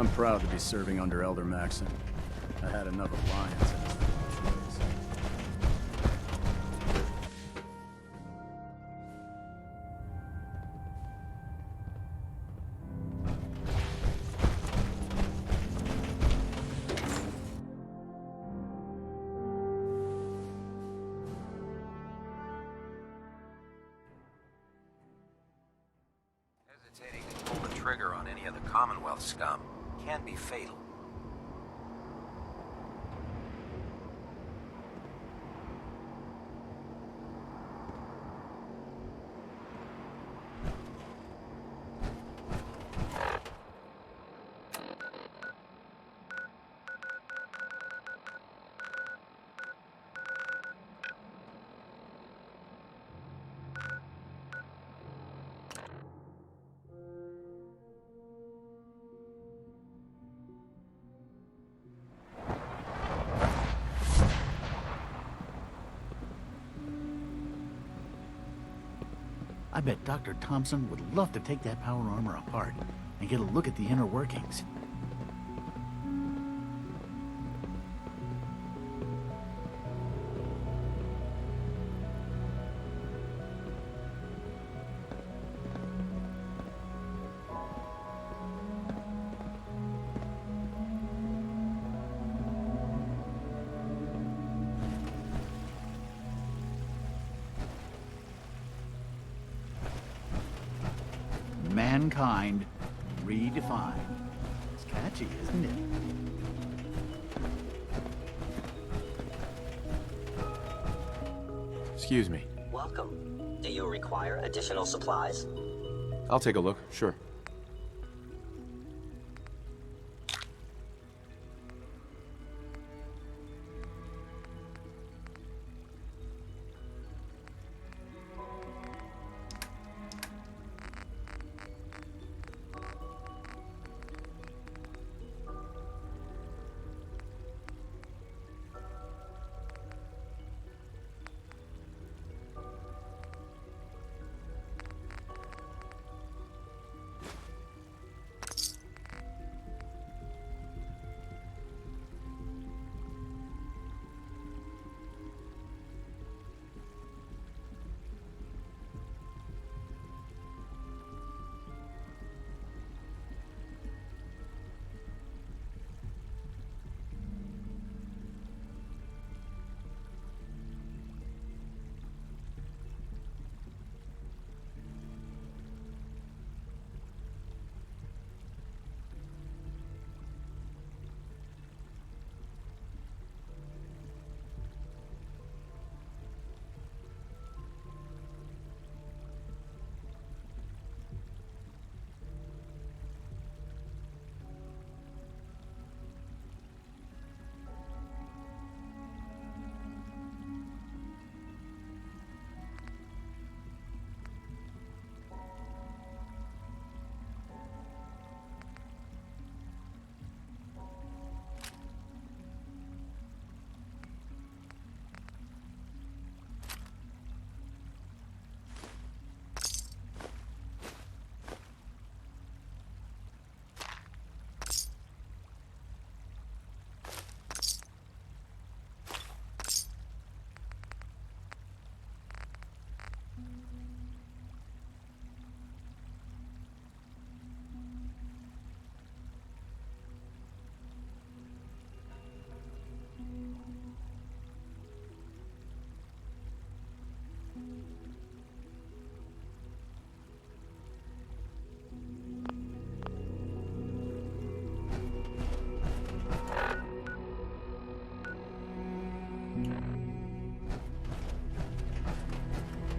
I'm proud to be serving under Elder Maxon. I had enough of lions in his village ways. Hesitating to pull the trigger on any of the Commonwealth scum can be fatal. I bet Dr. Thompson would love to take that power armor apart and get a look at the inner workings. Mankind redefined. It's catchy, isn't it? Excuse me. Welcome. Do you require additional supplies? I'll take a look, sure.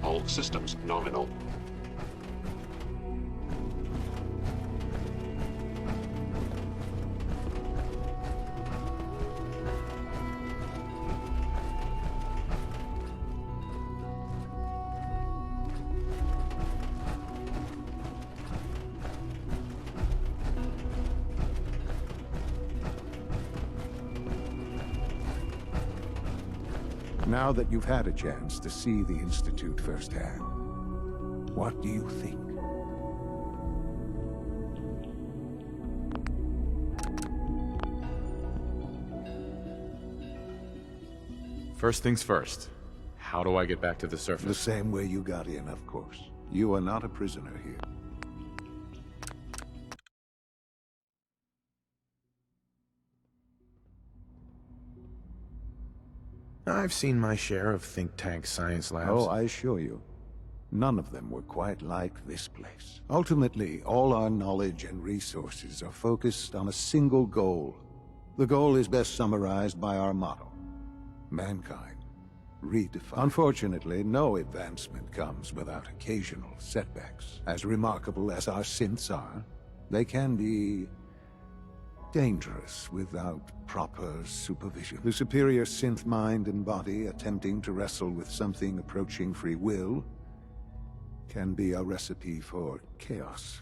All systems nominal. Now that you've had a chance to see the Institute firsthand, what do you think? First things first. How do I get back to the surface? The same way you got in, of course. You are not a prisoner here. I've seen my share of think tank science labs. Oh, I assure you, none of them were quite like this place. Ultimately, all our knowledge and resources are focused on a single goal. The goal is best summarized by our motto: mankind redefined. Unfortunately, no advancement comes without occasional setbacks. As remarkable as our synths are, they can be dangerous without proper supervision. The superior synth mind and body attempting to wrestle with something approaching free will can be a recipe for chaos.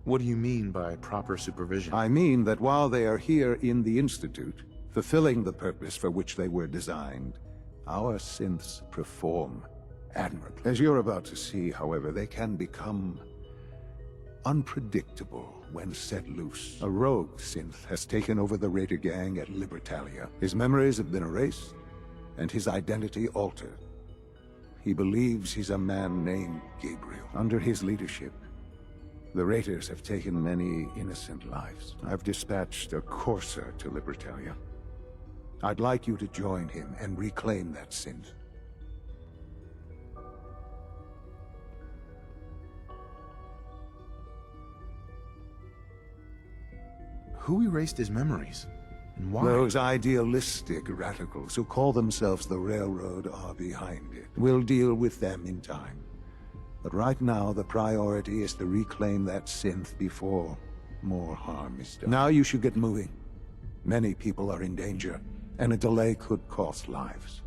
What do you mean by proper supervision? I mean that while they are here in the Institute, fulfilling the purpose for which they were designed, our synths perform admirably. As you're about to see, however, they can become unpredictable when set loose. A rogue synth has taken over the Raider gang at Libertalia. His memories have been erased, and his identity altered. He believes he's a man named Gabriel. Under his leadership, the Raiders have taken many innocent lives. I've dispatched a courser to Libertalia. I'd like you to join him and reclaim that synth. Who erased his memories? And why? Those idealistic radicals who call themselves the Railroad are behind it. We'll deal with them in time. But right now, the priority is to reclaim that synth before more harm is done. Now you should get moving. Many people are in danger, and a delay could cost lives.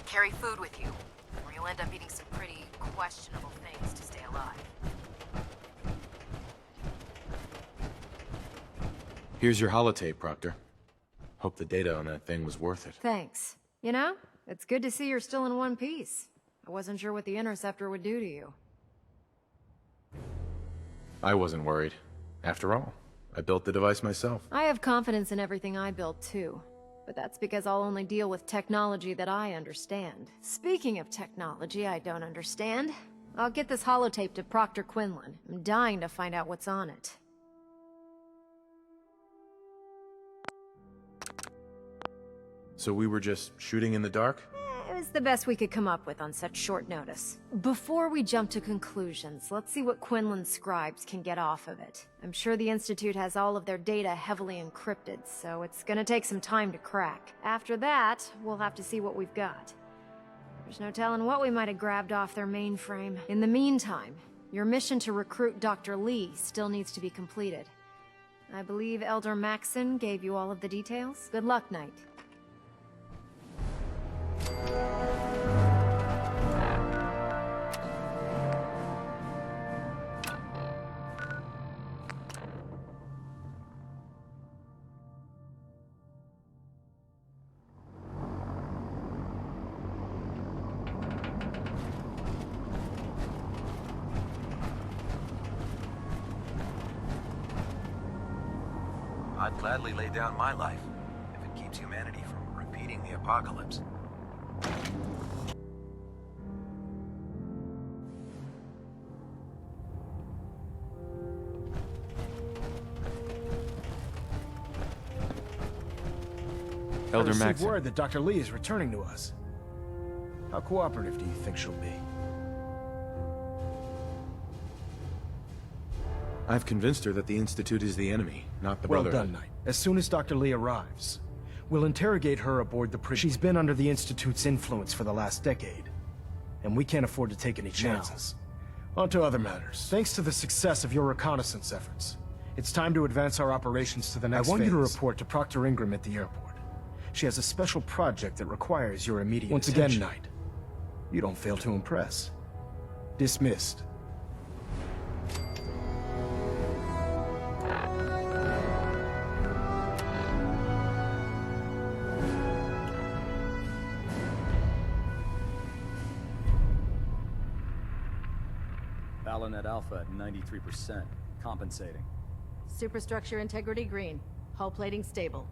Carry food with you, or you'll end up eating some pretty questionable things to stay alive. Here's your holotape, Proctor. Hope the data on that thing was worth it. Thanks. You know, it's good to see you're still in one piece. I wasn't sure what the Interceptor would do to you. I wasn't worried. After all, I built the device myself. I have confidence in everything I build, too. But that's because I'll only deal with technology that I understand. Speaking of technology I don't understand, I'll get this holotape to Proctor Quinlan. I'm dying to find out what's on it. So we were just shooting in the dark? It is the best we could come up with on such short notice. Before we jump to conclusions, let's see what Quinlan's scribes can get off of it. I'm sure the Institute has all of their data heavily encrypted, so it's gonna take some time to crack. After that, we'll have to see what we've got. There's no telling what we might have grabbed off their mainframe. In the meantime, your mission to recruit Dr. Lee still needs to be completed. I believe Elder Maxon gave you all of the details. Good luck, Knight. I'd gladly lay down my life if it keeps humanity from repeating the apocalypse. Elder Received Maxon. word that Dr. Lee is returning to us. How cooperative do you think she'll be? I've convinced her that the Institute is the enemy, not the Well Brotherhood. done, Knight. As soon as Dr. Lee arrives, we'll interrogate her aboard the bridge. She's been under the Institute's influence for the last decade, and we can't afford to take any chances. On to other matters. Thanks to the success of your reconnaissance efforts, it's time to advance our operations to the next phase. I want you to report to Proctor Ingram at the airport. She has a special project that requires your immediate attention. Once again, Knight, you don't fail to impress. Dismissed. Paladin Alpha at 93%, compensating. Superstructure integrity green. Hull plating stable.